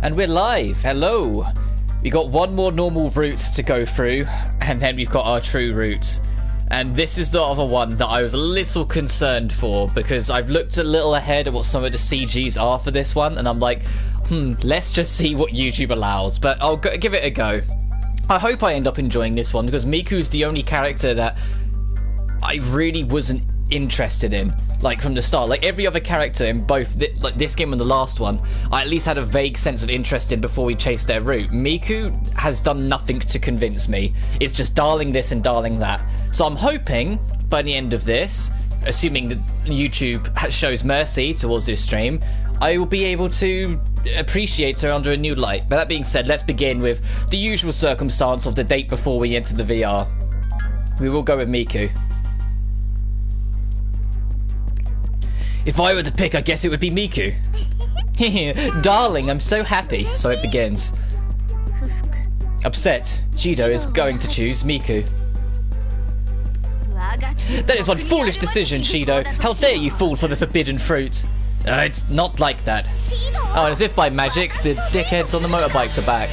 And we're live. Hello. We got one more normal route to go through, and then we've got our true route. And this is the other one that I was a little concerned for, because I've looked a little ahead at what some of the CGs are for this one, and I'm like, let's just see what YouTube allows. But I'll give it a go. I hope I end up enjoying this one, because Miku's the only character that I really wasn't interested in, like, from the start. Like, every other character in both this game and the last one, I at least had a vague sense of interest in before we chased their route. Miku has done nothing to convince me. It's just darling this and darling that. So I'm hoping by the end of this, assuming that YouTube shows mercy towards this stream, I will be able to appreciate her under a new light. But that being said, let's begin with the usual circumstance of the date before we enter the VR. We will go with Miku. If I were to pick, I guess it would be Miku. Darling, I'm so happy. So it begins. Upset, Shido is going to choose Miku. That is one foolish decision, Shido. How dare you fall for the forbidden fruit? It's not like that. Oh, and as if by magic, the dickheads on the motorbikes are back.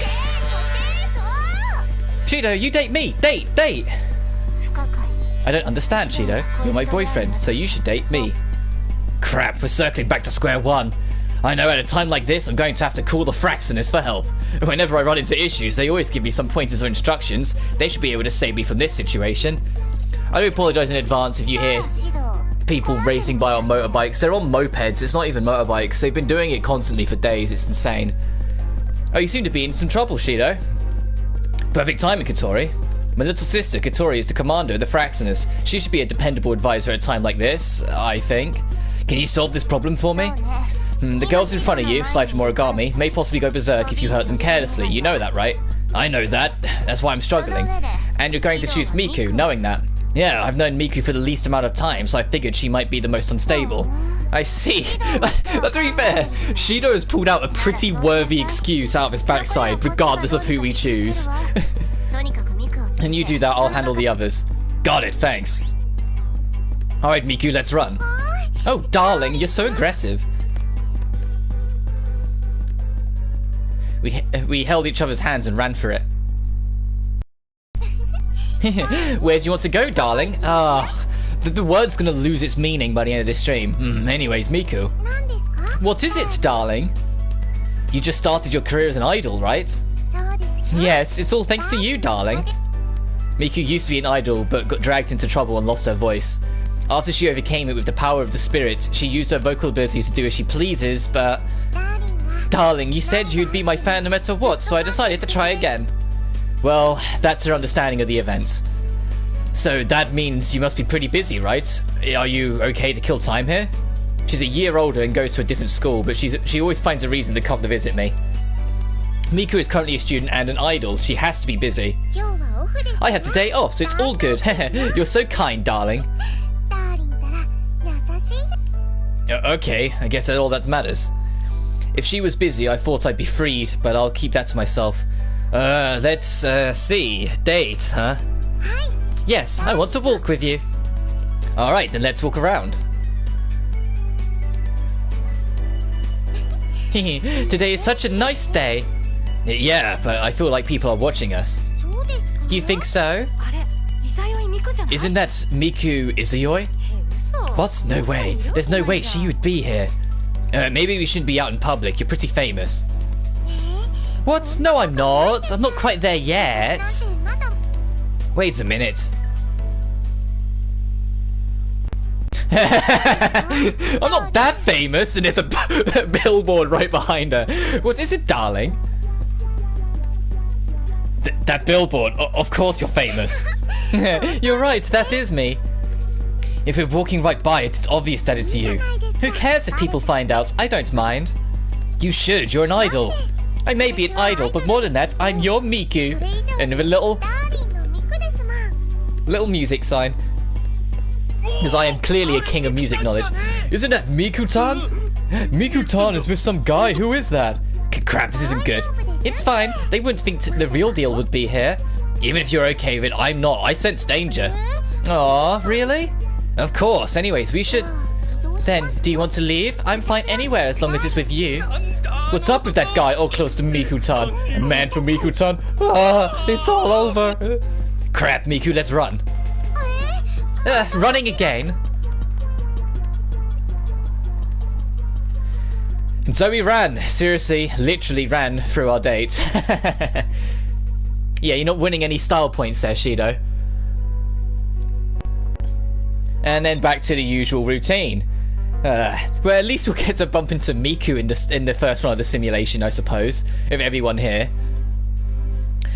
Shido, you date me. Date. I don't understand, Shido. You're my boyfriend, so you should date me. Crap, we're circling back to square one. I know at a time like this, I'm going to have to call the Fraxinus for help. Whenever I run into issues, they always give me some pointers or instructions. They should be able to save me from this situation. I do apologise in advance if you hear people racing by on motorbikes. They're on mopeds, it's not even motorbikes. They've been doing it constantly for days, it's insane. Oh, you seem to be in some trouble, Shido. Perfect timing, Katori. My little sister, Katori, is the commander of the Fraxinus. She should be a dependable advisor at a time like this, I think. Can you solve this problem for me? The girls in front of you, aside from Origami, may possibly go berserk if you hurt them carelessly. You know that, right? I know that. That's why I'm struggling. And you're going to choose Miku, knowing that. Yeah, I've known Miku for the least amount of time, so I figured she might be the most unstable. I see. That's very fair. Shido has pulled out a pretty worthy excuse out of his backside, regardless of who we choose. And you do that, I'll handle the others. Got it, thanks. Alright, Miku, let's run. Oh, darling, you're so aggressive. We held each other's hands and ran for it. Where do you want to go, darling? The word's gonna lose its meaning by the end of this stream. Anyways, Miku. What is it, darling? You just started your career as an idol, right? Yes, it's all thanks to you, darling. Miku used to be an idol, but got dragged into trouble and lost her voice. After she overcame it with the power of the spirit, she used her vocal abilities to do as she pleases, but... Darling, you said you'd be my fan no matter what, so I decided to try again. Well, that's her understanding of the events. So that means you must be pretty busy, right? Are you okay to kill time here? She's a year older and goes to a different school, but she always finds a reason to come to visit me. Miku is currently a student and an idol. She has to be busy. I have today off, so it's all good. You're so kind, darling. Okay, I guess that's all that matters. If she was busy, I thought I'd be freed, but I'll keep that to myself. Let's see. Date, huh? Yes, I want to walk with you. Alright, then let's walk around. Today is such a nice day. Yeah, but I feel like people are watching us. You think so? Isn't that Miku Izuyoi? What? No way. There's no way she would be here. Maybe we shouldn't be out in public. You're pretty famous. What? No, I'm not. I'm not quite there yet. Wait a minute. I'm not that famous, and there's a billboard right behind her. What is it, darling? That billboard. Of course you're famous. You're right, that is me. If we're walking right by it, it's obvious that it's you. Who cares if people find out? I don't mind. You should, you're an idol. I may be an idol, but more than that, I'm your Miku. And with a little music sign. Because I am clearly a king of music knowledge. Isn't that Miku-tan? Miku-tan is with some guy. Who is that? Crap, this isn't good. It's fine. They wouldn't think the real deal would be here. Even if you're okay with it, I'm not. I sense danger. Aw, really? Of course. Anyways, we should... Then, do you want to leave? I'm fine anywhere as long as it's with you. What's up with that guy all close to Miku-tan? A man for Miku-tan? Ah, it's all over. Crap, Miku, let's run. Running again. And so we ran. Seriously, literally ran through our date. Yeah, you're not winning any style points there, Shido. And then back to the usual routine. Well, at least we'll get to bump into Miku in the first run of the simulation, I suppose, with everyone here.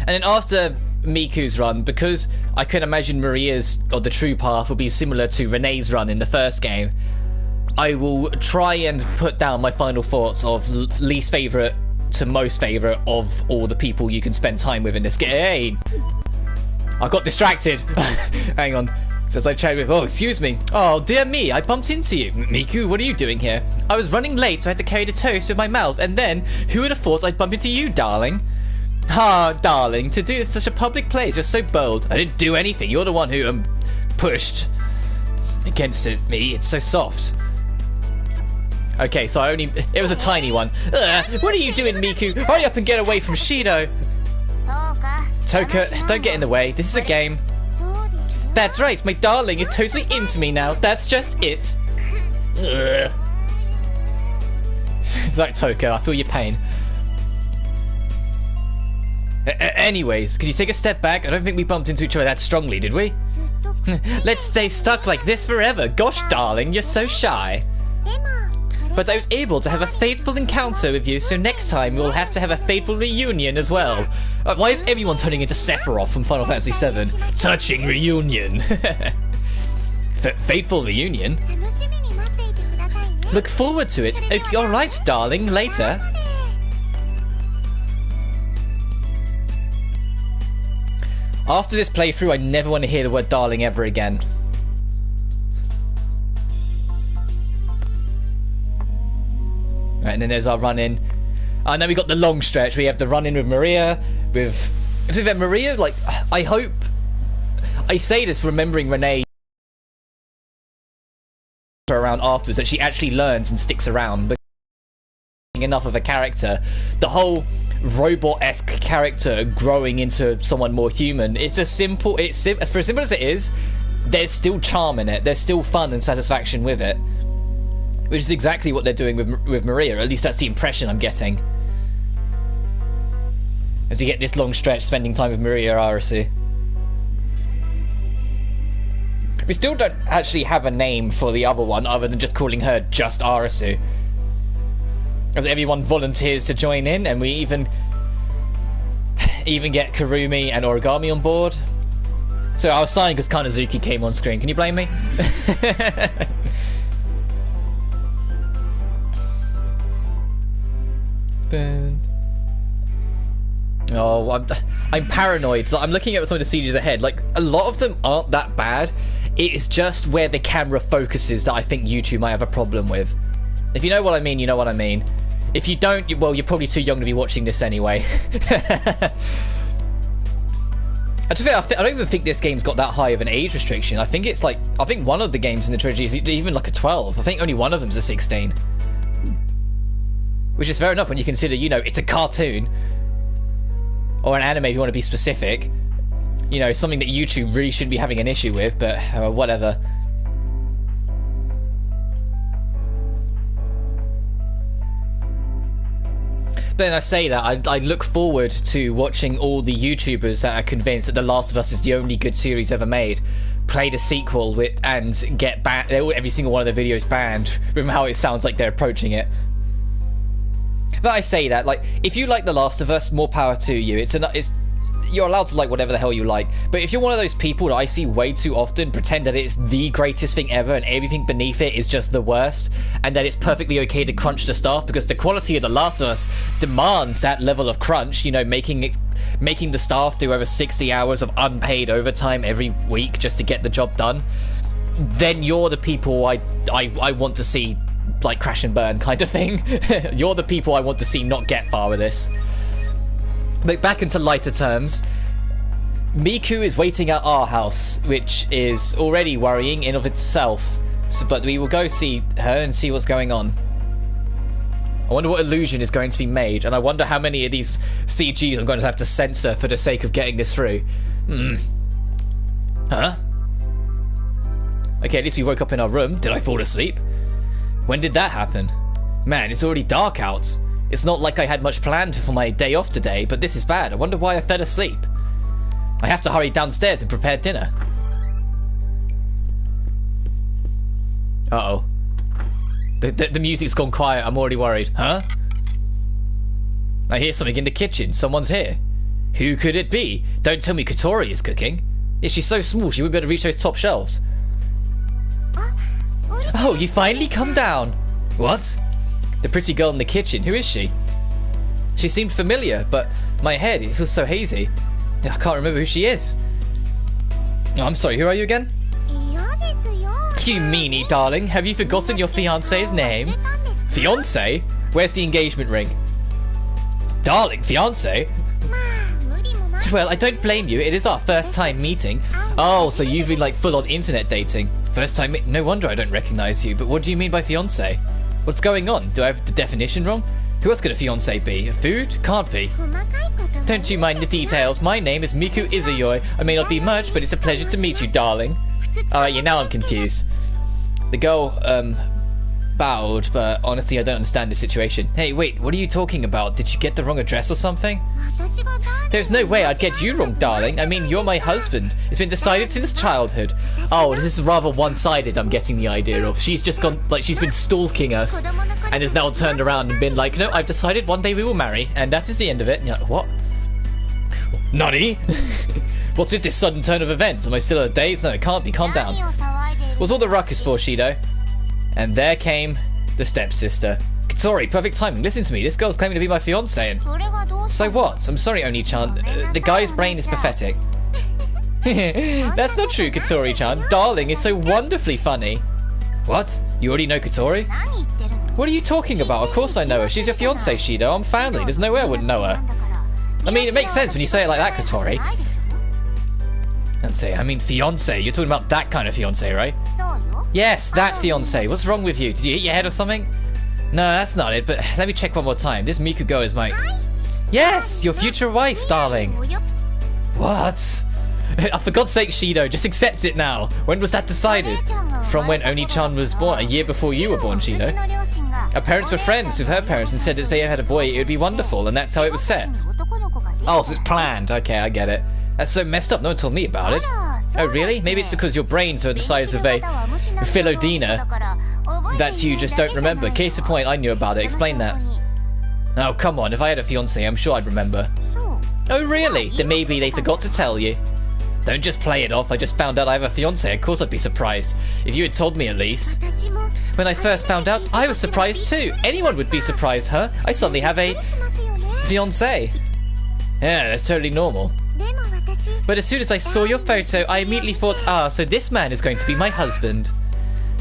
And then after Miku's run, because I can imagine Maria's, or the true path, will be similar to Renee's run in the first game, I will try and put down my final thoughts of least favourite to most favourite of all the people you can spend time with in this game. Hey! I got distracted. Hang on. As I chatted with, oh, excuse me. Oh, dear me, I bumped into you. Miku, what are you doing here? I was running late, so I had to carry the toast with my mouth, and then, who would have thought I'd bump into you, darling? Ah, darling, to do it in such a public place, you're so bold. I didn't do anything. You're the one who, pushed against me. It's so soft. Okay, so it was a tiny one. What are you doing, Miku? Hurry up and get away from Shido. Toka, don't get in the way. This is a game. That's right, my darling is totally into me now. That's just it. It's like, Toka, I feel your pain. Anyways, could you take a step back? I don't think we bumped into each other that strongly, did we? Let's stay stuck like this forever. Gosh, darling, you're so shy. But I was able to have a fateful encounter with you, so next time we'll have to have a fateful reunion as well. Why is everyone turning into Sephiroth from Final Fantasy VII? Touching reunion. Fateful reunion? Look forward to it. Alright, darling, later. After this playthrough, I never want to hear the word darling ever again. Right, and then there's our run-in. And then we got the long stretch. We have the run-in with Maria. With Maria, like, I hope... I say this remembering Renee around afterwards, that she actually learns and sticks around. But enough of a character. The whole robot-esque character growing into someone more human. It's a simple... as for as simple as it is, there's still charm in it. There's still fun and satisfaction with it. Which is exactly what they're doing with Maria. At least that's the impression I'm getting. As we get this long stretch spending time with Maria Arusu. We still don't actually have a name for the other one other than just calling her just Arusu. As everyone volunteers to join in, and we even get Kurumi and Origami on board. So I was sighing because Kanazuki came on screen. Can you blame me? Oh, I'm paranoid. So I'm looking at some of the sieges ahead. Like, a lot of them aren't that bad. It is just where the camera focuses that I think YouTube might have a problem with. If you know what I mean, you know what I mean. If you don't, well, you're probably too young to be watching this anyway. To be fair, I don't even think this game's got that high of an age restriction. I think it's like, I think one of the games in the trilogy is even like a 12. I think only one of them's a 16. Which is fair enough when you consider, you know, it's a cartoon. Or an anime if you want to be specific. You know, something that YouTube really shouldn't be having an issue with, but whatever. But then I say that, I look forward to watching all the YouTubers that are convinced that The Last of Us is the only good series ever made play the sequel with, and get banned, every single one of their videos banned from how it sounds like they're approaching it. But I say that, like, if you like The Last of Us, more power to you. You're allowed to like whatever the hell you like. But if you're one of those people that I see way too often pretend that it's the greatest thing ever and everything beneath it is just the worst, and that it's perfectly okay to crunch the staff because the quality of The Last of Us demands that level of crunch, you know, making the staff do over 60 hours of unpaid overtime every week just to get the job done, then you're the people I want to see, like, crash and burn kind of thing. You're the people I want to see not get far with this. But back into lighter terms, Miku is waiting at our house, which is already worrying in of itself. But we will go see her and see what's going on. I wonder what illusion is going to be made, and I wonder how many of these CGs I'm going to have to censor for the sake of getting this through. Huh? Okay, at least we woke up in our room. Did I fall asleep? When did that happen? Man, it's already dark out. It's not like I had much planned for my day off today, but this is bad. I wonder why I fell asleep. I have to hurry downstairs and prepare dinner. Uh-oh. The music's gone quiet. I'm already worried. Huh? I hear something in the kitchen. Someone's here. Who could it be? Don't tell me Katori is cooking. If she's so small, she wouldn't be able to reach those top shelves. Oh, you finally come down. What? The pretty girl in the kitchen. Who is she? She seemed familiar, but my head, it feels so hazy. I can't remember who she is. Oh, I'm sorry, who are you again? You meanie, darling. Have you forgotten your fiancé's name? Fiancé? Where's the engagement ring? Darling, fiancé? Well, I don't blame you. It is our first time meeting. Oh, so you've been like full-on internet dating. First time. No wonder I don't recognize you. But what do you mean by fiancé? What's going on? Do I have the definition wrong? Who else could a fiancé be? A food? Can't be. Don't you mind the details. My name is Miku Izuyoi. I may not be much, but it's a pleasure to meet you, darling. Alright, yeah, now I'm confused. The girl, bowed, but honestly I don't understand the situation. Hey, wait, what are you talking about? Did you get the wrong address or something? There's no way I'd get you wrong, darling. I mean, you're my husband. It's been decided since childhood. Oh, this is rather one-sided, I'm getting the idea of. She's just gone, like, she's been stalking us, and has now turned around and been like, no, I've decided one day we will marry, and that is the end of it. And you're like, what? Nani? What's with this sudden turn of events? Am I still at a daze? No, it can't be. Calm down. What's all the ruckus for, Shido? And there came the stepsister. Katori, perfect timing. Listen to me. This girl's claiming to be my fiancé, and... So what? I'm sorry, Oni-chan. The guy's brain is pathetic. That's not true, Katori-chan. Darling is so wonderfully funny. What? You already know Katori? What are you talking about? Of course I know her. She's your fiancé, Shido. I'm family. There's no way I wouldn't know her. I mean, it makes sense when you say it like that, Katori. Let's see, I mean fiancé. You're talking about that kind of fiancé, right? Yes, that fiancé. What's wrong with you? Did you hit your head or something? No, that's not it, but let me check one more time. This Miku girl is my... Yes, your future wife, darling. What? For God's sake, Shido, just accept it now. When was that decided? From when Oni-chan was born, a year before you were born, Shido. Our parents were friends with her parents and said that if they had a boy, it would be wonderful, and that's how it was set. Oh, so it's planned. Okay, I get it. That's so messed up. No one told me about it. Oh, really? Maybe it's because your brains are the size of a Philodina that you just don't remember. Case in point, I knew about it. Explain that. Oh, come on. If I had a fiancé, I'm sure I'd remember. Oh, really? Then maybe they forgot to tell you. Don't just play it off. I just found out I have a fiancé. Of course I'd be surprised. If you had told me at least. When I first found out, I was surprised too. Anyone would be surprised, huh? I suddenly have a fiancé. Yeah, that's totally normal. But as soon as I saw your photo, I immediately thought, ah, so this man is going to be my husband.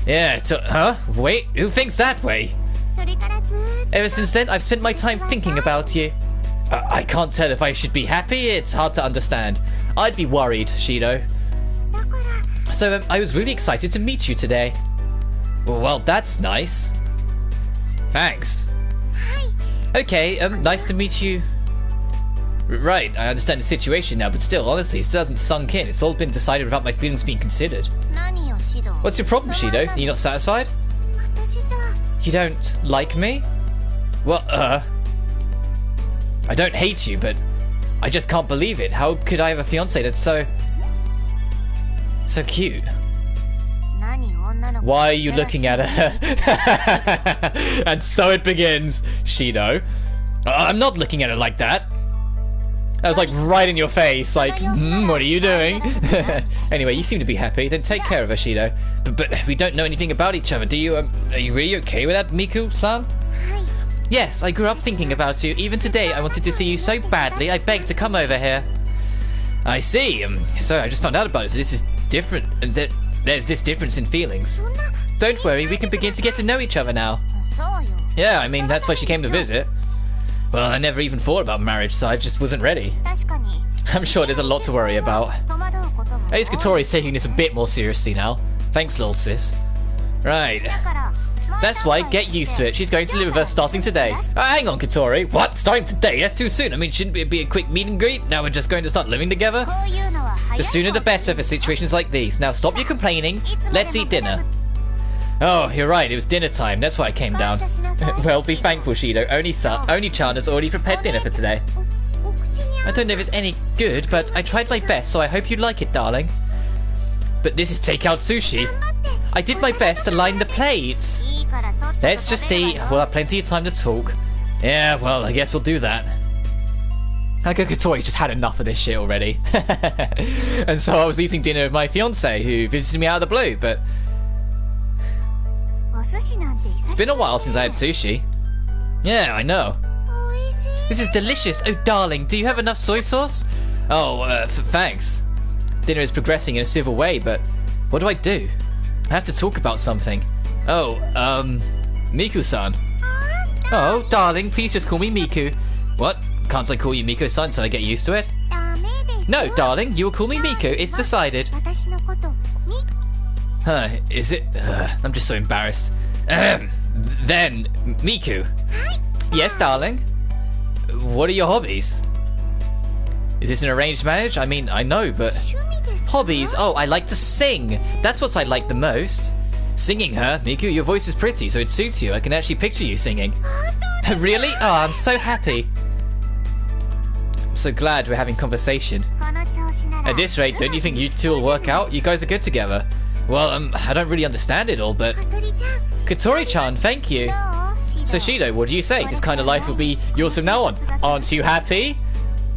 Yeah, huh? Wait, who thinks that way? Ever since then, I've spent my time thinking about you. I can't tell if I should be happy. It's hard to understand. I'd be worried, Shido. So, I was really excited to meet you today. Well, that's nice. Thanks. Okay, nice to meet you. Right, I understand the situation now, but still, honestly, it still hasn't sunk in. It's all been decided without my feelings being considered. What's your problem, Shido? Are you not satisfied? You don't like me? Well, I don't hate you, but I just can't believe it. How could I have a fiancé that's so cute? Why are you looking at her? And so it begins, Shido. I'm not looking at it like that. That was like right in your face, like, what are you doing? Anyway, you seem to be happy. Then take care of her, Shido. But we don't know anything about each other. Do you, are you really okay with that, Miku-san? Yes, I grew up thinking about you. Even today, I wanted to see you so badly, I begged to come over here. I see. So I just found out about it, so this is different. There's this difference in feelings. Don't worry, we can begin to get to know each other now. Yeah, I mean, that's why she came to visit. Well, I never even thought about marriage, so I just wasn't ready. I'm sure there's a lot to worry about. At least Katori's taking this a bit more seriously now. Thanks, little sis. Right. That's why, get used to it. She's going to live with us starting today. Hang on, Katori. What? Starting today? That's too soon. I mean, shouldn't it be a quick meet and greet? Now we're just going to start living together? The sooner the better for situations like these. Now stop your complaining. Let's eat dinner. Oh, you're right. It was dinner time. That's why I came down. Well, be thankful, Shido. Oni-chan has already prepared dinner for today. I don't know if it's any good, but I tried my best, so I hope you like it, darling. But this is takeout sushi. I did my best to line the plates. Let's just eat. We'll have plenty of time to talk. Yeah, well, I guess we'll do that. Katori's just had enough of this shit already. And so I was eating dinner with my fiance, who visited me out of the blue, but... It's been a while since I had sushi. Yeah, I know. This is delicious. Oh, darling, do you have enough soy sauce? Oh, thanks. Dinner is progressing in a civil way, but what do I do? I have to talk about something. Oh, Miku-san. Oh, darling, please just call me Miku. What? Can't I call you Miku-san until I get used to it? No, darling, you will call me Miku. It's decided. Huh, is it? I'm just so embarrassed. Then, Miku. Yes, darling? What are your hobbies? Is this an arranged marriage? I mean, I know, but... Hobbies? Oh, I like to sing. That's what I like the most. Singing, huh? Miku, your voice is pretty, so it suits you. I can actually picture you singing. Really? Oh, I'm so happy. I'm so glad we're having conversation. At this rate, don't you think you two will work out? You guys are good together. Well, I don't really understand it all, but... Katori-chan, thank you. So Shido, what do you say? This kind of life will be yours from now on. Aren't you happy?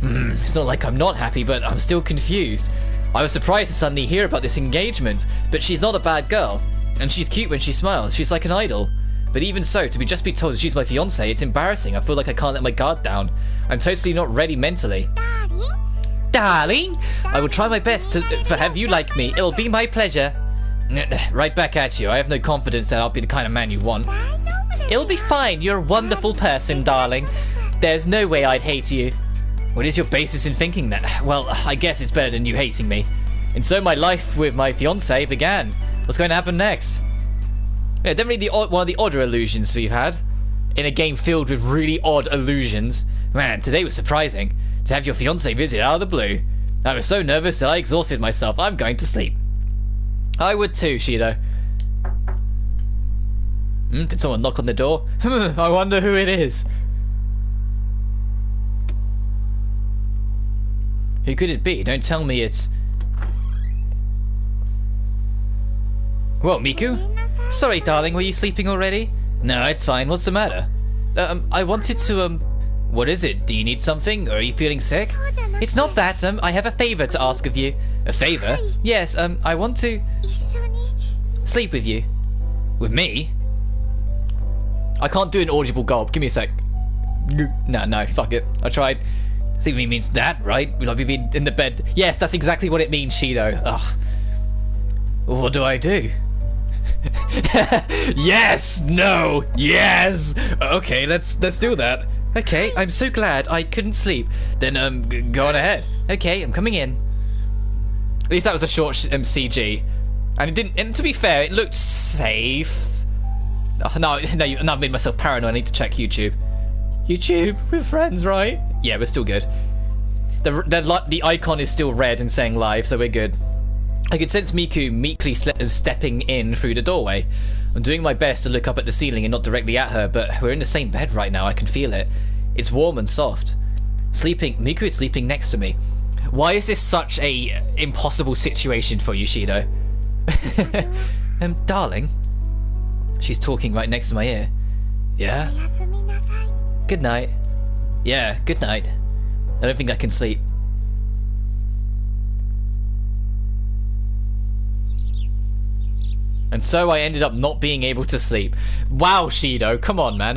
It's not like I'm not happy, but I'm still confused. I was surprised to suddenly hear about this engagement, but she's not a bad girl. And she's cute when she smiles. She's like an idol. But even so, to just be told she's my fiancé, it's embarrassing. I feel like I can't let my guard down. I'm totally not ready mentally. Darling? I will try my best to have you like me. It'll be my pleasure. Right back at you. I have no confidence that I'll be the kind of man you want. It'll be fine. You're a wonderful person, darling. There's no way I'd hate you. What is your basis in thinking that? Well, I guess it's better than you hating me. And so my life with my fiancé began. What's going to happen next? Yeah, definitely one of the odder illusions we've had. In a game filled with really odd illusions. Man, today was surprising. To have your fiancé visit out of the blue. I was so nervous that I exhausted myself. I'm going to sleep. I would too, Shido. Did someone knock on the door? I wonder who it is. Who could it be? Don't tell me it's... Whoa, Miku? Sorry, darling, were you sleeping already? No, it's fine. What's the matter? I wanted to, What is it? Do you need something? Or are you feeling sick? It's not that, I have a favor to ask of you. A favor? Yes, I want to... sleep with you. With me? I can't do an audible gulp. Give me a sec. No, fuck it. I tried. Sleep with me means that, right? Will I be in the bed? Yes, that's exactly what it means, Shido. Ugh. What do I do? Yes! No! Yes! Okay, let's do that. Okay, I'm so glad I couldn't sleep. Then, go on ahead. Okay, I'm coming in. At least that was a short CG. And it didn't... And to be fair, it looked safe. Oh, no, I've made myself paranoid. I need to check YouTube. YouTube? We're friends, right? Yeah, we're still good. The icon is still red and saying live, so we're good. I could sense Miku meekly stepping in through the doorway. I'm doing my best to look up at the ceiling and not directly at her, but we're in the same bed right now. I can feel it. It's warm and soft. Miku is sleeping next to me. Why is this such a impossible situation for you, Shido? Darling? She's talking right next to my ear. Yeah? Good night. Yeah, good night. I don't think I can sleep. And so I ended up not being able to sleep. Wow, Shido, come on, man.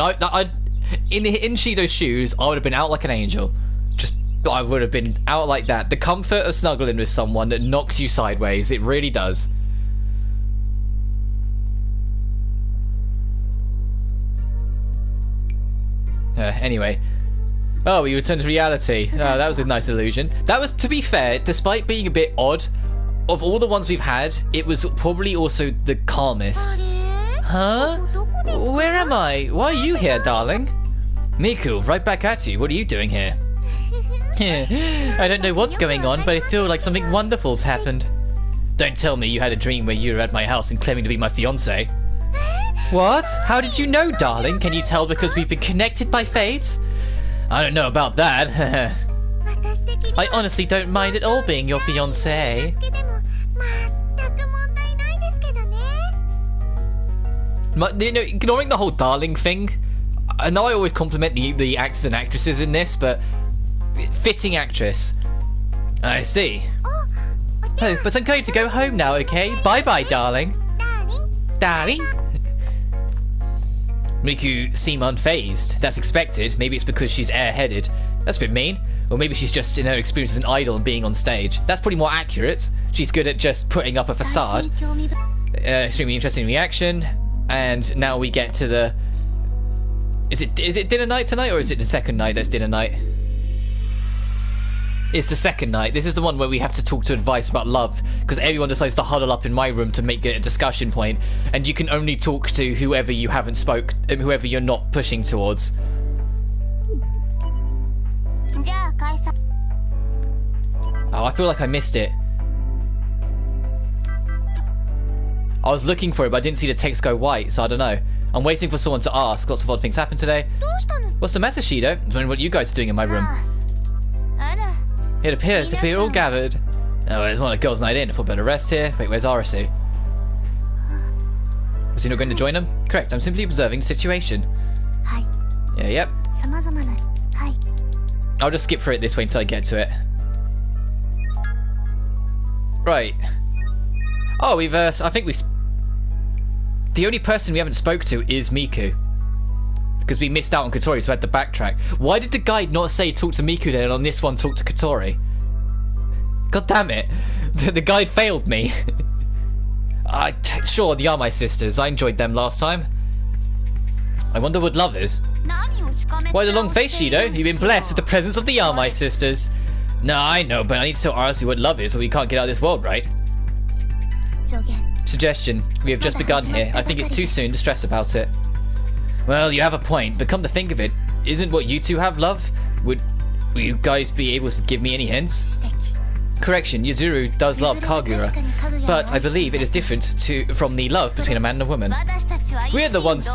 In Shido's shoes, I would have been out like an angel. I would have been out like that. The comfort of snuggling with someone that knocks you sideways, it really does. Anyway. Oh, we returned to reality. That was a nice illusion. That was, to be fair, despite being a bit odd, of all the ones we've had, it was probably also the calmest. Huh? Where am I? Why are you here, darling? Miku, right back at you. What are you doing here? I don't know what's going on, but I feel like something wonderful's happened. Don't tell me you had a dream where you were at my house and claiming to be my fiancé. What? How did you know, darling? Can you tell because we've been connected by fate? I don't know about that. I honestly don't mind at all being your fiancé. You know, ignoring the whole darling thing, I know I always compliment the actors and actresses in this, but fitting actress. I see. Oh, but I'm going to go home now, okay? Bye-bye, darling. Darling? Miku seem unfazed. That's expected. Maybe it's because she's airheaded. That's a bit mean. Or maybe she's just in her experience as an idol and being on stage. That's probably more accurate. She's good at just putting up a facade. Extremely interesting reaction. And now we get to the... Is it dinner night tonight, or is it the second night that's dinner night? It's the second night. This is the one where we have to talk to advice about love, because everyone decides to huddle up in my room to make it a discussion point, and you can only talk to whoever you haven't spoke, whoever you're not pushing towards. Oh, I feel like I missed it. I was looking for it, but I didn't see the text go white, so I don't know. I'm waiting for someone to ask. Lots of odd things happen today. What's the matter, Shido? I was wondering what you guys are doing in my room. It appears that we're all gathered. Oh, there's one of the girls' night in. I thought better rest here. Wait, where's Arusu? Was he not going to join them? Correct, I'm simply observing the situation. Yeah, yep. I'll just skip through it this way until I get to it. Right. Oh, we've, I think we... The only person we haven't spoke to is Miku. Because we missed out on Kotori, so we had to backtrack. Why did the guide not say talk to Miku then, and on this one talk to Kotori? God damn it. The guide failed me. Sure, the Yamai sisters. I enjoyed them last time. I wonder what love is. Why the long face, Shido? You've been blessed with the presence of the Yamai sisters. No, I know, but I need to tell Arusu what love is, or we can't get out of this world, right? Suggestion. We have just begun here. I think it's too soon to stress about it. Well, you have a point, but come to think of it, isn't what you two have love? Will you guys be able to give me any hints? Correction, Yuzuru does love Kagura, but I believe it is different from the love between a man and a woman. We are the ones...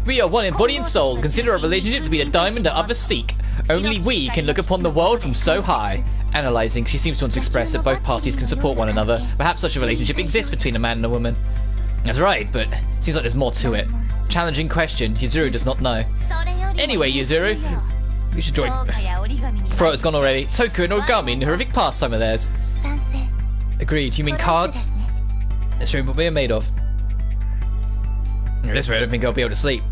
We are one in body and soul. Consider our relationship to be a diamond that others seek. Only we can look upon the world from so high. Analysing, she seems to want to express that both parties can support one another. Perhaps such a relationship exists between a man and a woman. That's right, but it seems like there's more to it. Challenging question. Yuzuru does not know. Anyway, Yuzuru, we should join. Throw has gone already. Toku and origami, an horrific pastime of theirs. Agreed. You mean cards? Let's show me what we are made of. At this rate, I don't think I'll be able to sleep.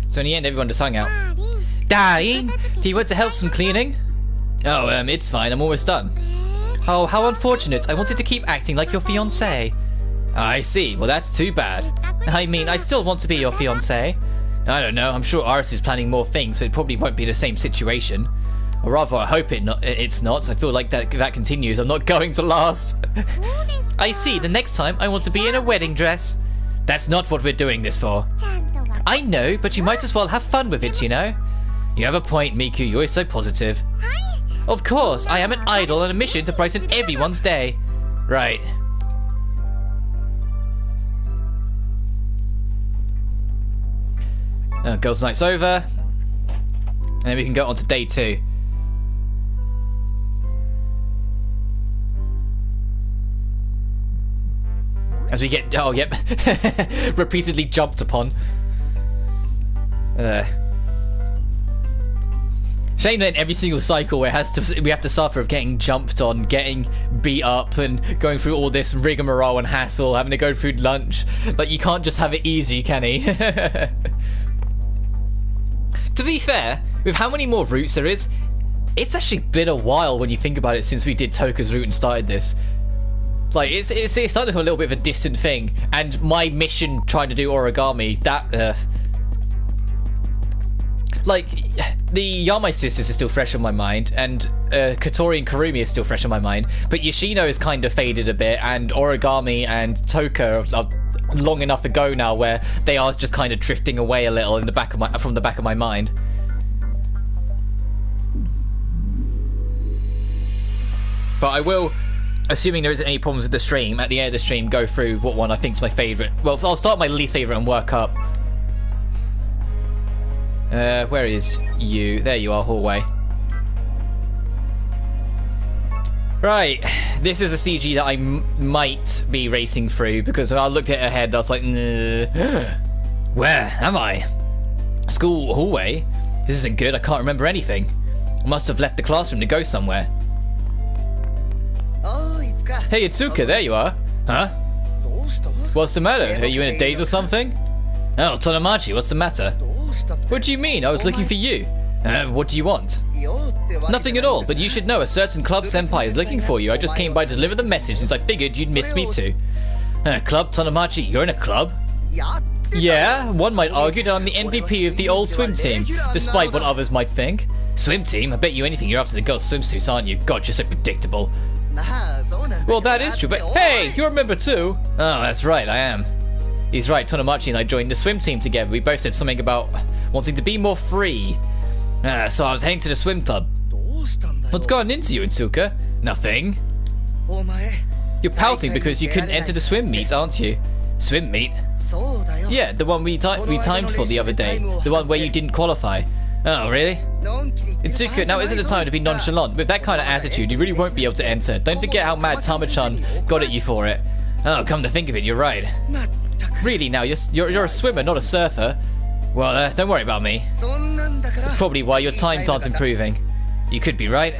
So in the end, everyone just hung out. Darling, do you want to help some cleaning? Oh, it's fine. I'm almost done. Oh, how unfortunate. I wanted to keep acting like your fiancé. I see. Well, that's too bad. I mean, I still want to be your fiancé. I don't know. I'm sure Arusu is planning more things, but it probably won't be the same situation. Or rather, I hope it's not. I feel like that if that continues, I'm not going to last. I see. The next time, I want to be in a wedding dress. That's not what we're doing this for. I know, but you might as well have fun with it, you know? You have a point, Miku. You're always so positive. Of course, I am an idol on a mission to brighten everyone's day. Right. Girls' night's over. And then we can go on to day 2. As we get... Oh, yep. Repeatedly jumped upon. Shame that in every single cycle we have to suffer of getting jumped on, getting beat up, and going through all this rigmarole and hassle, having to go through lunch. Like, you can't just have it easy, can he? To be fair, with how many more routes there is, it's actually been a while when you think about it since we did Toka's route and started this. Like, it's starting to a little bit of a distant thing, and my mission trying to do origami, that... Like, the Yamai sisters are still fresh on my mind, and Kotori and Kurumi is still fresh on my mind, but Yoshino is kind of faded a bit, and Origami and Toka are long enough ago now where they are just kind of drifting away a little in the back of from the back of my mind. But I will, assuming there isn't any problems with the stream, at the end of the stream go through what one I think is my favourite. Well, I'll start my least favourite and work up. Where is you? There you are, hallway. Right, this is a CG that I might be racing through, because when I looked at her head, I was like, where am I? School hallway? This isn't good, I can't remember anything. I must have left the classroom to go somewhere. Hey, Itsuka, there you are. Huh? What's the matter? Are you in a daze or something? Oh, Tonomachi, what's the matter? What do you mean? I was looking for you. What do you want? Nothing at all, but you should know a certain club senpai is looking for you. I just came by to deliver the message since I figured you'd miss me too. Club Tonomachi, you're in a club? Yeah, one might argue that I'm the MVP of the old swim team, despite what others might think. Swim team? I bet you anything you're after the girls' swimsuits, aren't you? God, you're so predictable. Well, that is true, but hey, you're a member too. Oh, that's right, I am. He's right, Tonomachi and I joined the swim team together. We both said something about wanting to be more free. So I was heading to the swim club. What's gotten into you, Itsuka? Nothing. You're pouting because you couldn't enter the swim meet, aren't you? Swim meet? Yeah, the one we timed for the other day. The one where you didn't qualify. Oh, really? Itsuka, now isn't the time to be nonchalant. With that kind of attitude, you really won't be able to enter. Don't forget how mad Tama-chan got at you for it. Oh, come to think of it, you're right. Really now, you're a swimmer, not a surfer. Well, don't worry about me. That's probably why your times aren't improving. You could be right.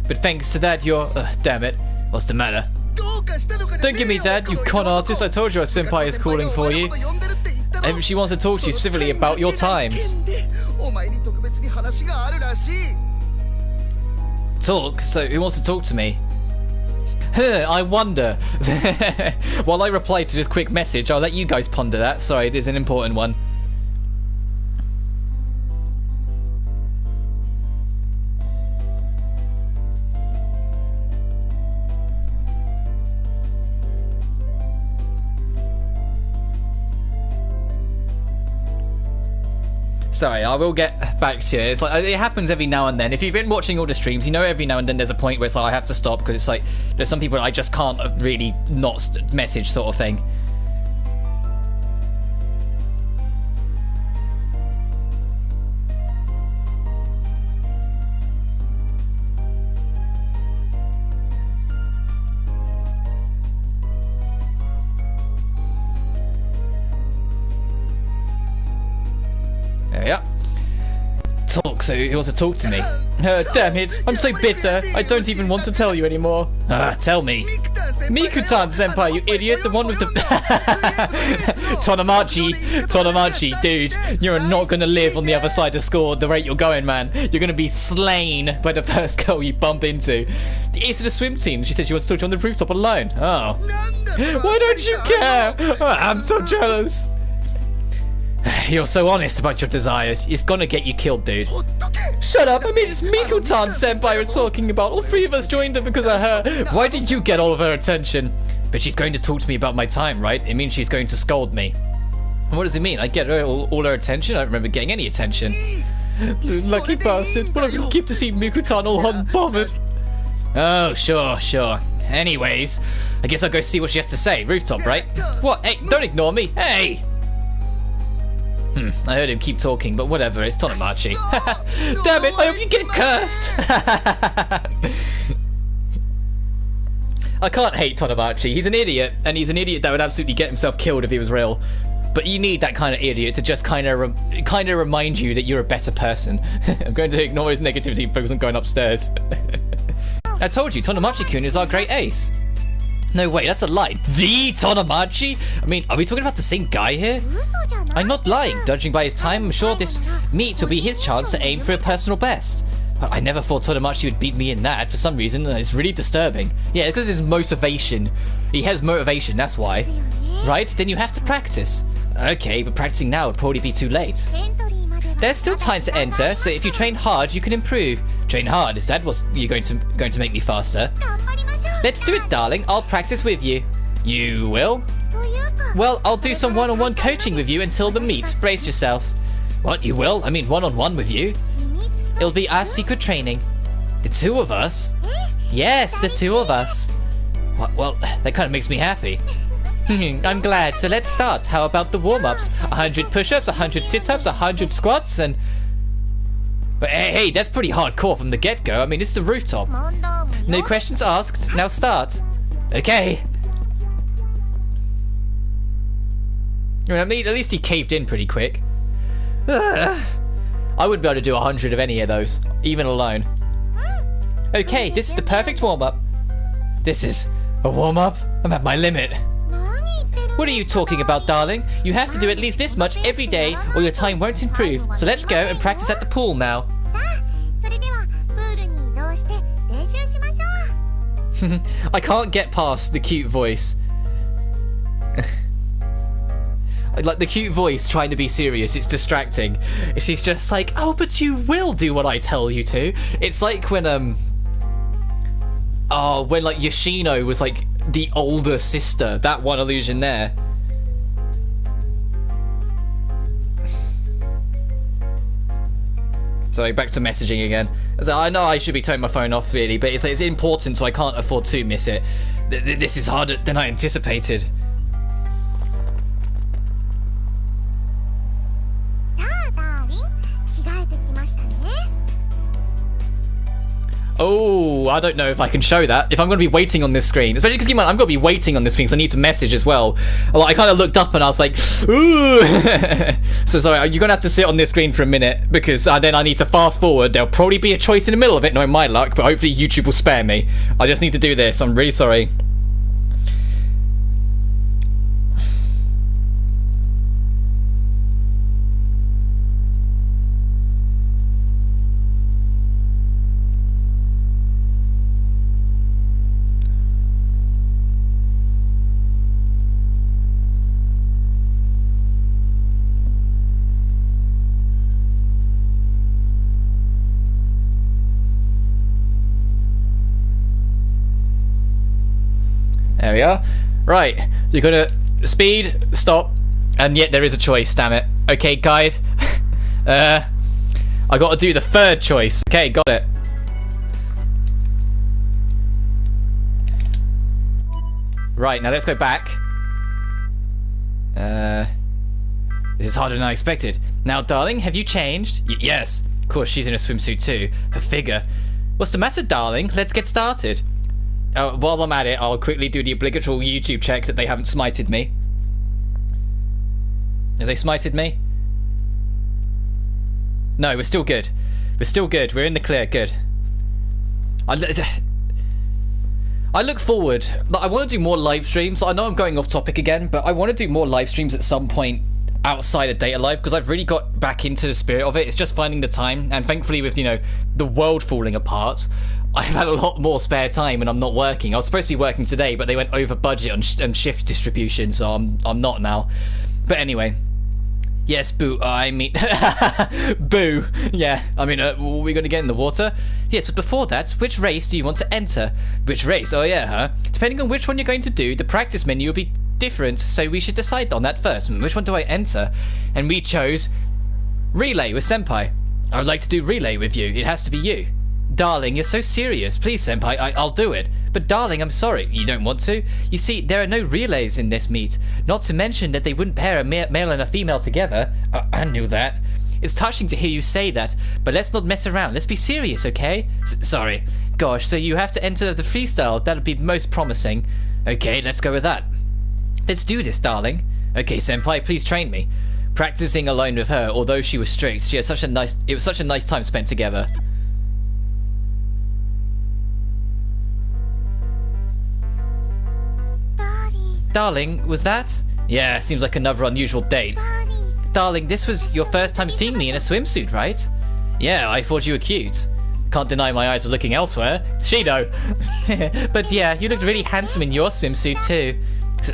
But thanks to that, you're... damn it. What's the matter? Don't give me that, you con artist. I told you a senpai is calling for you. And she wants to talk to you specifically about your times. Talk? So who wants to talk to me? I wonder. While I reply to this quick message, I'll let you guys ponder that. Sorry, there's an important one. Sorry, I will get back to you. It's like it happens every now and then. If you've been watching all the streams, you know every now and then there's a point where it's like I have to stop because it's like there's some people I just can't really not message sort of thing. Yeah. Talk, so he wants to talk to me. Damn it, I'm so bitter. I don't even want to tell you anymore. Tell me. Miku-tan senpai, you idiot, the one with the... Tonomachi, dude, you're not gonna live on the other side of score at the rate you're going, man. You're gonna be slain by the first girl you bump into. It's the swim team. She said she wants to talk to you on the rooftop alone. Oh. Why don't you care? I'm so jealous. You're so honest about your desires. It's gonna get you killed, dude. Shut up! I mean, it's Miku-tan senpai we're talking about. All three of us joined her because of her. Why did you get all of her attention? But she's going to talk to me about my time, right? It means she's going to scold me. What does it mean? I get her all her attention? I don't remember getting any attention. Lucky bastard. Well, I'm gonna keep to see Miku-tan all unbothered. Oh, sure. Anyways, I guess I'll go see what she has to say. Rooftop, right? What? Hey, don't ignore me. Hey! I heard him keep talking, but whatever, it's Tonomachi. Damn it, I hope you get cursed! I can't hate Tonomachi, he's an idiot, and he's an idiot that would absolutely get himself killed if he was real. But you need that kind of idiot to just kind of remind you that you're a better person. I'm going to ignore his negativity and focus on going upstairs. I told you, Tonomachi-kun is our great ace. No, wait, that's a lie. The Tonomachi? I mean, are we talking about the same guy here? I'm not lying. Judging by his time, I'm sure this meet will be his chance to aim for a personal best. But I never thought Tonomachi would beat me in that for some reason. It's really disturbing. Yeah, because his motivation. He has motivation, that's why. Right? Then you have to practice. Okay, but practicing now would probably be too late. There's still time to enter, so if you train hard, you can improve. Train hard, is that what you're going to make me faster? Let's do it, darling. I'll practice with you. You will? Well, I'll do some one-on-one coaching with you until the meet. Brace yourself. What, you will? I mean one-on-one with you? It'll be our secret training. The two of us? Yes, the two of us. Well, that kind of makes me happy. I'm glad. So let's start. How about the warm-ups? 100 push-ups, 100 sit-ups, 100 squats, and... But hey, that's pretty hardcore from the get-go. I mean, it's the rooftop. No questions asked. Now start. Okay. I mean, at least he caved in pretty quick. I wouldn't be able to do 100 of any of those, even alone. Okay, this is the perfect warm-up. This is a warm-up? I'm at my limit. What are you talking about, darling? You have to do at least this much every day or your time won't improve. So let's go and practice at the pool now. I can't get past the cute voice. Like the cute voice trying to be serious, it's distracting. She's just like, oh, but you will do what I tell you to. It's like when when like Yoshino was like the older sister, that one illusion there. Sorry, back to messaging again. So I know I should be turning my phone off really, but it's important, so I can't afford to miss it. This is harder than I anticipated. Oh, I don't know if I can show that. If I'm going to be waiting on this screen. Especially because, I'm going to be waiting on this screen, so I need to message as well. Like, I kind of looked up and I was like, ooh. So, sorry, you're going to have to sit on this screen for a minute, because then I need to fast forward. There'll probably be a choice in the middle of it, knowing my luck, but hopefully YouTube will spare me. I just need to do this. I'm really sorry. There we are. Right, you're gonna speed, stop, and yet there is a choice, damn it. Okay, guys. I gotta do the third choice. Okay, got it. Right, now let's go back. This is harder than I expected. Now, darling, have you changed? Yes. Of course, she's in a swimsuit too. Her figure. What's the matter, darling? Let's get started. While I'm at it, I'll quickly do the obligatory YouTube check that they haven't smited me. Have they smited me? No, we're still good. We're still good. We're in the clear. Good. I look forward. I want to do more live streams. I know I'm going off topic again, but I want to do more live streams at some point outside of Data Live, because I've really got back into the spirit of it. It's just finding the time, and thankfully with, the world falling apart, I've had a lot more spare time and I'm not working. I was supposed to be working today, but they went over budget on shift distribution, so I'm not now. But anyway, yes, boo. I mean, boo. Yeah, I mean, we're going to get in the water. Yes, but before that, which race do you want to enter? Which race? Oh yeah, huh? Depending on which one you're going to do, the practice menu will be different, so we should decide on that first. Which one do I enter? And we chose relay with Senpai. I would like to do relay with you. It has to be you. Darling, you're so serious. Please, Senpai, I'll do it. But darling, I'm sorry. You don't want to? You see, there are no relays in this meet. Not to mention that they wouldn't pair a male and a female together. I knew that. It's touching to hear you say that, but let's not mess around. Let's be serious, okay? Sorry. Gosh, so you have to enter the freestyle. That'll be most promising. Okay, let's go with that. Let's do this, darling. Okay, Senpai, please train me. Practicing alone with her, although she was strict, it was such a nice time spent together. Darling, was that? Yeah, seems like another unusual date. Darling, this was your first time seeing me in a swimsuit, right? Yeah, I thought you were cute. Can't deny my eyes were looking elsewhere. Shido. But yeah, you looked really handsome in your swimsuit too.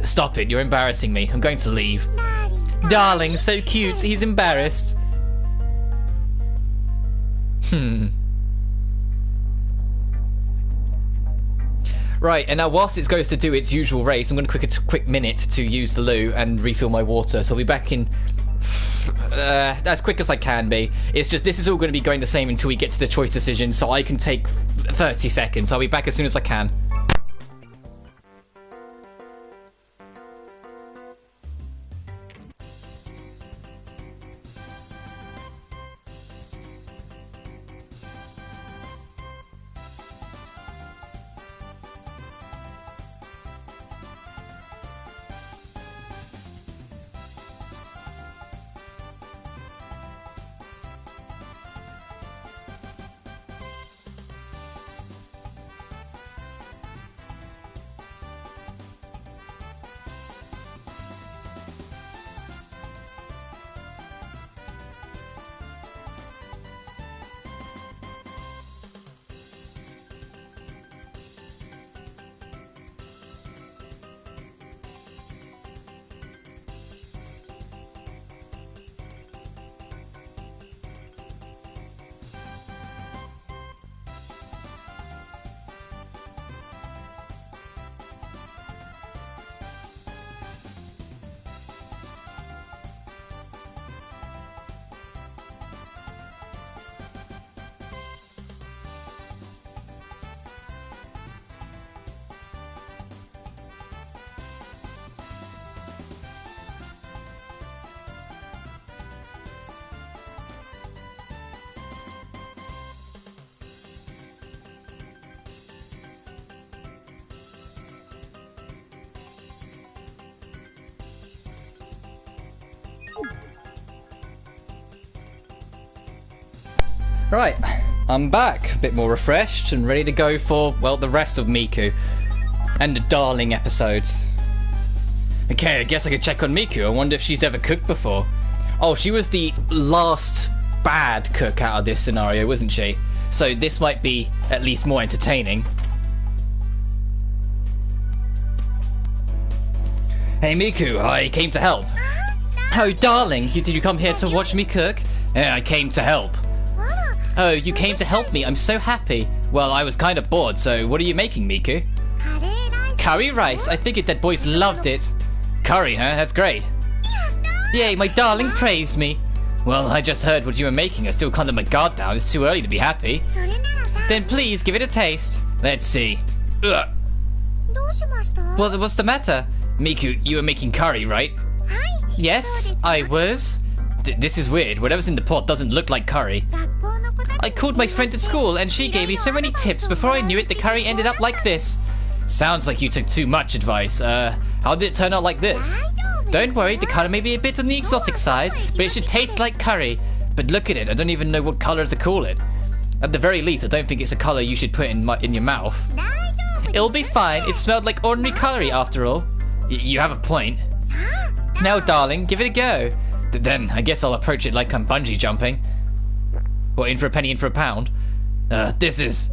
Stop it, you're embarrassing me. I'm going to leave. Darling, so cute. He's embarrassed. Right, and now whilst it goes to do its usual race, I'm going to take a quick minute to use the loo and refill my water. So I'll be back in as quick as I can be. It's just this is all going to be going the same until we get to the choice decision, so I can take 30 seconds. I'll be back as soon as I can. Right, I'm back, a bit more refreshed and ready to go for, well, the rest of Miku and the Darling episodes. Okay, I guess I could check on Miku. I wonder if she's ever cooked before. Oh, she was the last bad cook out of this scenario, wasn't she? So this might be at least more entertaining. Hey Miku, I came to help. Oh, Darling, did you come here to watch me cook? Yeah, I came to help. Oh, you came to help me. I'm so happy. Well, I was kind of bored, so what are you making, Miku? Curry rice. I figured that boys loved it. Curry, huh? That's great. Yay, my darling praised me. Well, I just heard what you were making. I still can't let my guard down. It's too early to be happy. Then please give it a taste. Let's see. Ugh. What's the matter? Miku, you were making curry, right? Yes, I was. This is weird. Whatever's in the pot doesn't look like curry. I called my friend at school and she gave me so many tips. Before I knew it, the curry ended up like this. Sounds like you took too much advice. How did it turn out like this? Don't worry, the color may be a bit on the exotic side, but it should taste like curry. But look at it, I don't even know what color to call it. At the very least, I don't think it's a color you should put in your mouth. It'll be fine. It smelled like ordinary curry after all. You have a point. Now, darling, give it a go. Then I guess I'll approach it like I'm bungee jumping. What, in for a penny, in for a pound? This is...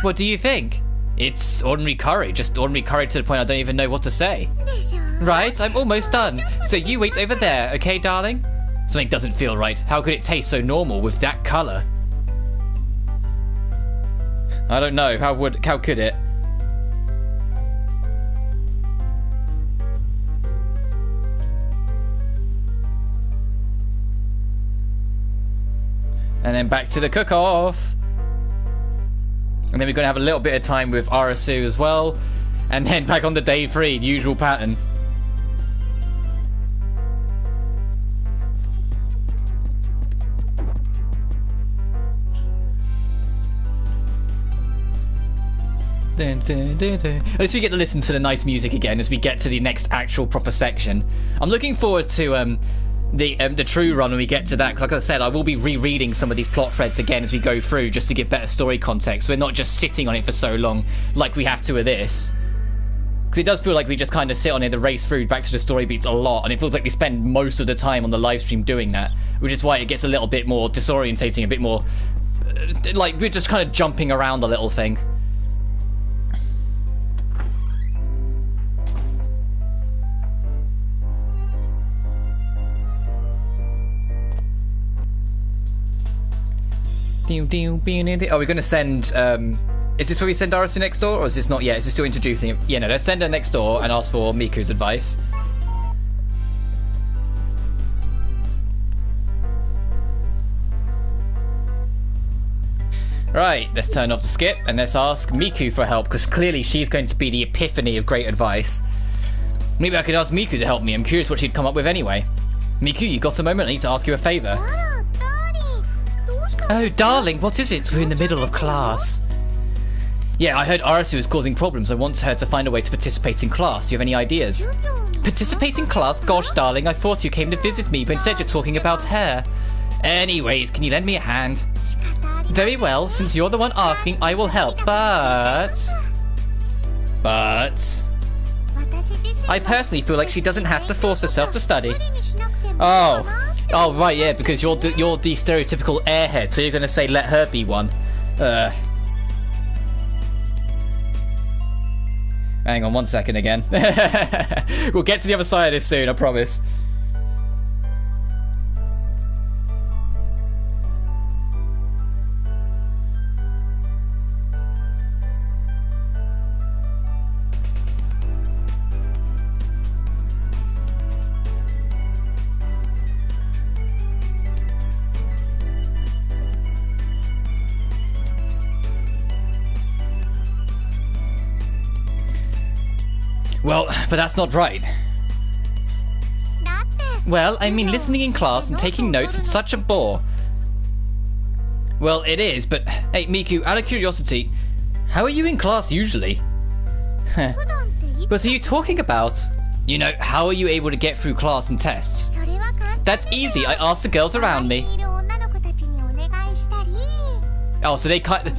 What do you think? It's ordinary curry, just ordinary curry to the point I don't even know what to say. Right, I'm almost done. So you wait over there, okay, darling? Something doesn't feel right. How could it taste so normal with that color? I don't know. How could it? And then back to the cook-off. And then we're going to have a little bit of time with Arusu as well. And then back on to day 3, the usual pattern. At least we get to listen to the nice music again as we get to the next actual proper section. I'm looking forward to the true run when we get to that. Like I said, I will be rereading some of these plot threads again as we go through, just to give better story context. We're not just sitting on it for so long like we have to with this, because it does feel like we just kind of sit on it, the race through back to the story beats a lot, and it feels like we spend most of the time on the live stream doing that, which is why it gets a little bit more disorientating, a bit more like we're just kind of jumping around a little thing. we're going to send... is this where we send Arusu next door, or is this not yet? Is this still introducing him? Yeah, no, let's send her next door and ask for Miku's advice. Right, let's turn off the skip and let's ask Miku for help, because clearly she's going to be the epiphany of great advice. Maybe I could ask Miku to help me. I'm curious what she'd come up with anyway. Miku, you got a moment? I need to ask you a favour. Oh, darling, what is it? We're in the middle of class. Yeah, I heard Arusu is causing problems. I want her to find a way to participate in class. Do you have any ideas? Participate in class? Gosh, darling, I thought you came to visit me, but instead you're talking about her. Anyways, can you lend me a hand? Very well, since you're the one asking, I will help, but... I personally feel like she doesn't have to force herself to study. Oh, right, yeah, because you're the stereotypical airhead, so you're going to say let her be one. Hang on 1 second again. We'll get to the other side of this soon, I promise. Well, but that's not right. Well, I mean, listening in class and taking notes is such a bore. Well, it is, but hey, Miku, out of curiosity, how are you in class usually? What are you talking about? You know, how are you able to get through class and tests? That's easy. I asked the girls around me. Oh, so they kind of...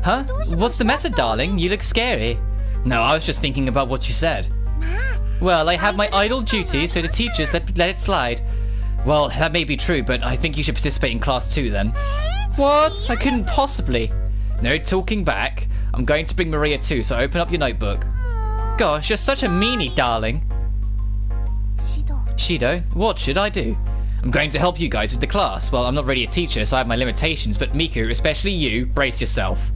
Huh? What's the matter, darling? You look scary. No, I was just thinking about what you said. Well, I have my idle duties, so the teachers let it slide. Well, that may be true, but I think you should participate in class too, then. What? I couldn't possibly. No talking back. I'm going to bring Maria too, so open up your notebook. Gosh, you're such a meanie, darling. Shido, what should I do? I'm going to help you guys with the class. Well, I'm not really a teacher, so I have my limitations, but Miku, especially you, brace yourself.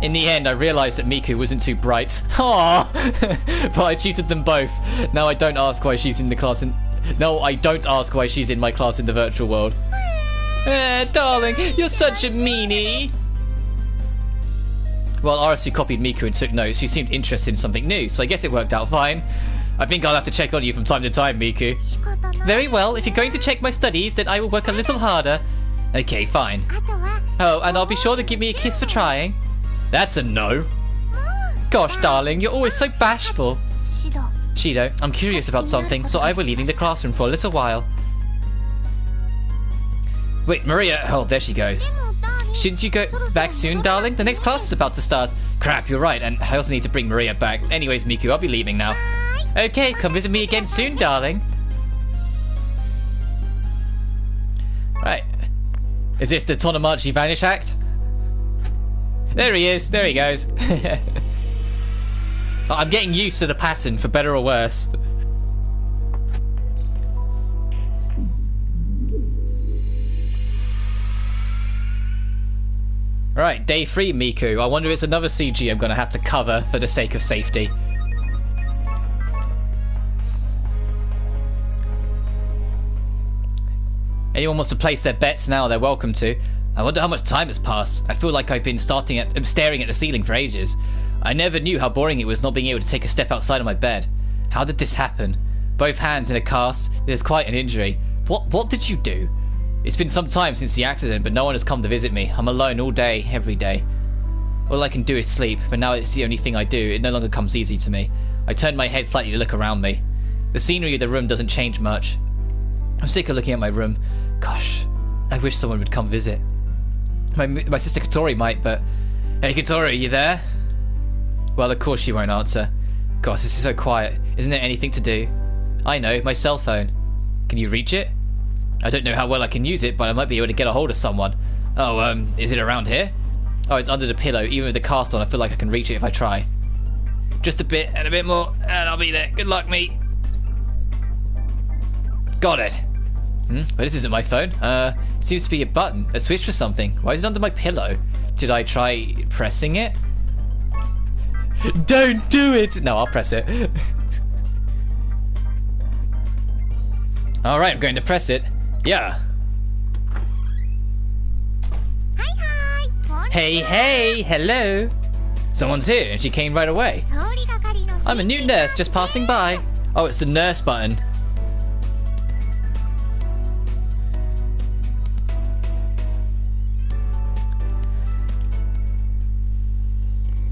In the end, I realised that Miku wasn't too bright. Aww! But I cheated them both. Now I don't ask why she's in the class in... No, I don't ask why she's in my class in the virtual world. Darling, you're such a meanie! Well, Arusu copied Miku and took notes. She seemed interested in something new, so I guess it worked out fine. I think I'll have to check on you from time to time, Miku. Very well, if you're going to check my studies, then I will work a little harder. Okay, fine. Oh, and I'll be sure to give me a kiss for trying. That's a no. Gosh, darling, you're always so bashful. Shido, I'm curious about something, so I will be leaving the classroom for a little while. Wait, Maria. Oh, there she goes. Shouldn't you go back soon, darling? The next class is about to start. Crap, you're right, and I also need to bring Maria back. Anyways, Miku, I'll be leaving now. Okay, come visit me again soon, darling. Right. Is this the Tonomachi Vanish act? There he is. There he goes. I'm getting used to the pattern, for better or worse. Right, day 3, Miku. I wonder if it's another CG I'm going to have to cover for the sake of safety. Anyone wants to place their bets now, they're welcome to. I wonder how much time has passed. I feel like I've been staring at the ceiling for ages. I never knew how boring it was not being able to take a step outside of my bed. How did this happen? Both hands in a cast. There's quite an injury. What did you do? It's been some time since the accident, but no one has come to visit me. I'm alone all day, every day. All I can do is sleep, but now it's the only thing I do. It no longer comes easy to me. I turn my head slightly to look around me. The scenery of the room doesn't change much. I'm sick of looking at my room. Gosh, I wish someone would come visit. My sister Katori might, but... Hey Katori, you there? Well, of course she won't answer. Gosh, this is so quiet. Isn't there anything to do? I know, my cell phone. Can you reach it? I don't know how well I can use it, but I might be able to get a hold of someone. Oh, is it around here? Oh, it's under the pillow. Even with the cast on, I feel like I can reach it if I try. Just a bit and a bit more, and I'll be there. Good luck, me. Got it. But this isn't my phone. It seems to be a button, a switch for something. Why is it under my pillow? Did I try pressing it? Don't do it! No, I'll press it. Alright, I'm going to press it. Yeah. Hey, hey, hello. Someone's here, and she came right away. I'm a new nurse, just passing by. Oh, it's the nurse button.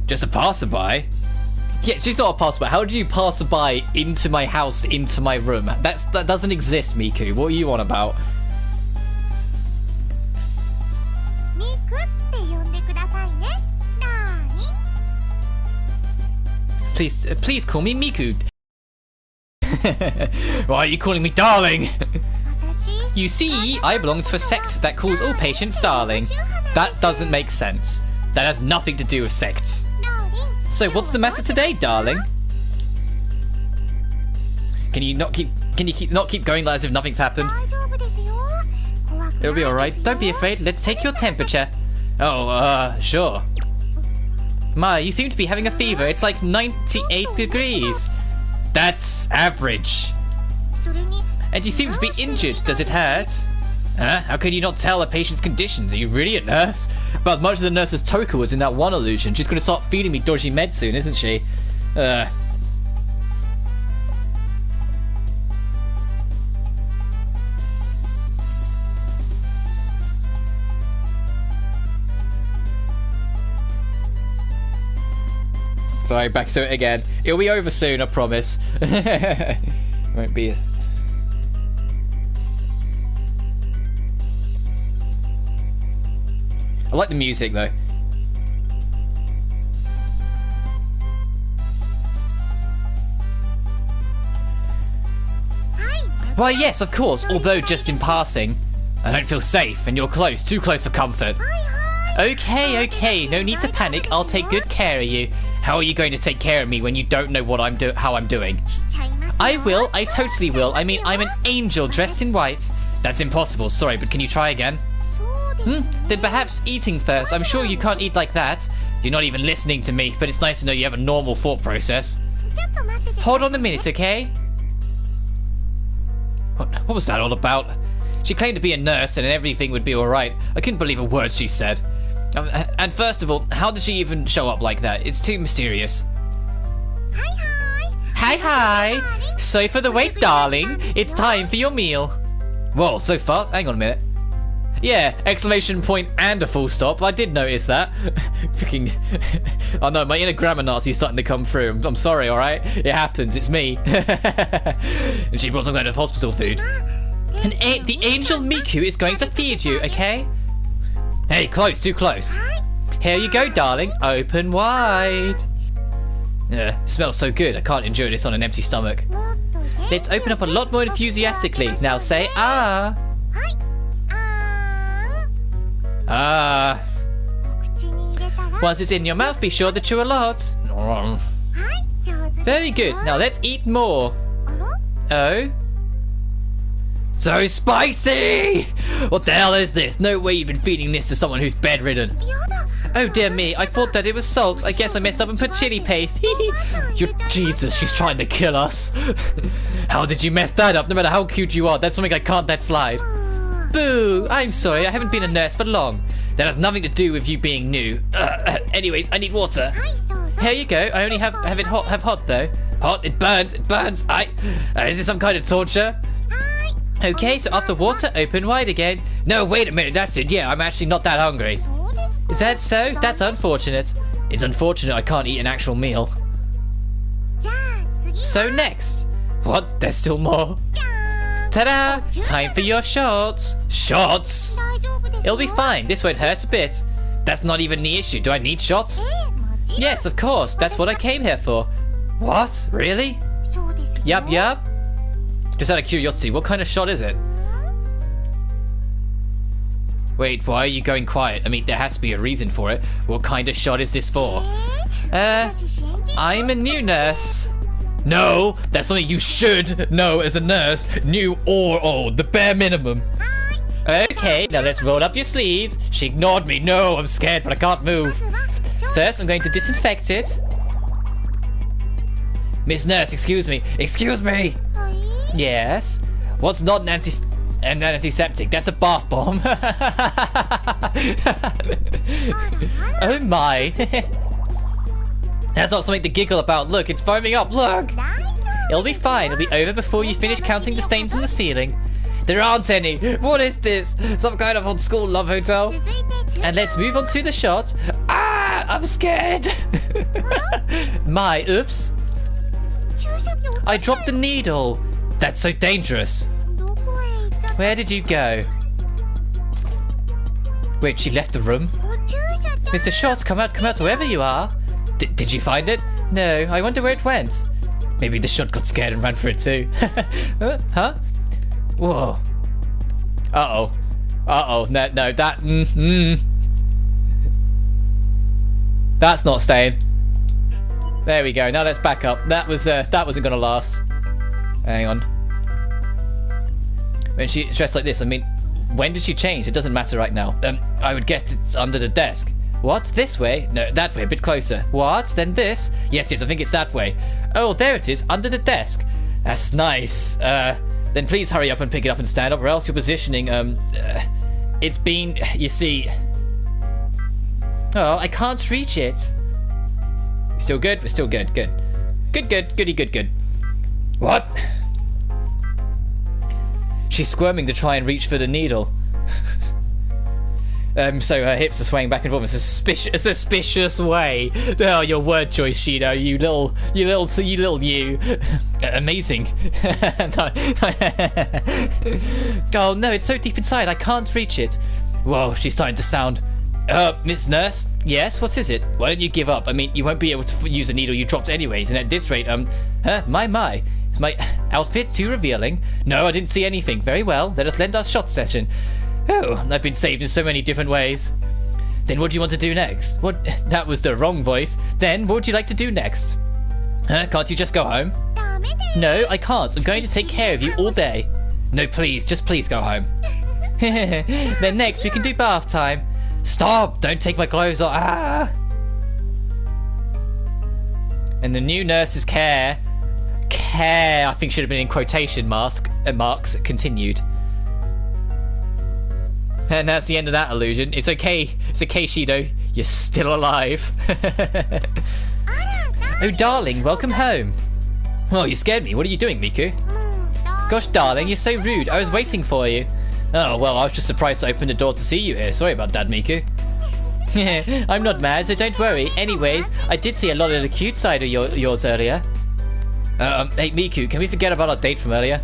Just a passerby? Yeah, she's not a passerby. How do you passerby into my house, into my room? That doesn't exist, Miku. What are you on about? Please call me Miku. Why are you calling me darling? You see, I belong to a sect that calls all patients darling. That doesn't make sense. That has nothing to do with sects. So what's the matter today, darling? Can you not keep going as if nothing's happened? It'll be alright. Don't be afraid. Let's take your temperature. Oh, sure. Ma, you seem to be having a fever. It's like 98 degrees. That's average. And you seem to be injured. Does it hurt? Huh? How can you not tell a patient's conditions? Are you really a nurse? But as much as a nurse as Toka was in that one illusion, she's going to start feeding me dodgy meds soon, isn't she? Sorry, back to it again. It'll be over soon, I promise. Won't be. I like the music though. Why, yes, of course, although just in passing. I don't feel safe, and you're close, too close for comfort. Okay, okay, no need to panic. I'll take good care of you. How are you going to take care of me when you don't know what how I'm doing? I will, I totally will. I mean, I'm an angel dressed in white. That's impossible, sorry, but can you try again? Then perhaps eating first. I'm sure you can't eat like that. You're not even listening to me, but it's nice to know you have a normal thought process. Hold on a minute, okay? What was that all about? She claimed to be a nurse and everything would be alright. I couldn't believe a word she said. And first of all, how did she even show up like that? It's too mysterious. Hi, hi! Sorry for the wait, darling. It's time for your meal. Whoa, so fast? Hang on a minute. Yeah, exclamation point and a full stop. I did notice that. Freaking. Oh no, my inner grammar Nazi's starting to come through. I'm sorry, alright? It happens, it's me. And she brought some kind of hospital food. And the angel Miku is going to feed you, okay? Hey, close, too close. Here you go, darling. Open wide. Smells so good. I can't enjoy this on an empty stomach. Let's open up a lot more enthusiastically. Now say ah. Ah. Once it's in your mouth, be sure that you're a lot. Very good. Now let's eat more. Oh? So spicy! What the hell is this? No way you've been feeding this to someone who's bedridden. Oh dear me, I thought that it was salt. I guess I messed up and put chili paste. Jesus, she's trying to kill us. How did you mess that up? No matter how cute you are, that's something I can't let slide. Boo! I'm sorry, I haven't been a nurse for long. That has nothing to do with you being new. Anyways, I need water. Here you go. I only have it hot though. Hot? It burns. It burns. Is this some kind of torture? Okay, so after water, open wide again. No, wait a minute. That's it. Yeah, I'm actually not that hungry. Is that so? That's unfortunate. It's unfortunate I can't eat an actual meal. So next. What? There's still more. Ta-da! Time for your shots. Shots? It'll be fine. This won't hurt a bit. That's not even the issue. Do I need shots? Yes, of course. That's what I came here for. What? Really? Yup. Just out of curiosity, what kind of shot is it? Wait, why are you going quiet? I mean, there has to be a reason for it. What kind of shot is this for? I'm a new nurse. No, that's something you should know as a nurse. New or old, the bare minimum. Okay, now let's roll up your sleeves. She ignored me. No, I'm scared, but I can't move. First, I'm going to disinfect it. Miss Nurse, excuse me. Excuse me. Yes. What's not an antiseptic? That's a bath bomb. Oh my. That's not something to giggle about. Look, it's foaming up. Look. It'll be fine. It'll be over before you finish counting the stains on the ceiling. There aren't any. What is this? Some kind of old school love hotel? And let's move on to the shot. Ah, I'm scared. My, oops. I dropped the needle. That's so dangerous. Where did you go? Wait, she left the room? Mr. Shot, come out, whoever you are. Did you find it? No, I wonder where it went. Maybe the shot got scared and ran for it too. Huh? Whoa. Uh-oh. Uh-oh. No, that... That's not staying. There we go. Now let's back up. That wasn't gonna last. Hang on. When she's dressed like this, I mean, when did she change? It doesn't matter right now. I would guess it's under the desk. What? This way? No, that way, a bit closer. What? Then this? Yes, I think it's that way. Oh, there it is, under the desk. That's nice. Then please hurry up and pick it up and stand up, or else your positioning, it's been, you see... Oh, I can't reach it. Still good? We're still good. Good. Good. What? She's squirming to try and reach for the needle. So her hips are swaying back and forth in a suspicious way. Oh, your word choice, Shido. You little you. Amazing. Oh no, it's so deep inside. I can't reach it. Whoa, she's starting to sound. Miss Nurse? Yes, what is it? Why don't you give up? I mean, you won't be able to use the needle you dropped anyways, and at this rate, my. Is my outfit too revealing? No, I didn't see anything. Very well, let us end our shot session. Oh, I've been saved in so many different ways. Then what do you want to do next? What? That was the wrong voice. Then, what would you like to do next? Can't you just go home? No, I can't. I'm going to take care of you all day. No, please, just please go home. Then next, we can do bath time. Stop! Don't take my clothes off. Ah! And the new nurse's care, I think should have been in quotation marks, continued. And that's the end of that illusion. It's okay, Shido. You're still alive. Oh, darling, welcome home. Oh, you scared me. What are you doing, Miku? Gosh, darling, you're so rude. I was waiting for you. Oh, well, I was just surprised to open the door to see you here. Sorry about that, Miku. I'm not mad, so don't worry. Anyways, I did see a lot of the cute side of yours earlier. Hey, Miku, can we forget about our date from earlier?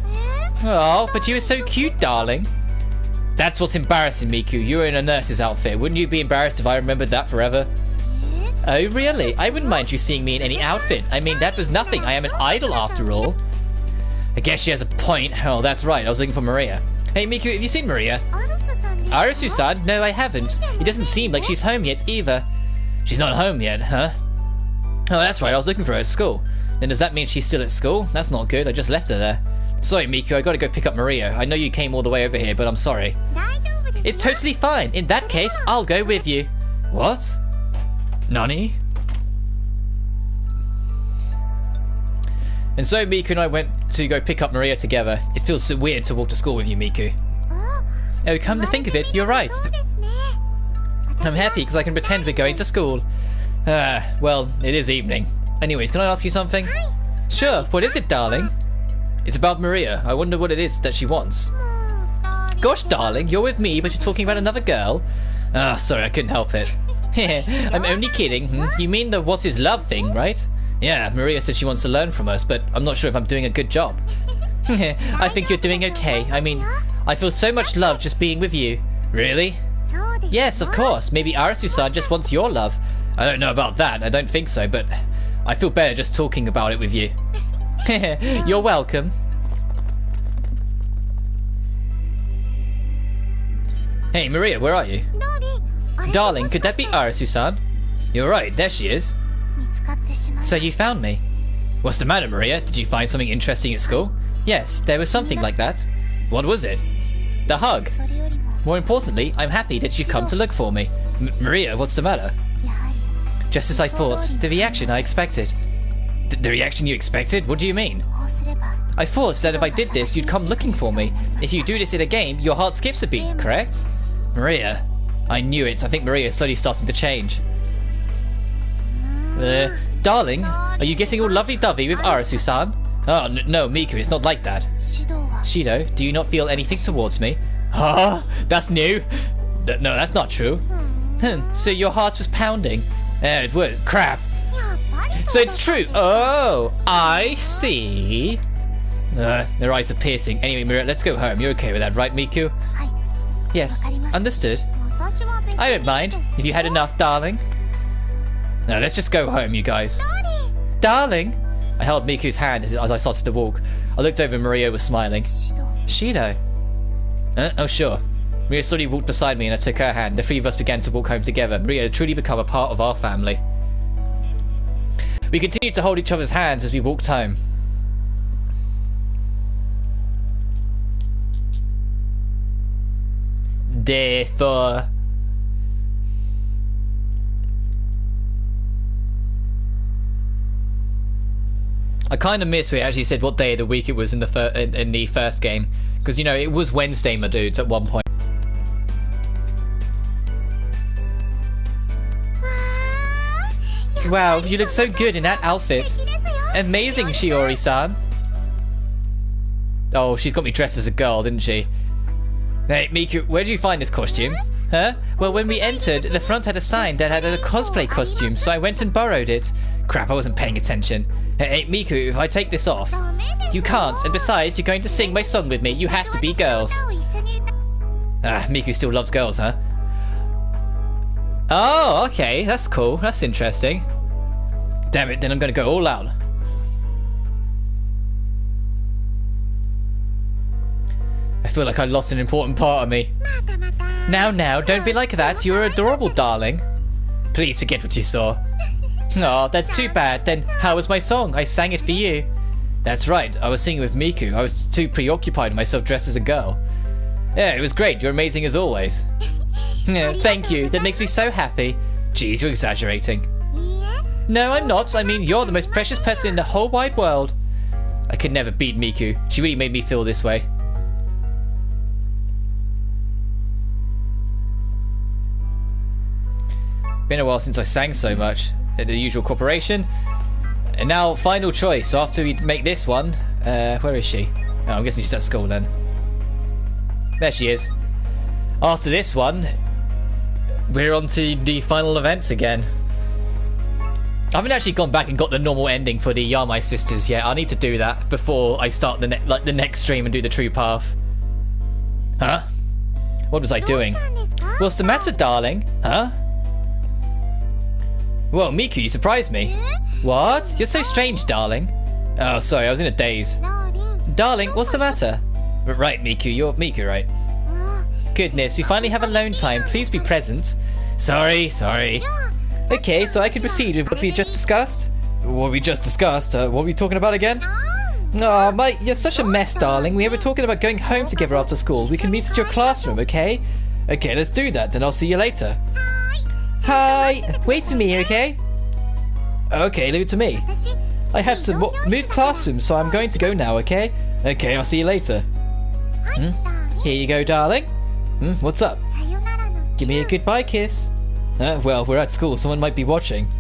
Oh, but you were so cute, darling. That's what's embarrassing, Miku. You were in a nurse's outfit. Wouldn't you be embarrassed if I remembered that forever? Oh, really? I wouldn't mind you seeing me in any outfit. I mean, that was nothing. I am an idol after all. I guess she has a point. Oh, that's right. I was looking for Maria. Hey, Miku, have you seen Maria? Arusu-san? No, I haven't. It doesn't seem like she's home yet either. She's not home yet, huh? Oh, that's right. I was looking for her at school. Then does that mean she's still at school? That's not good. I just left her there. Sorry, Miku. I gotta go pick up Maria. I know you came all the way over here, but I'm sorry. It's totally fine. In that case, I'll go with you. What? Nani? And so Miku and I went to go pick up Maria together. It feels so weird to walk to school with you, Miku. Oh, come to think of it, you're right. I'm happy because I can pretend we're going to school. Well, it is evening. Anyways, can I ask you something? Sure, what is it, darling? It's about Maria. I wonder what it is that she wants. Gosh, darling, you're with me, but you're talking about another girl? Ah, sorry, I couldn't help it. I'm only kidding. You mean the what's his love thing, right? Yeah, Maria said she wants to learn from us, but I'm not sure if I'm doing a good job. I think you're doing okay. I mean, I feel so much love just being with you. Really? Yes, of course. Maybe Arusu-san just wants your love. I don't know about that. I don't think so, but I feel better just talking about it with you. You're welcome. Hey, Maria, where are you? Darling, could that be Arusu-san? You're right, there she is. So you found me. What's the matter, Maria? Did you find something interesting at school? Yes, there was something like that. What was it? The hug. More importantly, I'm happy that you've come to look for me. Maria, what's the matter? Just as I thought, the reaction I expected. The reaction you expected? What do you mean? I thought that if I did this, you'd come looking for me. If you do this in a game, your heart skips a beat, correct? Maria. I knew it. I think Maria is slowly starting to change. Darling, are you getting all lovey-dovey with Arusu-san? Oh, no, Miku, it's not like that. Shido, do you not feel anything towards me? Ah, that's new. No, that's not true. So your heart was pounding? It was. Crap. So it's true. Oh, I see. Their eyes are piercing. Anyway, Maria, let's go home. You're okay with that, right, Miku? Yes, understood. I don't mind, if you had enough, darling. No, let's just go home, you guys. Darling! I held Miku's hand as I started to walk. I looked over and Maria was smiling. Shido. Oh, sure. Maria slowly walked beside me and I took her hand. The three of us began to walk home together. Maria had truly become a part of our family. We continued to hold each other's hands as we walked home. Day 4. I kind of miss where it actually said what day of the week it was in the first game, because you know it was Wednesday, my dudes, at one point. Wow, you look so good in that outfit. Amazing, Shiori-san. Oh, she's got me dressed as a girl, didn't she? Hey, Miku, where did you find this costume? Huh? Well, when we entered, the front had a sign that had a cosplay costume, so I went and borrowed it. Crap, I wasn't paying attention. Hey, Miku, if I take this off... You can't, and besides, you're going to sing my song with me. You have to be girls. Ah, Miku still loves girls, huh? Oh, okay, that's cool. That's interesting. Damn it, then I'm going to go all out. I feel like I lost an important part of me. Now, don't be like that. You're adorable, darling. Please forget what you saw. Oh, that's too bad. Then how was my song? I sang it for you. That's right, I was singing with Miku. I was too preoccupied with myself dressed as a girl. Yeah, it was great. You're amazing as always. Yeah, thank you. That makes me so happy. Jeez, you're exaggerating. No, I'm not. I mean, you're the most precious person in the whole wide world. I could never beat Miku. She really made me feel this way. Been a while since I sang so much. The usual corporation. And now, final choice. So after we make this one, where is she? Oh, I'm guessing she's at school then. There she is. After this one, we're on to the final events again. I haven't actually gone back and got the normal ending for the Yamai sisters yet. I need to do that before I start the next stream and do the true path. Huh? What was I doing? What's the matter, darling? Huh? Whoa, Miku, you surprised me. What? You're so strange, darling. Oh, sorry, I was in a daze. Darling, what's the matter? Right, Miku, you're Miku, right? Goodness, we finally have alone time. Please be present. Sorry. Okay, so I can proceed with what we just discussed? What we just discussed? What were we talking about again? Oh, mate, you're such a mess, darling. We were talking about going home together after school. We can meet at your classroom, okay? Okay, let's do that. Then I'll see you later. Hi! Wait for me, okay? Okay, leave it to me. I have to move classroom, so I'm going to go now, okay? Okay, I'll see you later. Here you go, darling. What's up? Give me a goodbye kiss. Well, we're at school. Someone might be watching.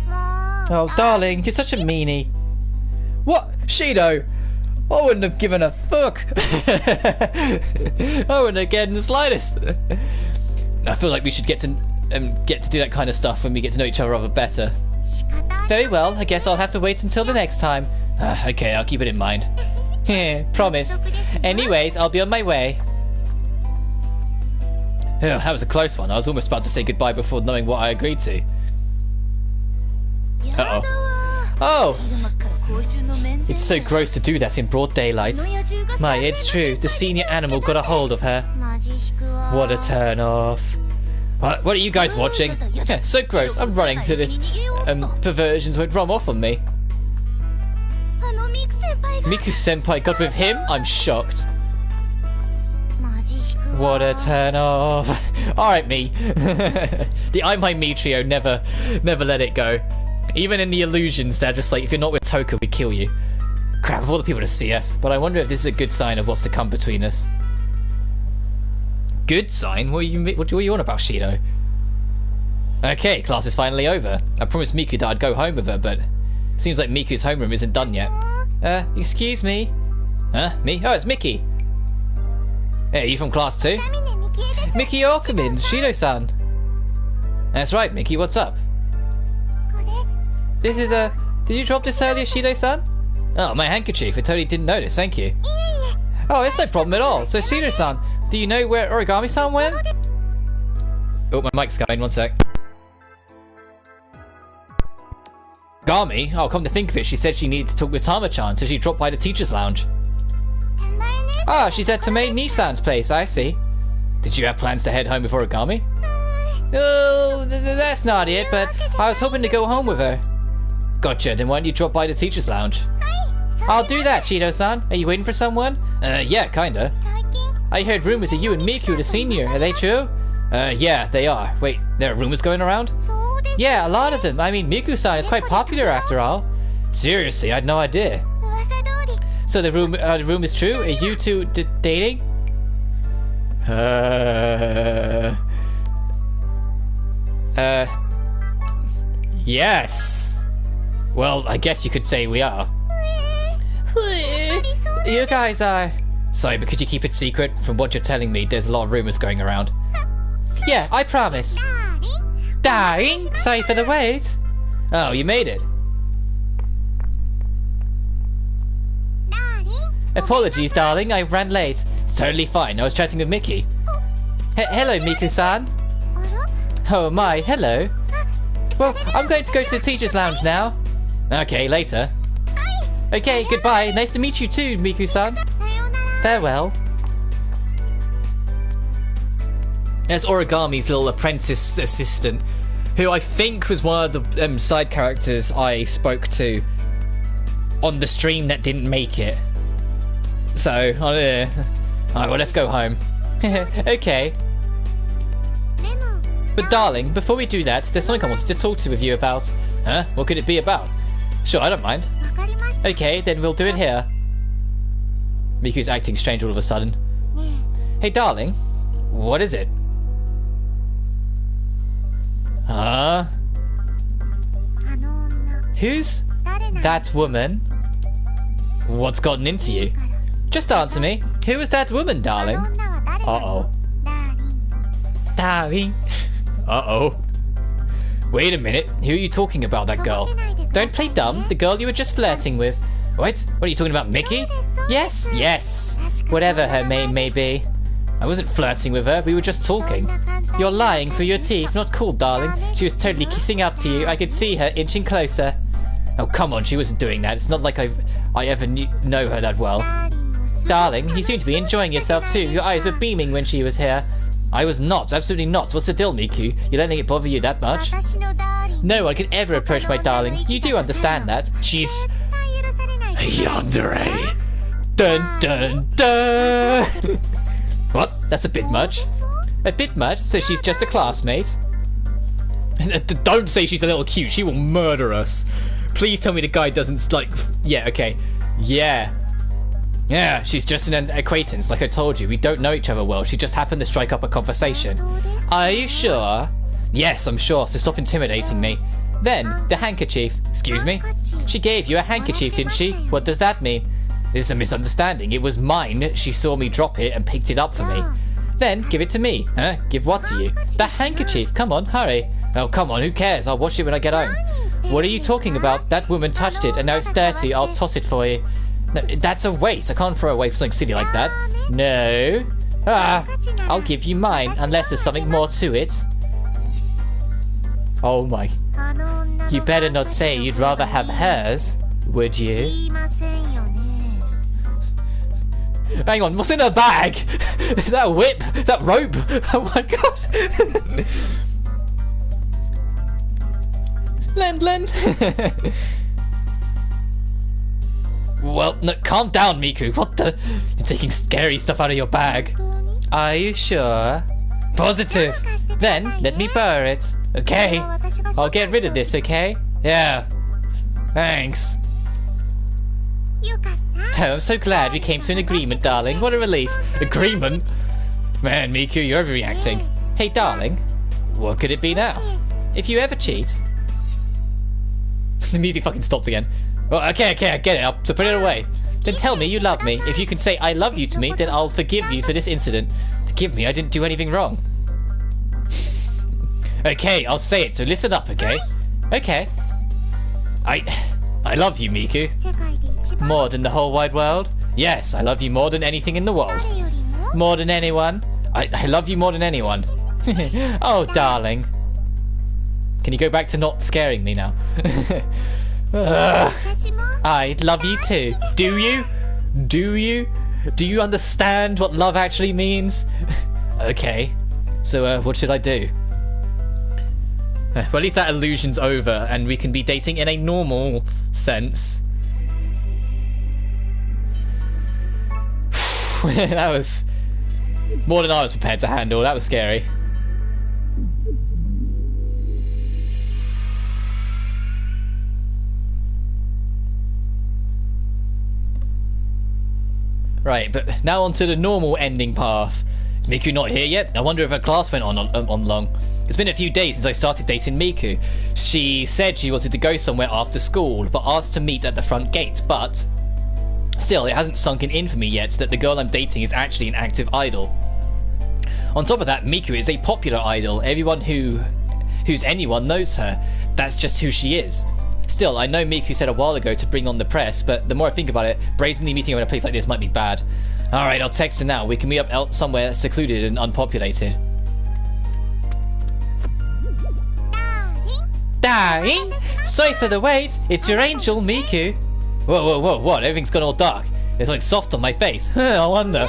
Oh, darling, you're such a meanie. What? Shido! I wouldn't have given a fuck. I wouldn't have given the slightest. I feel like we should get to do that kind of stuff when we get to know each other better. Very well, I guess I'll have to wait until the next time. Okay, I'll keep it in mind. Promise. Anyways, I'll be on my way. Oh, that was a close one. I was almost about to say goodbye before knowing what I agreed to. Uh-oh. Oh! It's so gross to do that in broad daylight. My, it's true. The senior animal got a hold of her. What a turn off. What are you guys watching? Yeah, so gross. I'm running to this perversions won't run off on me. Miku-senpai got with him? I'm shocked. What a turn off. Alright, me. The I My Me trio never let it go. Even in the illusions, they're just like, if you're not with Toka, we kill you. Crap, of all the people to see us. But I wonder if this is a good sign of what's to come between us. Good sign? What are you on about, Shido? Okay, class is finally over. I promised Miku that I'd go home with her, but seems like Miku's homeroom isn't done yet. Excuse me? Huh? Me? Oh, it's Mickey. Hey, are you from class 2? Mickey, you're come in. Shido-san. That's right, Mickey, what's up? This is did you drop this earlier, Shido-san? Oh, my handkerchief. I totally didn't notice, thank you. Oh, it's no problem at all. So, Shido-san, do you know where Origami-san went? Oh, my mic's going, one sec. Gami? Oh, come to think of it, she said she needed to talk with Tama-chan, so she dropped by the teacher's lounge. Ah, she's at Tomei Nisan's place, I see. Did you have plans to head home with Origami? Oh, that's not it, but I was hoping to go home with her. Gotcha, then why don't you drop by the teacher's lounge? I'll do that, Shido-san. Are you waiting for someone? Yeah, kinda. I heard rumors of you and Miku the senior, are they true? Yeah, they are. Wait, there are rumors going around? Yeah, a lot of them. I mean, Miku-san is quite popular after all. Seriously, I had no idea. So the room is true? Are you two dating? Yes. Well, I guess you could say we are. You guys are... Sorry, but could you keep it secret? From what you're telling me, there's a lot of rumors going around. Yeah, I promise. Darling, sorry for the wait. Oh, you made it. Apologies, darling, I ran late. It's totally fine, I was chatting with Mickey. Hello, Miku-san. Oh my, hello. Well, I'm going to go to the teacher's lounge now. Okay, later. Okay, goodbye. Nice to meet you too, Miku-san. Farewell. There's Origami's little apprentice assistant, who I think was one of the side characters I spoke to on the stream that didn't make it. So, alright, well, let's go home. Okay. But darling, before we do that, there's something I wanted to talk to with you about. Huh? What could it be about? Sure, I don't mind. Okay, then we'll do it here. Miku's acting strange all of a sudden. Hey, darling. What is it? Huh? Who's that woman? What's gotten into you? Just answer me. Who is that woman, darling? Uh-oh. Darling. Uh-oh. Wait a minute. Who are you talking about, that girl? Don't play dumb. The girl you were just flirting with. What? What are you talking about, Mickey? Yes, yes. Whatever her name may be. I wasn't flirting with her. We were just talking. You're lying through your teeth. Not cool, darling. She was totally kissing up to you. I could see her inching closer. Oh, come on. She wasn't doing that. It's not like I ever know her that well. Darling, you seem to be enjoying yourself too. Your eyes were beaming when she was here. I was not. Absolutely not. What's the deal, Miku? You're letting it bother you that much? No one can ever approach my darling. You do understand that. She's... a yandere. Dun dun dun. What? That's a bit much. A bit much? So she's just a classmate? Don't say she's a little cute. She will murder us. Please tell me the guy doesn't, like... Yeah, okay. Yeah. Yeah, she's just an acquaintance, like I told you. We don't know each other well. She just happened to strike up a conversation. Are you sure? Yes, I'm sure, so stop intimidating me. Then, the handkerchief. Excuse me? She gave you a handkerchief, didn't she? What does that mean? This is a misunderstanding. It was mine. She saw me drop it and picked it up for me. Then, give it to me. Huh? Give what to you? The handkerchief. Come on, hurry. Oh, come on, who cares? I'll wash it when I get home. What are you talking about? That woman touched it, and now it's dirty. I'll toss it for you. No, that's a waste. I can't throw away something silly like that. No. Ah, I'll give you mine, unless there's something more to it. Oh my. You better not say you'd rather have hers, would you? Hang on, what's in her bag? Is that a whip? Is that rope? Oh my god. Len. Well, no, calm down, Miku. What the? You're taking scary stuff out of your bag. Are you sure? Positive. Then, let me borrow it. Okay. I'll get rid of this, okay? Yeah. Thanks. Oh, I'm so glad we came to an agreement, darling. What a relief. Agreement? Man, Miku, you're overreacting. Hey, darling. What could it be now? If you ever cheat... The music fucking stopped again. Well, okay, I get it. So put it away. Then tell me you love me. If you can say I love you to me, then I'll forgive you for this incident. Forgive me, I didn't do anything wrong. Okay, I'll say it, so listen up, okay? Okay. I love you, Miku. More than the whole wide world? Yes, I love you more than anything in the world. More than anyone? I love you more than anyone. Oh, darling. Can you go back to not scaring me now? I love you too. Do you? Do you? Do you understand what love actually means? Okay. So, what should I do? Well, at least that illusion's over, and we can be dating in a normal sense. That was more than I was prepared to handle. That was scary. Right, but now onto the normal ending path. Is Miku not here yet? I wonder if her class went on long. It's been a few days since I started dating Miku. She said she wanted to go somewhere after school, but asked to meet at the front gate, but... Still, it hasn't sunken in for me yet that the girl I'm dating is actually an active idol. On top of that, Miku is a popular idol. Everyone who's anyone knows her. That's just who she is. Still, I know Miku said a while ago to bring on the press, but the more I think about it, brazenly meeting her in a place like this might be bad. Alright, I'll text her now. We can meet up out somewhere secluded and unpopulated. Darling! Sorry for the wait. It's your angel, Miku. Whoa, what? Everything's gone all dark. There's something soft on my face. I wonder.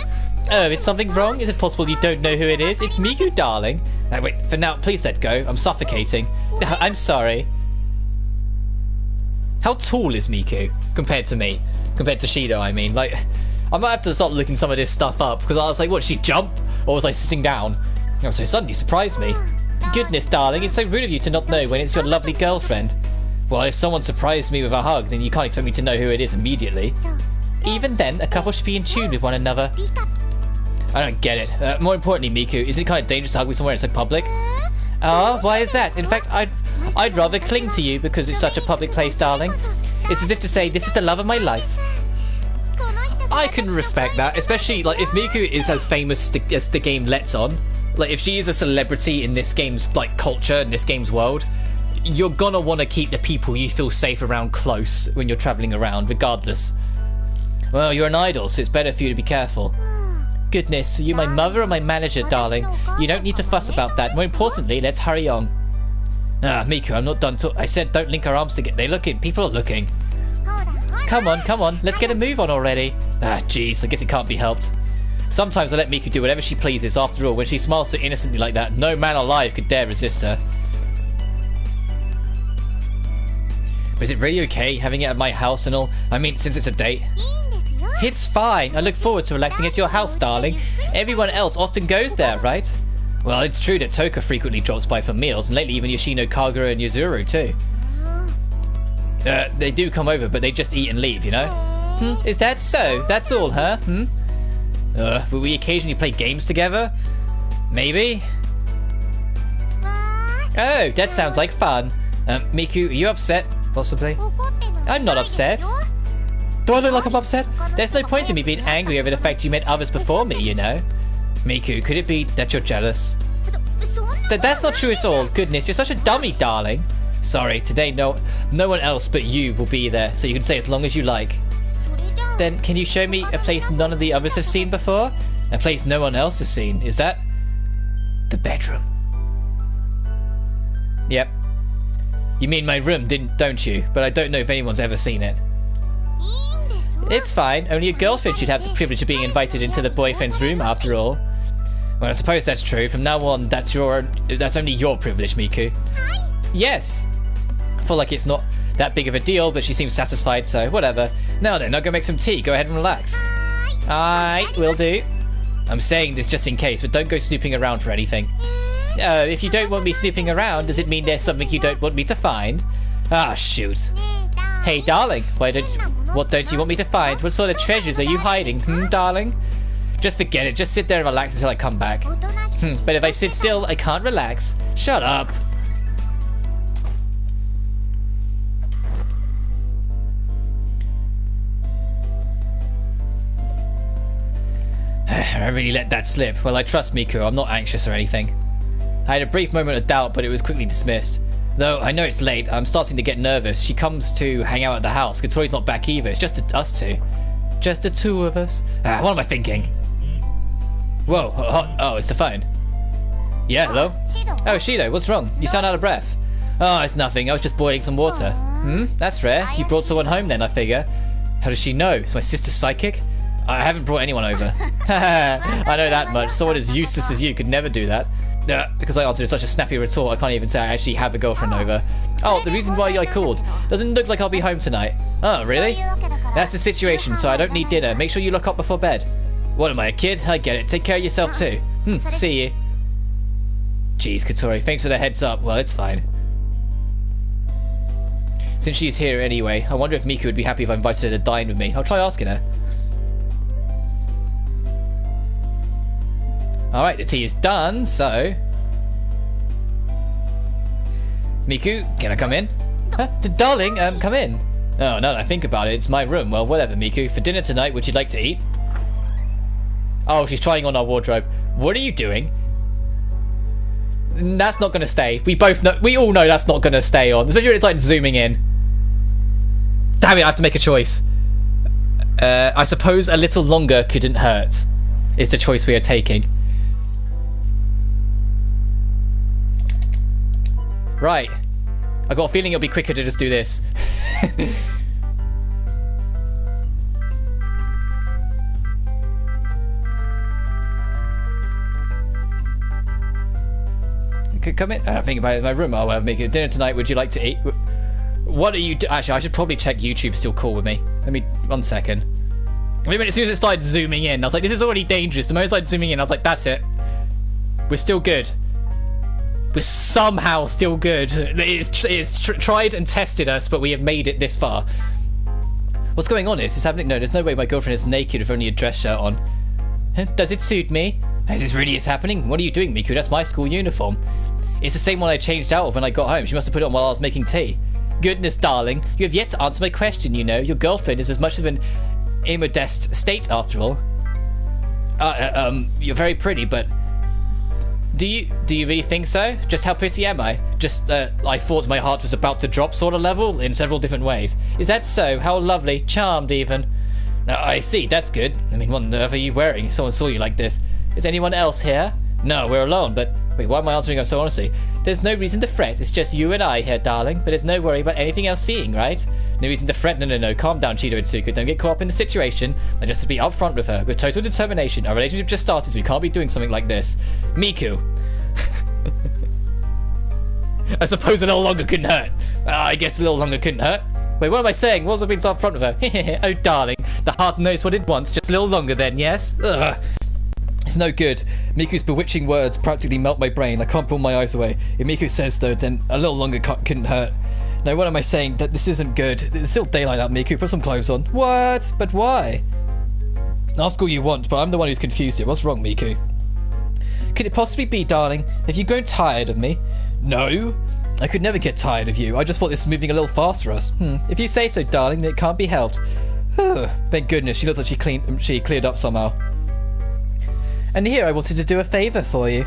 Oh, is something wrong? Is it possible you don't know who it is? It's Miku, darling. Wait, for now, please let go. I'm suffocating. I'm sorry. How tall is Miku compared to me? Compared to Shido, I mean. Like, I might have to start looking some of this stuff up, because I was like, what, did she jump? Or was I sitting down? Oh, so suddenly surprised me. Goodness, darling, it's so rude of you to not know when it's your lovely girlfriend. Well, if someone surprised me with a hug, then you can't expect me to know who it is immediately. Even then, a couple should be in tune with one another. I don't get it. More importantly, Miku, isn't it kind of dangerous to hug me somewhere in so public? Ah, why is that? In fact, I'd rather cling to you because it's such a public place, darling. It's as if to say, this is the love of my life. I can respect that, especially like if Miku is as famous as the game lets on. Like if she is a celebrity in this game's like culture, in this game's world, you're gonna want to keep the people you feel safe around close when you're traveling around, regardless. Well, you're an idol, so it's better for you to be careful. Goodness, are you my mother or my manager, darling? You don't need to fuss about that. More importantly, let's hurry on. Ah, Miku, I'm not done I said don't link our arms together. They're looking. People are looking. Come on. Let's get a move on already. Ah, jeez, I guess it can't be helped. Sometimes I let Miku do whatever she pleases. After all, when she smiles so innocently like that, no man alive could dare resist her. But is it really okay having it at my house and all? I mean, since it's a date. It's fine. I look forward to relaxing at your house, darling. Everyone else often goes there, right? Well, it's true that Toka frequently drops by for meals, and lately even Yoshino, Kagura, and Yuzuru too. They do come over, but they just eat and leave, you know? Is that so? That's all, huh? Will we occasionally play games together? Maybe? Oh, that sounds like fun. Miku, are you upset? Possibly? I'm not upset. Do I look like I'm upset? There's no point in me being angry over the fact you met others before me, you know? Miku, could it be that you're jealous? That's not true at all. Goodness, you're such a dummy, darling. Sorry, today no one else but you will be there, so you can stay as long as you like. Then, can you show me a place none of the others have seen before? A place no one else has seen. Is that... the bedroom? Yep. You mean my room, don't you? But I don't know if anyone's ever seen it. It's fine. Only a girlfriend should have the privilege of being invited into the boyfriend's room, after all. Well, I suppose that's true. From now on, that's only your privilege, Miku. Yes. I feel like it's not that big of a deal, but she seems satisfied, so whatever. Now then, I'll go make some tea. Go ahead and relax. Aight, will do. I'm saying this just in case, but don't go snooping around for anything. If you don't want me snooping around, does it mean there's something you don't want me to find? Ah, shoot. Hey, darling, what don't you want me to find? What sort of treasures are you hiding, darling? Just forget it. Just sit there and relax until I come back. But if I sit still, I can't relax. Shut up. I really let that slip. Well, I trust Miku. I'm not anxious or anything. I had a brief moment of doubt, but it was quickly dismissed. Though I know it's late, I'm starting to get nervous. She comes to hang out at the house. Kotori's not back either. It's just us two. Just the two of us. What am I thinking? Whoa. Oh, it's the phone. Yeah, hello? Oh, Shido, what's wrong? You sound out of breath. Oh, it's nothing. I was just boiling some water. That's rare. You brought someone home then, I figure. How does she know? Is my sister psychic? I haven't brought anyone over. I know that much. Someone as useless as you could never do that. Because I answered such a snappy retort, I can't even say I actually have a girlfriend over. Oh, the reason why I called. Doesn't look like I'll be home tonight. Oh, really? That's the situation, so I don't need dinner. Make sure you look up before bed. What am I, a kid? I get it. Take care of yourself too. See you. Jeez, Kotori, thanks for the heads up. Well, it's fine. Since she's here anyway, I wonder if Miku would be happy if I invited her to dine with me. I'll try asking her. Alright, the tea is done, so... Miku, can I come in? Darling, come in. Oh, now that I think about it, it's my room. Well, whatever, Miku. For dinner tonight, would you like to eat? Oh, she's trying on our wardrobe. What are you doing? That's not going to stay. We all know that's not going to stay on. Especially when it's like zooming in. Damn it, I have to make a choice. I suppose a little longer couldn't hurt. Is the choice we are taking. Right. I've got a feeling it'll be quicker to just do this. Could come in. I don't think about it in my room. I'll make it dinner tonight. Would you like to eat? What are you Actually, I should probably check YouTube's still cool with me. Let me 1 second. I mean, as soon as it started zooming in, I was like, this is already dangerous. The moment it started zooming in, I was like, that's it. We're still good. We're somehow still good. It's tried and tested us, but we have made it this far. What's going on? Is this happening? No, there's no way my girlfriend is naked with only a dress shirt on. Does it suit me? Is this really happening? What are you doing, Miku? That's my school uniform. It's the same one I changed out of when I got home. She must have put it on while I was making tea. Goodness, darling. You have yet to answer my question, you know. Your girlfriend is as much of an immodest state, after all. You're very pretty, but... Do you really think so? Just how pretty am I? Just, I thought my heart was about to drop sort of level in several different ways. Is that so? How lovely. Charmed, even. I see. That's good. I mean, what on earth are you wearing? Someone saw you like this. Is anyone else here? No, we're alone, but... Wait, why am I answering so honestly? There's no reason to fret. It's just you and I here, darling. But there's no worry about anything else seeing, right? No reason to fret. No. Calm down, Chido and Tsuku. Don't get caught up in the situation. And just to be upfront with her. With total determination. Our relationship just started, so we can't be doing something like this. Miku. I suppose a little longer couldn't hurt. I guess a little longer couldn't hurt. Wait, what am I saying? What was I being so upfront with her? Oh, darling. The heart knows what it wants. Just a little longer then, yes? Ugh. It's no good. Miku's bewitching words practically melt my brain. I can't pull my eyes away. If Miku says though, then a little longer couldn't hurt. No, what am I saying? That this isn't good. It's still daylight out, Miku. Put some clothes on. What? But why? Ask all you want, but I'm the one who's confused here. What's wrong, Miku? Could it possibly be, darling? Have you grown tired of me? No. I could never get tired of you. I just thought this was moving a little fast for us. If you say so, darling, then it can't be helped. Thank goodness. She looks like she cleared up somehow. And here I wanted to do a favour for you.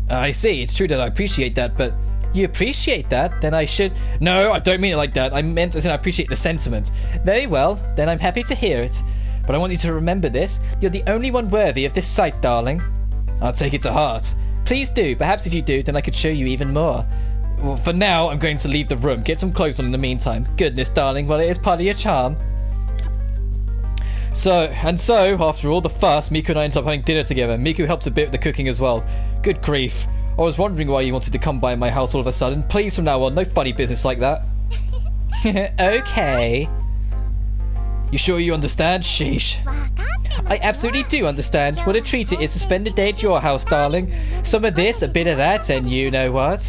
I see, it's true that I appreciate that, but... You appreciate that? Then I should... No, I don't mean it like that. I meant as in I appreciate the sentiment. Very well, then I'm happy to hear it. But I want you to remember this. You're the only one worthy of this sight, darling. I'll take it to heart. Please do. Perhaps if you do, then I could show you even more. Well, for now, I'm going to leave the room. Get some clothes on in the meantime. Goodness, darling. Well, it is part of your charm. So, after all the fuss, Miku and I ended up having dinner together. Miku helps a bit with the cooking as well. Good grief. I was wondering why you wanted to come by my house all of a sudden. Please, from now on, no funny business like that. Okay. You sure you understand? Sheesh. I absolutely do understand. What a treat it is to spend the day at your house, darling. Some of this, a bit of that, and you know what?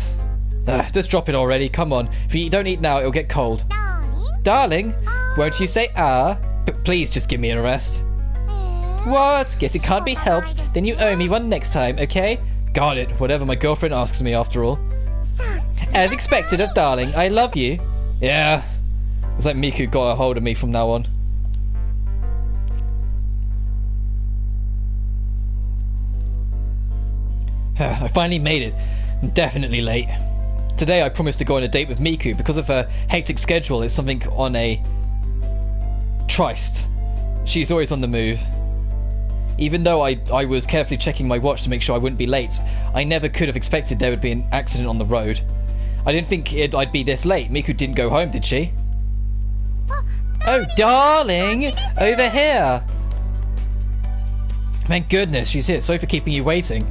Just drop it already. Come on. If you don't eat now, it'll get cold. Darling? Won't you say But please just give me a rest. What? Guess it can't be helped. Then you owe me one next time, okay? Got it. Whatever my girlfriend asks me, after all. As expected of darling. I love you. Yeah. It's like Miku got a hold of me from now on. I finally made it. I'm definitely late. Today I promised to go on a date with Miku. Because of her hectic schedule, it's something on a tryst. She's always on the move. Even though I was carefully checking my watch to make sure I wouldn't be late, I never could have expected there would be an accident on the road. I didn't think I'd be this late. Miku didn't go home, did she? Oh, darling! Over here! Thank goodness she's here. Sorry for keeping you waiting.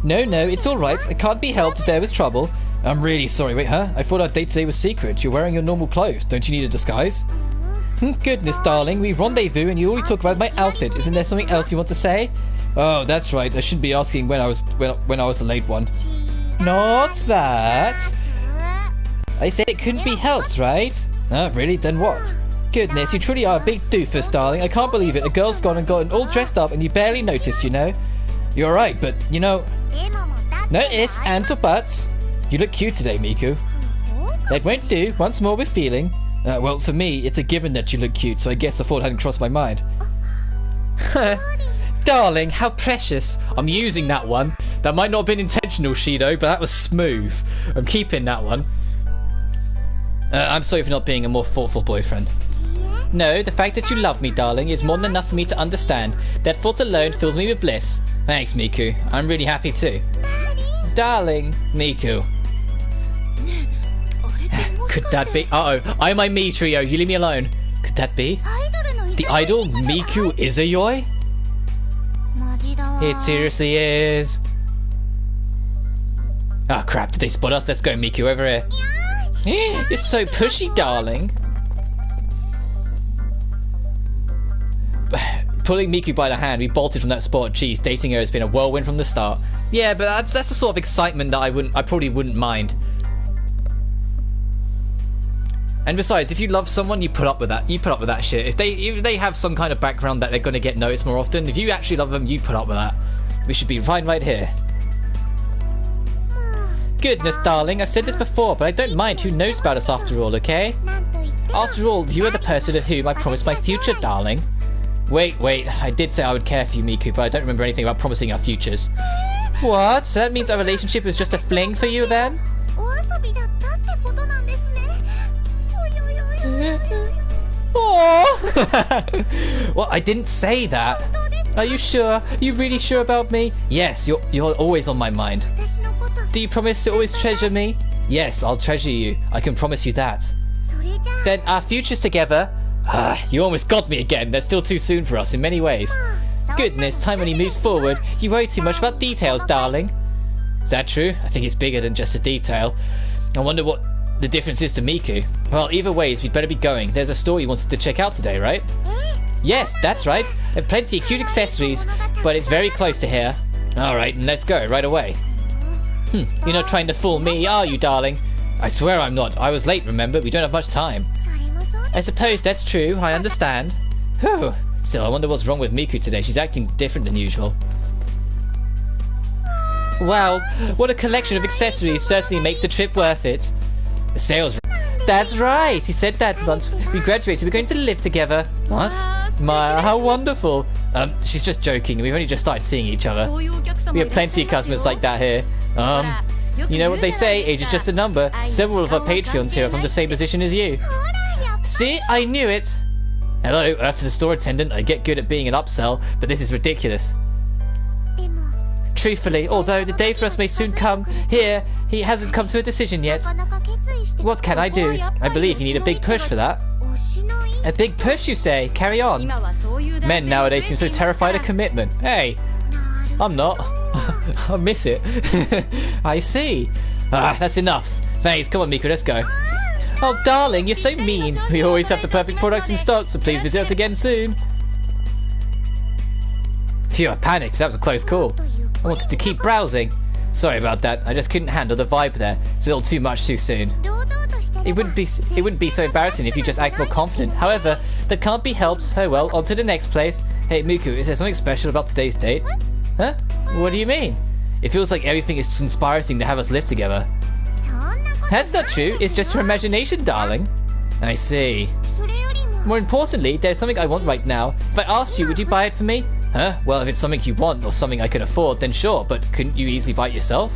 No, it's alright. It can't be helped if there was trouble. I'm really sorry. Wait, huh? I thought our date today was secret. You're wearing your normal clothes. Don't you need a disguise? Goodness, darling. We rendezvous and you always talk about my outfit. Isn't there something else you want to say? Oh, that's right. I shouldn't be asking when I was the late one. Not that. I said it couldn't be helped, right? Oh, really? Then what? Goodness, you truly are a big doofus, darling. I can't believe it. A girl's gone and gotten all dressed up and you barely noticed, you know? You're right, but, you know... No ifs, ands, or buts. You look cute today, Miku. That won't do. Once more with feeling. Well, for me, it's a given that you look cute, so I guess the thought hadn't crossed my mind. Darling, how precious. I'm using that one. That might not have been intentional, Shido, but that was smooth. I'm keeping that one. I'm sorry for not being a more thoughtful boyfriend. No, the fact that you love me, darling, is more than enough for me to understand. That thought alone fills me with bliss. Thanks, Miku. I'm really happy too. Darling, Miku. Could that be? Uh-oh. I'm my me trio. You leave me alone. Could that be? The idol Miku Izayoi? It seriously is. Ah, crap. Did they spot us? Let's go, Miku. Over here. You're so pushy, darling. Pulling Miku by the hand, we bolted from that spot. Geez, dating her has been a whirlwind from the start. Yeah, but that's the sort of excitement that I probably wouldn't mind. And besides, if you love someone, you put up with that. You put up with that shit. If they have some kind of background that they're going to get noticed more often, if you actually love them, you put up with that. We should be fine right here. Goodness, darling, I've said this before, but I don't mind who knows about us after all, okay? After all, you are the person to whom I promised my future, darling. Wait, I did say I would care for you, Miku, but I don't remember anything about promising our futures. What? So that means our relationship was just a fling for you then? Oh! Well, I didn't say that. Are you sure? Are you really sure about me? Yes, you're always on my mind. Do you promise to always treasure me? Yes, I'll treasure you. I can promise you that. Then our futures together... you almost got me again. That's still too soon for us in many ways. Goodness, time when he moves forward. You worry too much about details, darling. Is that true? I think it's bigger than just a detail. I wonder what the difference is to Miku. Well, either ways, we'd better be going. There's a store you wanted to check out today, right? Yes, that's right. There are plenty of cute accessories, but it's very close to here. Alright, let's go right away. You're not trying to fool me, are you, darling? I swear I'm not. I was late, remember? We don't have much time. I suppose that's true. I understand. Whew. Still, I wonder what's wrong with Miku today. She's acting different than usual. Wow, what a collection of accessories. Certainly makes the trip worth it. The sales... That's right. He said that once we graduated, we're going to live together. What? My, how wonderful. She's just joking. We've only just started seeing each other. We have plenty of customers like that here. You know what they say, age is just a number. Several of our Patreons here are from the same position as you. See, I knew it. Hello, after the store attendant, I get good at being an upsell, but this is ridiculous. Truthfully, although the day for us may soon come, here, he hasn't come to a decision yet. What can I do? I believe you need a big push for that. A big push, you say? Carry on. Men nowadays seem so terrified of commitment. Hey, I'm not. I miss it. I see. That's enough. Thanks. Come on, Miku, let's go. Oh, darling, you're so mean. We always have the perfect products in stock, so please visit us again soon. Phew, I panicked. That was a close call. I wanted to keep browsing. Sorry about that. I just couldn't handle the vibe there. It's a little too much too soon. It wouldn't be so embarrassing if you just act more confident. However, that can't be helped. Oh well, on to the next place. Hey, Miku, is there something special about today's date? Huh? What do you mean? It feels like everything is conspiring to have us live together. That's not true. It's just your imagination, darling. I see. More importantly, there's something I want right now. If I asked you, would you buy it for me? Huh? Well, if it's something you want or something I could afford, then sure, but couldn't you easily buy it yourself?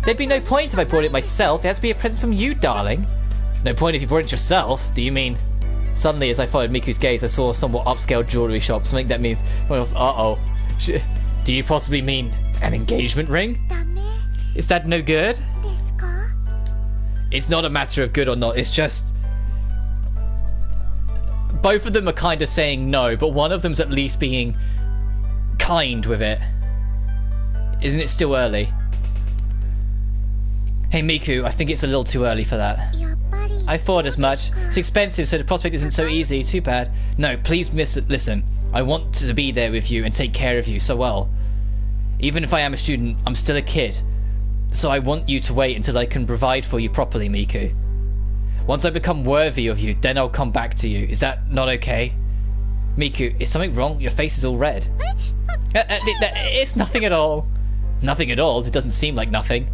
There'd be no point if I bought it myself. It has to be a present from you, darling. No point if you bought it yourself. Do you mean? Suddenly, as I followed Miku's gaze, I saw a somewhat upscale jewelry shop. Something that means, well, uh-oh. Do you possibly mean an engagement ring? Is that no good? It's not a matter of good or not. It's just... both of them are kind of saying no, but one of them's at least being kind with it. Isn't it still early? Hey Miku, I think it's a little too early for that. I thought as much. It's expensive, so the prospect isn't so easy. Too bad. No, please listen. I want to be there with you and take care of you so well. Even if I am a student, I'm still a kid. So I want you to wait until I can provide for you properly, Miku. Once I become worthy of you, then I'll come back to you. Is that not okay? Miku, is something wrong? Your face is all red. It's nothing at all. Nothing at all? It doesn't seem like nothing.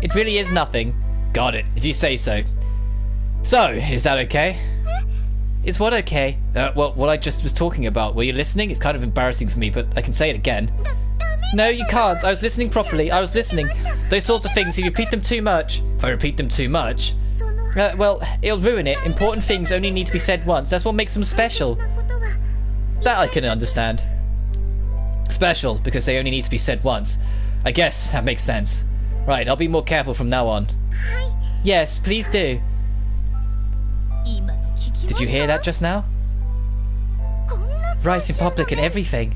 It really is nothing. Got it, if you say so. So, is that okay? Is what okay? Well, what I just was talking about. Were you listening? It's kind of embarrassing for me, but I can say it again. No, you can't. I was listening properly. I was listening. Those sorts of things, if you repeat them too much... If I repeat them too much... well, it'll ruin it. Important things only need to be said once. That's what makes them special. That I can understand. Special, because they only need to be said once. I guess that makes sense. Right, I'll be more careful from now on. Yes, please do. Did you hear that just now? Rights in public and everything.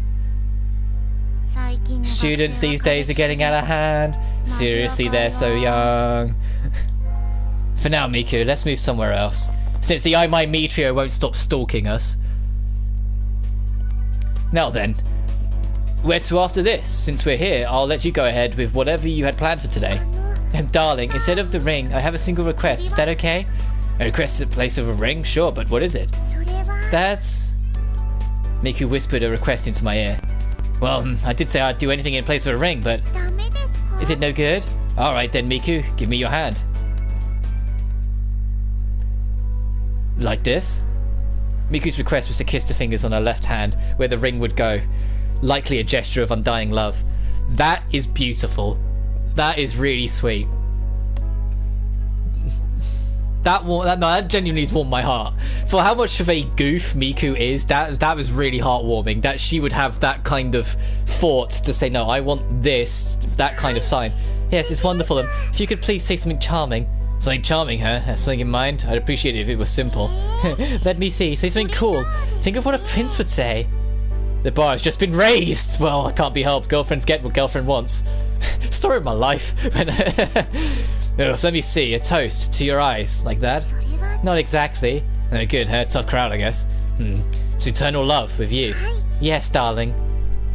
Students these days are getting out of hand. Seriously, they're so young. For now, Miku, let's move somewhere else. Since the I My Me trio won't stop stalking us. Now then, where to after this? Since we're here, I'll let you go ahead with whatever you had planned for today. And darling, instead of the ring, I have a single request. Is that okay? A request in place of a ring? Sure, but what is it? That's... Miku whispered a request into my ear. Well, I did say I'd do anything in place of a ring, but... Is it no good? Alright then, Miku, give me your hand. Like this? Miku's request was to kiss the fingers on her left hand, where the ring would go. Likely a gesture of undying love. That is beautiful. That is really sweet. That genuinely has warmed my heart. For how much of a goof Miku is, that was really heartwarming. That she would have that kind of thought to say, no, I want this, that kind of sign. Yes, it's wonderful. If you could please say something charming. Something charming, huh? Have something in mind? I'd appreciate it if it was simple. Let me see. Say something cool. Think of what a prince would say. The bar has just been raised. Well, I can't be helped. Girlfriends get what girlfriend wants. Story of my life. Let me see. A toast to your eyes. Like that? Not exactly. Oh, good, huh? Tough crowd, I guess. It's eternal love with you. Yes, darling.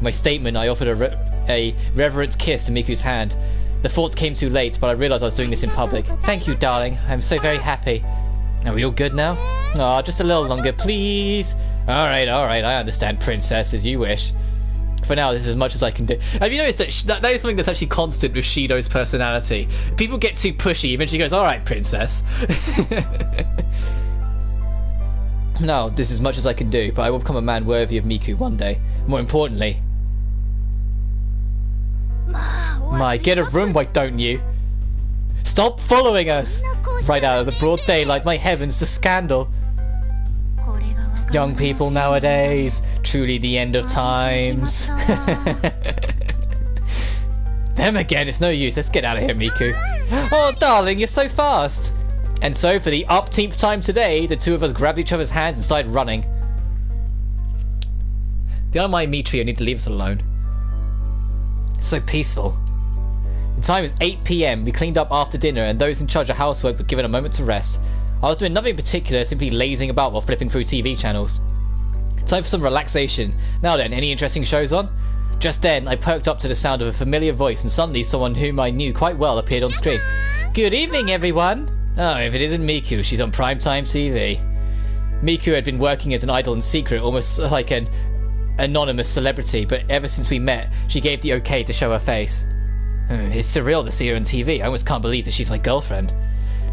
My statement, I offered a reverent kiss to Miku's hand. The thought came too late, but I realised I was doing this in public. Thank you, darling. I'm so very happy. Are we all good now? Oh, just a little longer, please. Alright, I understand, princess, as you wish. For now, this is as much as I can do. Have you noticed that that is something that's actually constant with Shido's personality? People get too pushy, even she goes, alright, princess. No, this is as much as I can do, but I will become a man worthy of Miku one day. More importantly... My, get a room, why don't you? Stop following us! Right out of the broad daylight, my heavens, the scandal! Young people nowadays, truly the end of times. Them again, it's no use, let's get out of here, Miku. Oh, darling, you're so fast! And so, for the upteenth time today, the two of us grabbed each other's hands and started running. Don't mind me, Trio. Need to leave us alone. It's so peaceful. The time is 8 PM. We cleaned up after dinner, and those in charge of housework were given a moment to rest. I was doing nothing in particular, simply lazing about while flipping through TV channels. Time for some relaxation. Now then, any interesting shows on? Just then, I perked up to the sound of a familiar voice, and suddenly someone whom I knew quite well appeared on screen. Good evening, everyone! Oh, if it isn't Miku, she's on primetime TV. Miku had been working as an idol in secret, almost like an anonymous celebrity, but ever since we met, she gave the okay to show her face. It's surreal to see her on TV. I almost can't believe that she's my girlfriend.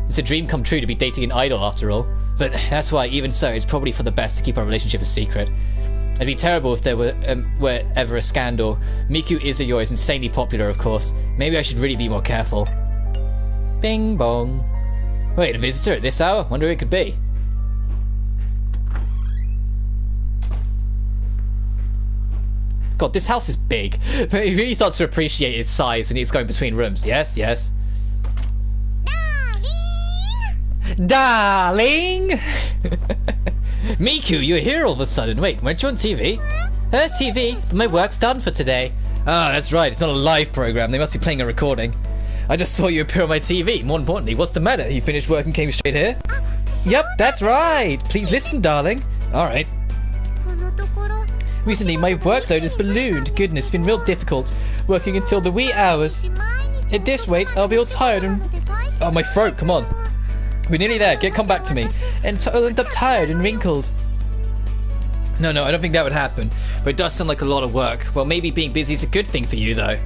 It's a dream come true to be dating an idol after all, but that's why, even so, it's probably for the best to keep our relationship a secret. It'd be terrible if there were ever a scandal. Miku Izuyo is insanely popular, of course. Maybe I should really be more careful. Bing bong. Wait, a visitor at this hour? Wonder who it could be. God, this house is big. But he really starts to appreciate its size when he's going between rooms. Yes, yes. Darling! Miku, you're here all of a sudden. Wait, weren't you on TV? TV? But my work's done for today. Ah, that's right. It's not a live program. They must be playing a recording. I just saw you appear on my TV. More importantly, what's the matter? You finished work and came straight here? Yep, that's right. Please listen, darling. Alright. Recently, my workload has ballooned. Goodness, it's been real difficult. Working until the wee hours. At this rate, I'll be all tired and... Oh, my throat, come on. We're nearly there. Come back to me. And I'll end up tired and wrinkled. No, I don't think that would happen. But it does sound like a lot of work. Well, maybe being busy is a good thing for you, though.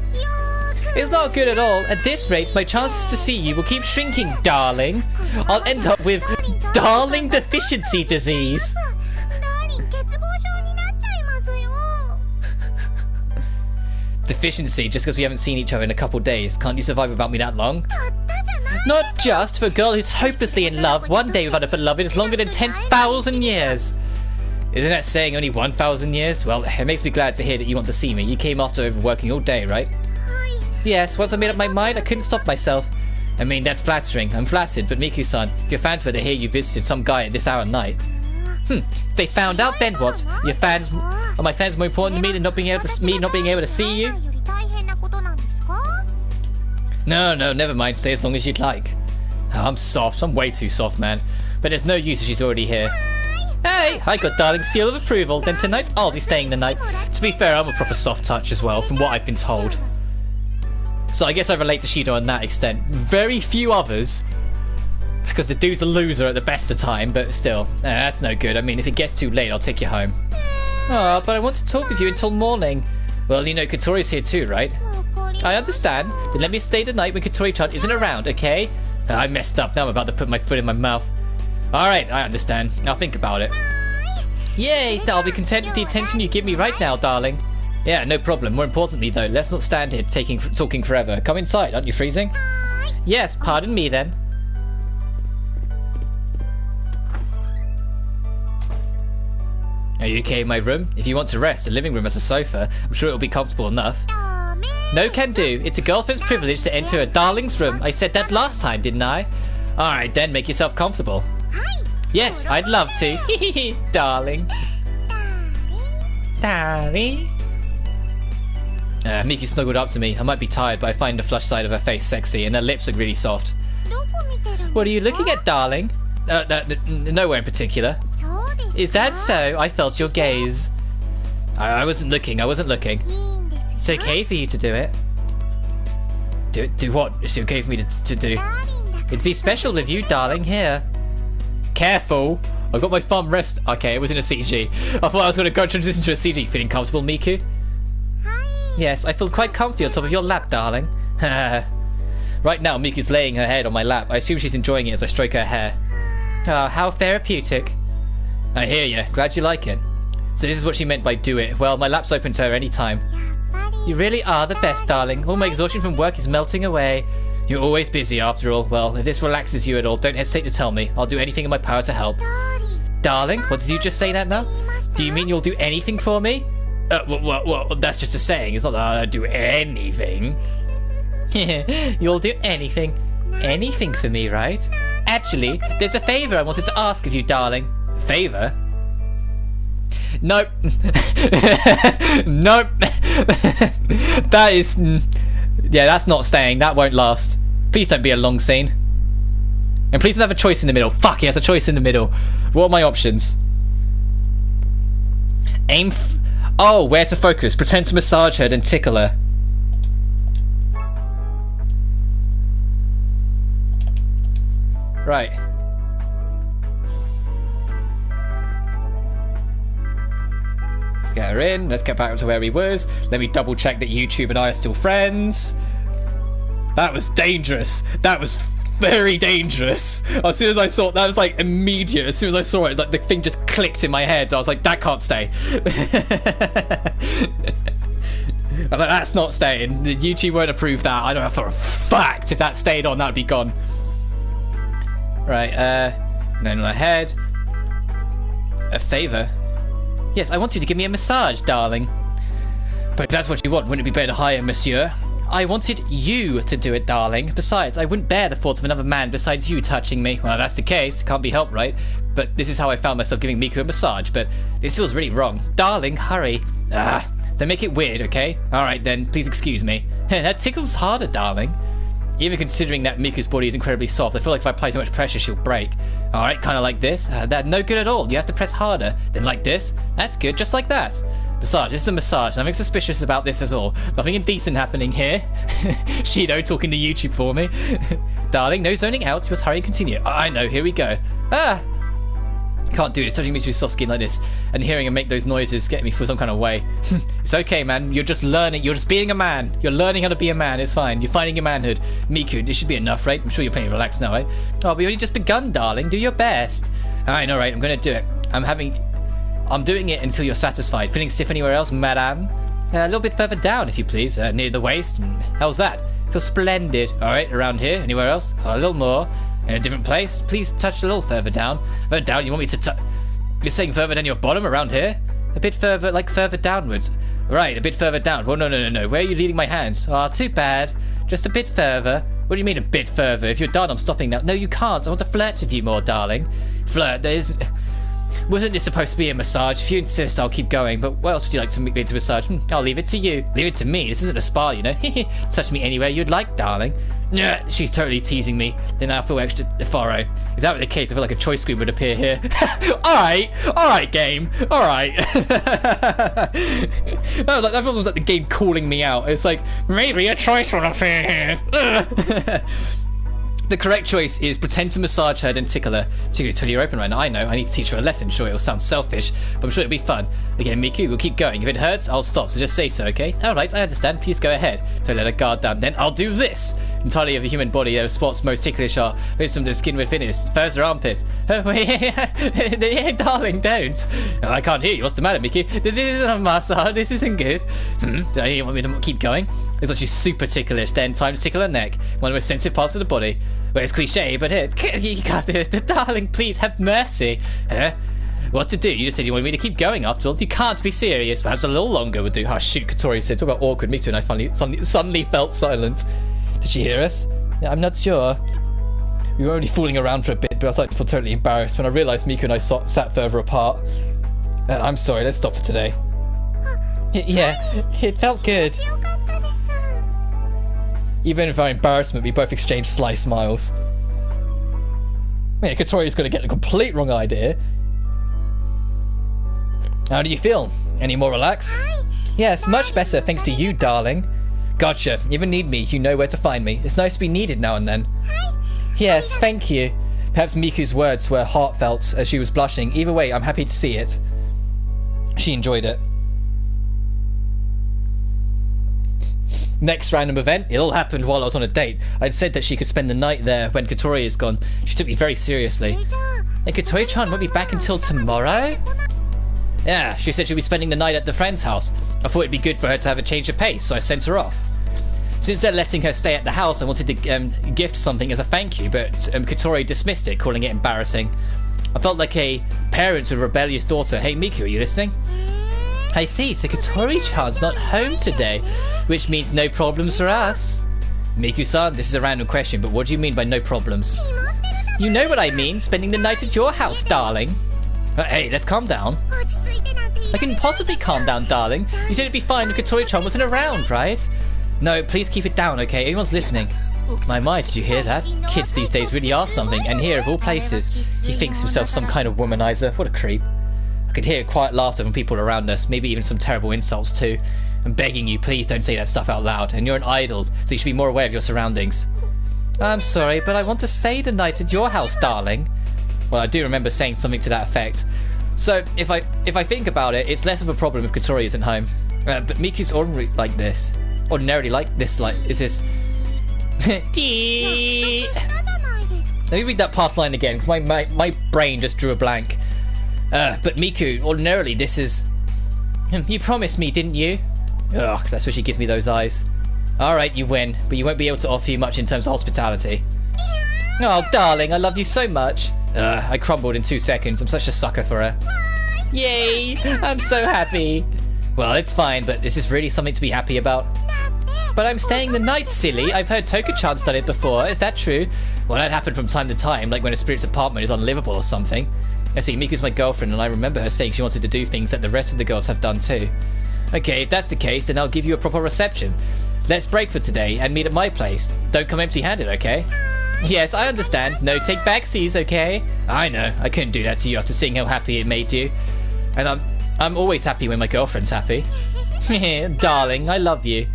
It's not good at all. At this rate, my chances to see you will keep shrinking, darling. I'll end up with darling deficiency disease. Deficiency, just because we haven't seen each other in a couple days. Can't you survive without me that long? Not just. For a girl who's hopelessly in love, one day without a beloved is longer than 10,000 years. Isn't that saying only 1,000 years? Well, it makes me glad to hear that you want to see me. You came after overworking all day, right? Yes, once I made up my mind, I couldn't stop myself. I mean, that's flattering. I'm flattered, but Miku-san, if your fans were to hear you visited some guy at this hour at night... If they found out, then what? Your fans... Are my fans more important to me than not being able to see you? No, never mind. Stay as long as you'd like. Oh, I'm soft. I'm way too soft, man. But there's no use if she's already here. Hey, I got darling's seal of approval. Then tonight, I'll be staying the night. To be fair, I'm a proper soft touch as well, from what I've been told. So I guess I relate to Shido on that extent. Very few others. Because the dude's a loser at the best of time, but still, that's no good. I mean, if it gets too late, I'll take you home. Oh, but I want to talk with you until morning. Well, you know, Kotori's here too, right? I understand. Then let me stay the night when Kotori-chan isn't around, okay? I messed up. Now I'm about to put my foot in my mouth. Alright, I understand. I'll think about it. Yay! I'll be content with the attention you give me right now, darling. Yeah, no problem. More importantly, though, let's not stand here talking forever. Come inside. Aren't you freezing? Yes, pardon me then. Are you okay in my room? If you want to rest, the living room has a sofa. I'm sure it'll be comfortable enough. No can do. It's a girlfriend's privilege to enter a darling's room. I said that last time, didn't I? Alright then, make yourself comfortable. Yes, I'd love to. Darling. Darling. Miku snuggled up to me. I might be tired, but I find the flush side of her face sexy, and her lips are really soft. What are you looking at, darling? Nowhere in particular. Is that so? I felt your gaze. I wasn't looking. It's okay for you to do it. Do what? It's okay for me to do. It'd be special with you, darling. Here. Careful. I got my thumb rest. Okay, it was in a CG. I thought I was going to go transition to a CG. Feeling comfortable, Miku? Yes, I feel quite comfy on top of your lap, darling. Right now, Miku's laying her head on my lap. I assume she's enjoying it as I stroke her hair. Oh, how therapeutic. I hear you. Glad you like it. So this is what she meant by do it. Well, my lap's open to her any time. You really are the best, darling. All my exhaustion from work is melting away. You're always busy, after all. Well, if this relaxes you at all, don't hesitate to tell me. I'll do anything in my power to help. Darling? What did you just say that now? Do you mean you'll do anything for me? Well, that's just a saying. It's not that I'll do anything. You'll do anything. Anything for me, right? Actually, there's a favour I wanted to ask of you, darling. Favour? Nope. Nope. That is... Yeah, that's not staying. That won't last. Please don't be a long scene. And please don't have a choice in the middle. Fuck, he has a choice in the middle. What are my options? Aim... Oh, where to focus. Pretend to massage her, then tickle her. Right. Let's get her in. Let's get back to where he was. Let me double check that YouTube and I are still friends. That was dangerous. That was very dangerous. As soon as I saw that, was like immediate. As soon as I saw it, like the thing just clicked in my head. I was like, that can't stay. I'm like, that's not staying. The YouTube won't approve that. I know for a fact if that stayed on, that would be gone. Right, then ahead. A favour? Yes, I want you to give me a massage, darling. But if that's what you want, wouldn't it be better to hire monsieur? I wanted you to do it, darling. Besides, I wouldn't bear the thought of another man besides you touching me. Well, if that's the case. Can't be helped, right? But this is how I found myself giving Miku a massage. But this feels really wrong. Darling, hurry. Don't make it weird, okay? Alright then, please excuse me. That tickles harder, darling. Even considering that Miku's body is incredibly soft, I feel like if I apply too much pressure, she'll break. Alright, kind of like this. That's no good at all. You have to press harder. Then like this. That's good, just like that. Massage. This is a massage. Nothing suspicious about this at all. Nothing indecent happening here. Shido talking to YouTube for me. Darling, no zoning out. You must hurry and continue. I know. Here we go. Can't do this. Touching me through soft skin like this and hearing him make those noises get me for some kind of way. It's okay, man. You're just learning. You're just being a man. You're learning how to be a man. It's fine. You're finding your manhood. Miku, this should be enough, right? I'm sure you're plenty relaxed now, right? Oh, we only just begun, darling. Do your best. Alright, alright. I'm going to do it. I'm doing it until you're satisfied. Feeling stiff anywhere else, madame? A little bit further down, if you please. Near the waist. How's that? Feels splendid. Alright, around here. Anywhere else? A little more. In a different place? Please touch a little further down. Further down? You want me to touch... You're saying further than your bottom? Around here? A bit further, like further downwards. Right, a bit further down. Well, no. Where are you leading my hands? Ah, too bad. Just a bit further. What do you mean a bit further? If you're done, I'm stopping now. No, you can't. I want to flirt with you more, darling. Flirt? There isn't... Wasn't this supposed to be a massage? If you insist, I'll keep going. But what else would you like me to massage? I'll leave it to you. Leave it to me. This isn't a spa, you know. Touch me anywhere you'd like, darling. Yeah, she's totally teasing me. Then I feel extra thorough. If that were the case, I feel like a choice screen would appear here. Alright, game. Alright. That was like the game calling me out. It's like, maybe a choice will appear here. The correct choice is pretend to massage her, then tickle her. Particularly till you're open right now. I know, I need to teach her a lesson. Sure, it'll sound selfish, but I'm sure it'll be fun. Okay, Miku, we'll keep going. If it hurts, I'll stop, so just say so, okay? Alright, I understand. Please go ahead. So let her guard down. Then I'll do this. Entirely of a human body, those spots most ticklish are those from the skin within it. First, her armpits. Darling, don't. Oh, I can't hear you. What's the matter, Miku? This isn't a massage. This isn't good. You want me to keep going? It's like she's super ticklish. Then time to tickle her neck. One of the most sensitive parts of the body. Well, it's cliche, but you can't do it. Darling, please have mercy. What to do? You just said you wanted me to keep going after all. You can't be serious. Perhaps a little longer would do. Oh, shoot, Katori said. Talk about awkward. Miku and I suddenly felt silent. Did she hear us? Yeah, I'm not sure. We were only fooling around for a bit, but I was like, totally embarrassed when I realised Miku and I sat further apart. I'm sorry, let's stop for today. Yeah, it felt good. Even with our embarrassment, we both exchanged sly smiles. Yeah, Katori's going to get the complete wrong idea. How do you feel? Any more relaxed? Yes, much better, thanks to you, darling. Gotcha. You ever need me, you know where to find me. It's nice to be needed now and then. Yes, thank you. Perhaps Miku's words were heartfelt as she was blushing. Either way, I'm happy to see it. She enjoyed it. Next random event. It all happened while I was on a date. I'd said that she could spend the night there when Katori is gone. She took me very seriously. And Katori-chan won't be back until tomorrow? Yeah, she said she'll be spending the night at the friend's house. I thought it'd be good for her to have a change of pace, so I sent her off. Since they're letting her stay at the house, I wanted to gift something as a thank you, but Katori dismissed it, calling it embarrassing. I felt like a parent with a rebellious daughter. Hey Miku, are you listening? I see, so Katori-chan's not home today, which means no problems for us. Miku-san, this is a random question, but what do you mean by no problems? You know what I mean, spending the night at your house, darling. Hey, let's calm down. I couldn't possibly calm down, darling. You said it'd be fine if Katori-chan wasn't around, right? No, please keep it down, okay? Everyone's listening. My, did you hear that? Kids these days really are something, and here, of all places, he thinks himself some kind of womanizer. What a creep. I could hear quiet laughter from people around us, maybe even some terrible insults too. I'm begging you, please don't say that stuff out loud, and you're an idol, so you should be more aware of your surroundings. I'm sorry, but I want to stay the night at your house, darling. Well, I do remember saying something to that effect. So, if I think about it, it's less of a problem if Katori isn't home. But Miku's ordinarily like this. Is this... Let me read that past line again, because my brain just drew a blank. But Miku, ordinarily this is... You promised me, didn't you? Ugh, that's why she gives me those eyes. Alright, you win, but you won't be able to offer you much in terms of hospitality. Oh, darling, I love you so much. I crumbled in 2 seconds. I'm such a sucker for her. Yay! I'm so happy. Well, it's fine, but this is really something to be happy about. But I'm staying the night, silly. I've heard Toka-chan's done it before. Is that true? Well, that happened from time to time, like when a spirit's apartment is unlivable or something. I see, Miku's my girlfriend, and I remember her saying she wanted to do things that the rest of the girls have done too. Okay, if that's the case, then I'll give you a proper reception. Let's break for today and meet at my place. Don't come empty-handed, okay? Yes, I understand. No take backsies, okay? I know, I couldn't do that to you after seeing how happy it made you. And I'm always happy when my girlfriend's happy. Darling, I love you.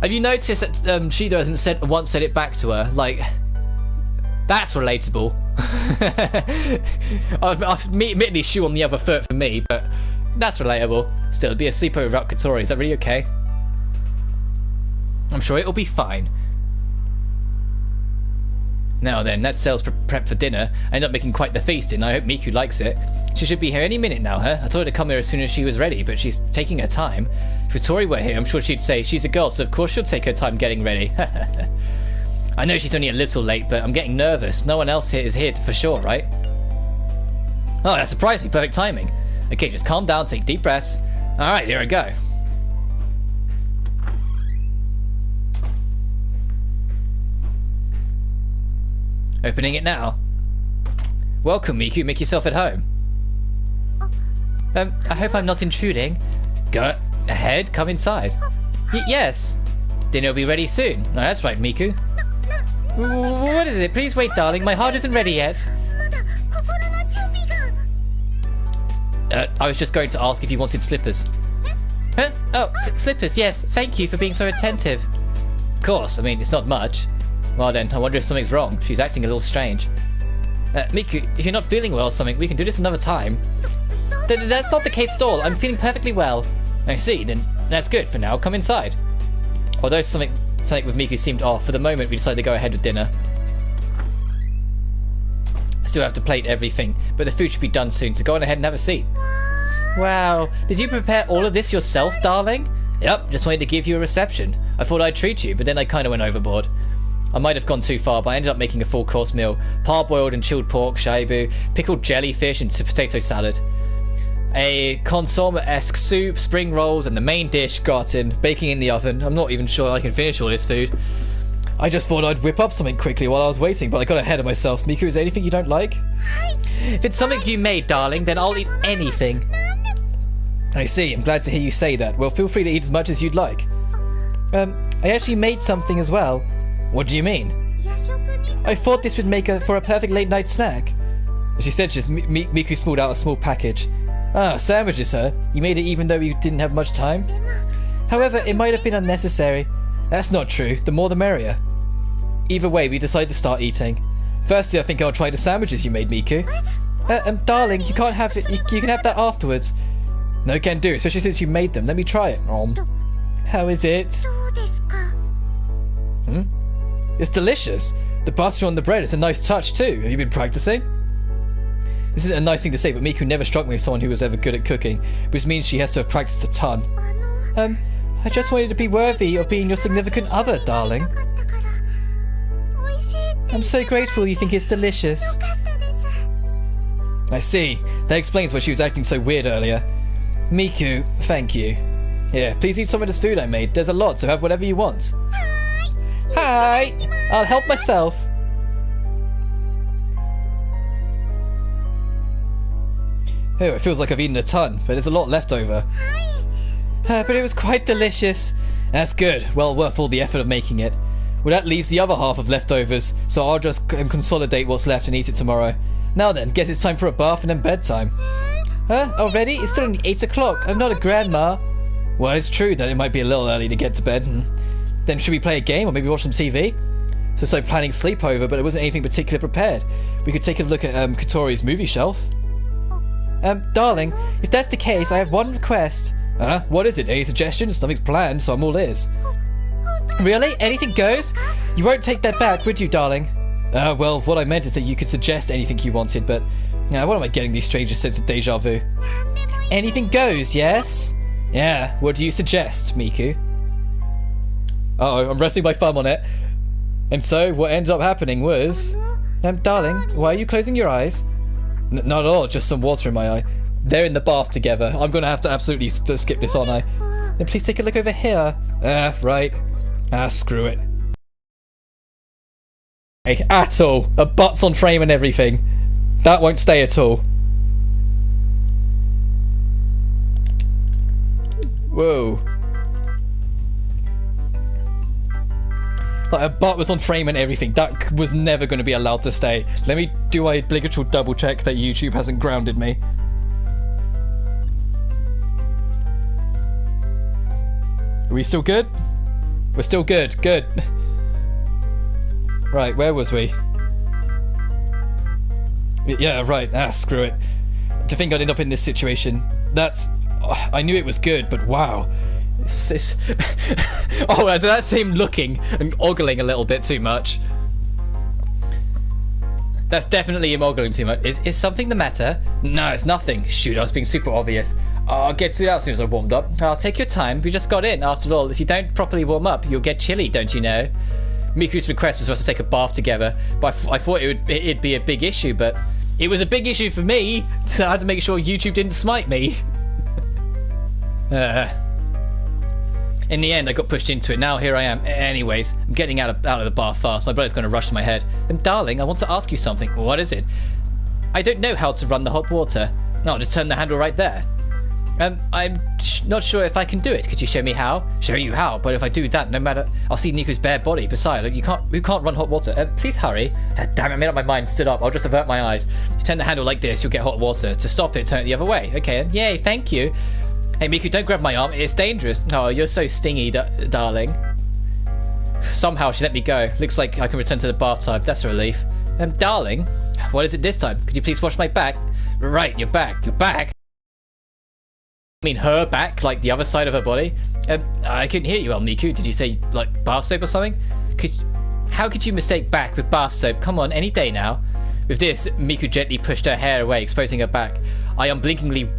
Have you noticed that Shido hasn't once said it back to her? Like, that's relatable. Admittedly, shoe on the other foot for me, but that's relatable. Still, it'd be a sleepover without Katori. Is that really okay? I'm sure it'll be fine. Now then, that's Cell's prep for dinner. I ended up making quite the feast, and I hope Miku likes it. She should be here any minute now, huh? I told her to come here as soon as she was ready, but she's taking her time. If Katori were here, I'm sure she'd say she's a girl, so of course she'll take her time getting ready. I know she's only a little late, but I'm getting nervous. No one else here is here for sure, right? Oh, that surprised me. Perfect timing. Okay, just calm down, take deep breaths. Alright, here I go. Opening it now. Welcome, Miku. Make yourself at home. I hope I'm not intruding. Go ahead, come inside. Yes. Dinner will be ready soon. Oh, that's right, Miku. What is it? Please wait, darling. My heart isn't ready yet. I was just going to ask if you wanted slippers. Huh? Oh, slippers, yes. Thank you for being so attentive. Of course, I mean, it's not much. Well then, I wonder if something's wrong. She's acting a little strange. Miku, if you're not feeling well or something, we can do this another time. That's not the case at all. I'm feeling perfectly well. I see, then that's good for now. Come inside. Although something with Miku seemed off, for the moment we decided to go ahead with dinner. I still have to plate everything, but the food should be done soon, so go on ahead and have a seat. Wow, did you prepare all of this yourself, darling? Yep, just wanted to give you a reception. I thought I'd treat you, but then I kind of went overboard. I might have gone too far, but I ended up making a full course meal. Parboiled and chilled pork, shaibu, pickled jellyfish and potato salad. A consomme-esque soup, spring rolls, and the main dish, gratin, baking in the oven. I'm not even sure I can finish all this food. I just thought I'd whip up something quickly while I was waiting, but I got ahead of myself. Miku, is there anything you don't like? If it's something you made, darling, then I'll eat anything. I see, I'm glad to hear you say that. Well, feel free to eat as much as you'd like. I actually made something as well. What do you mean? I thought this would make for a perfect late night snack. She said Miku smelled out a small package. Ah, sandwiches, huh? You made it even though you didn't have much time? However, it might have been unnecessary. That's not true. The more the merrier. Either way, we decided to start eating. Firstly, I think I'll try the sandwiches you made, Miku. Darling, you can't have it. You can have that afterwards. No can do, especially since you made them. Let me try it. How is it? It's delicious. The butter on the bread is a nice touch too. Have you been practicing? This isn't a nice thing to say, but Miku never struck me as someone who was ever good at cooking, which means she has to have practiced a ton. I just wanted to be worthy of being your significant other, darling. I'm so grateful you think it's delicious. I see. That explains why she was acting so weird earlier. Miku, thank you. Here, please eat some of this food I made. There's a lot, so have whatever you want. Hi! I'll help myself. Oh, it feels like I've eaten a ton, but there's a lot left over. But it was quite delicious. That's good. Well worth all the effort of making it. Well, that leaves the other half of leftovers, so I'll just consolidate what's left and eat it tomorrow. Now then, guess it's time for a bath and then bedtime. Huh? Already? It's still only 8 o'clock. I'm not a grandma. Well, it's true that it might be a little early to get to bed. Then should we play a game or maybe watch some TV? So planning sleepover, but there wasn't anything particularly prepared. We could take a look at Katori's movie shelf. Darling, if that's the case, I have one request. What is it? Any suggestions? Nothing's planned, so I'm all ears. Really? Anything goes? You won't take that back, would you, darling? Well, what I meant is that you could suggest anything you wanted, but... what am I getting these strangest sense of deja vu? Anything goes, yes? Yeah, what do you suggest, Miku? Uh-oh, I'm resting my thumb on it. And so, what ended up happening was... darling, why are you closing your eyes? Not at all, just some water in my eye. They're in the bath together. I'm going to have to absolutely skip this, aren't I? Then please take a look over here. Right. Screw it. Hey, at all. A butt's on frame and everything. That won't stay at all. Whoa. Like, a butt was on frame and everything. That was never going to be allowed to stay. Let me do my obligatory double check that YouTube hasn't grounded me. Are we still good? We're still good. Good. Right, where was we? Yeah, right. Screw it. To think I'd end up in this situation. That's... I knew it was good, but wow. Oh, did that seem looking and ogling a little bit too much? That's definitely him ogling too much. Is something the matter? No, it's nothing. Shoot, I was being super obvious. I'll get to it out as soon as I warmed up. I'll take your time. We just got in. After all, if you don't properly warm up, you'll get chilly, don't you know? Miku's request was for us to take a bath together, but I thought it'd be a big issue, but it was a big issue for me, so I had to make sure YouTube didn't smite me. In the end, I got pushed into it. Now here I am. Anyways, I'm getting out of the bath fast. My brother's going to rush to my head. And darling, I want to ask you something. What is it? I don't know how to run the hot water. No, just turn the handle right there. I'm not sure if I can do it. Could you show me how? Show you how, but if I do that, no matter, I'll see Niku's bare body. Besides, we can't run hot water. Please hurry. Damn it, I made up my mind. Stood up. I'll just avert my eyes. You turn the handle like this, you'll get hot water. To stop it, turn it the other way. Okay, yay, thank you. Hey, Miku, don't grab my arm. It's dangerous. Oh, you're so stingy, darling. Somehow she let me go. Looks like I can return to the bathtub. That's a relief. Darling, what is it this time? Could you please wash my back? Right, your back. Your back? I mean her back, like the other side of her body. I couldn't hear you well, Miku. Did you say like bar soap or something? How could you mistake back with bar soap? Come on, any day now. With this, Miku gently pushed her hair away, exposing her back. I unblinkingly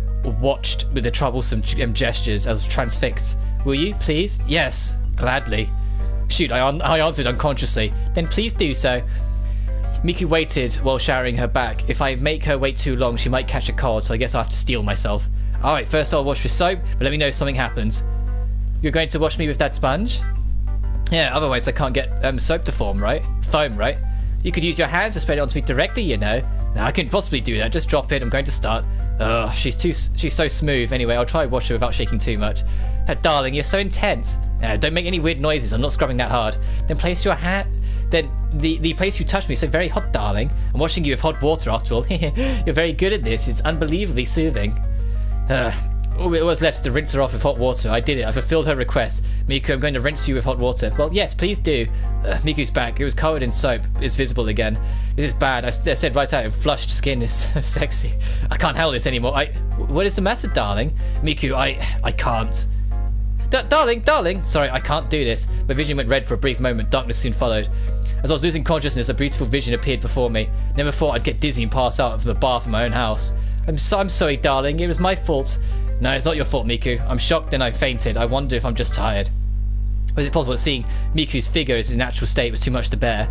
watched with the troublesome gestures. I was transfixed. Will you, please? Yes, gladly. Shoot, I answered unconsciously. Then please do so. Miku waited while showering her back. If I make her wait too long, she might catch a cold, so I guess I'll have to steel myself. Alright, first I'll wash with soap, but let me know if something happens. You're going to wash me with that sponge? Yeah, otherwise I can't get soap to form, right? Foam, right? You could use your hands to spread it onto me directly, you know. No, I couldn't possibly do that. Just drop it. I'm going to start. Ugh, she's so smooth. Anyway, I'll try to wash her without shaking too much. Darling, you're so intense. Don't make any weird noises. I'm not scrubbing that hard. Then place your hand... Then the place you touched me is so very hot, darling. I'm washing you with hot water after all. You're very good at this. It's unbelievably soothing. All it was left is to rinse her off with hot water. I did it. I fulfilled her request. Miku, I'm going to rinse you with hot water. Well, yes, please do. Miku's back. It was covered in soap. It's visible again. This is bad. I said right out, and flushed skin is so sexy. I can't handle this anymore. What is the matter, darling? Miku, I can't. Darling. Sorry, I can't do this. My vision went red for a brief moment. Darkness soon followed. As I was losing consciousness, a beautiful vision appeared before me. Never thought I'd get dizzy and pass out from the bath in my own house. I'm sorry, darling. It was my fault. No, it's not your fault, Miku. I'm shocked and I fainted. I wonder if I'm just tired. Was it possible that seeing Miku's figure in his natural state was too much to bear?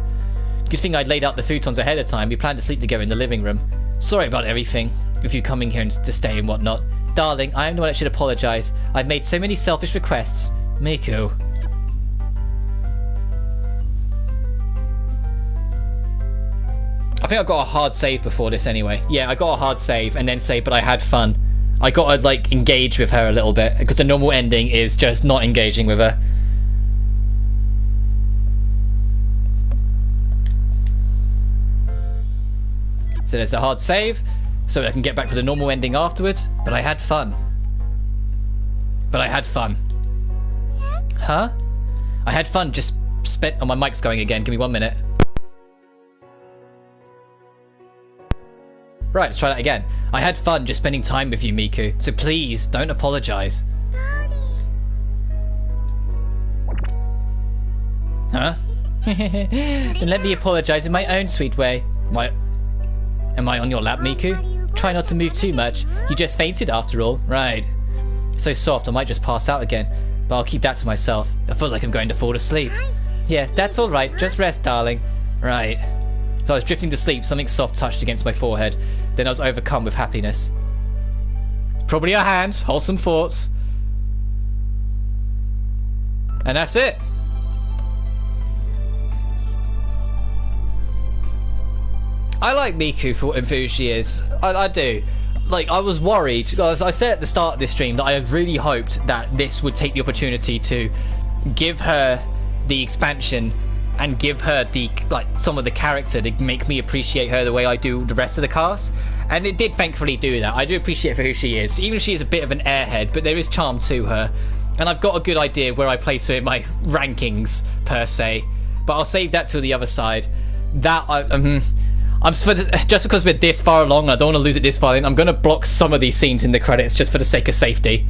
Good thing I'd laid out the futons ahead of time. We planned to sleep together in the living room. Sorry about everything, with you coming here to stay and whatnot. Darling, I am the one that should apologise. I've made so many selfish requests. Miku. I think I got a hard save before this anyway. Yeah, I got a hard save and then say, but I had fun. I got to, like, engage with her a little bit, because the normal ending is just not engaging with her. So there's a hard save, so I can get back to the normal ending afterwards, but I had fun. But I had fun. Huh? I had fun, just spent... Oh, my mic's going again, give me 1 minute. Right, let's try that again. I had fun just spending time with you, Miku, so please, don't apologize. Huh? Then let me apologize in my own sweet way. Am I on your lap, Miku? Try not to move too much. You just fainted after all. Right. So soft, I might just pass out again. But I'll keep that to myself. I feel like I'm going to fall asleep. Yes, that's alright. Just rest, darling. Right. So I was drifting to sleep, something soft touched against my forehead. Then I was overcome with happiness. Probably a hand, wholesome thoughts. And that's it. I like Miku for who she is. I do. Like, I was worried. As I said at the start of this stream, that I really hoped that this would take the opportunity to give her the expansion and give her the, like, some of the character to make me appreciate her the way I do the rest of the cast. And it did thankfully do that. I do appreciate her for who she is. Even if she is a bit of an airhead, but there is charm to her. And I've got a good idea where I place her in my rankings, per se. But I'll save that till the other side. That, just because we're this far along, I don't want to lose it this far in, I'm going to block some of these scenes in the credits just for the sake of safety.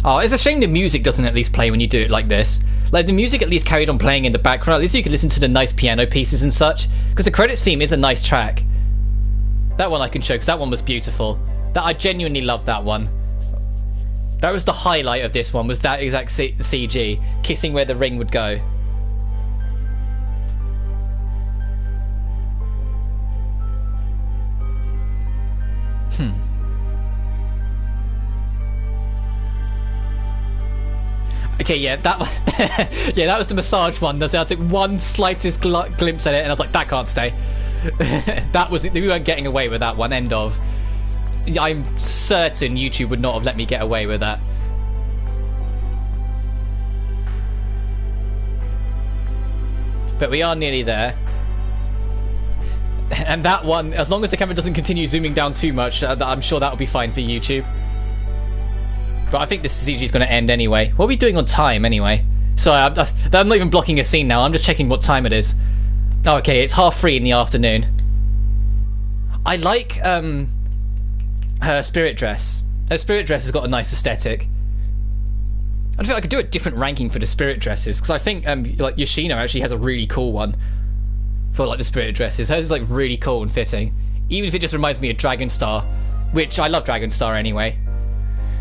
Oh, it's a shame the music doesn't at least play when you do it like this. Like, the music at least carried on playing in the background. At least you can listen to the nice piano pieces and such. Because the credits theme is a nice track. That one I can show, because that one was beautiful. I genuinely loved that one. That was the highlight of this one, was that exact CG. Kissing where the ring would go. Okay, yeah, that one. Yeah, that was the massage one. I took one slightest glimpse at it, and I was like, that can't stay. That was, we weren't getting away with that one. End of. I'm certain YouTube would not have let me get away with that. But we are nearly there. And that one, as long as the camera doesn't continue zooming down too much, I'm sure that'll be fine for YouTube. But I think this CG is going to end anyway. What are we doing on time anyway? Sorry, I'm not even blocking a scene now. I'm just checking what time it is. Oh, okay, it's 3:30 in the afternoon. I like her spirit dress. Her spirit dress has got a nice aesthetic. I think I could do a different ranking for the spirit dresses, because I think like Yoshino actually has a really cool one for like the spirit dresses. Hers is like really cool and fitting, even if it just reminds me of Dragon Star, which I love Dragon Star anyway.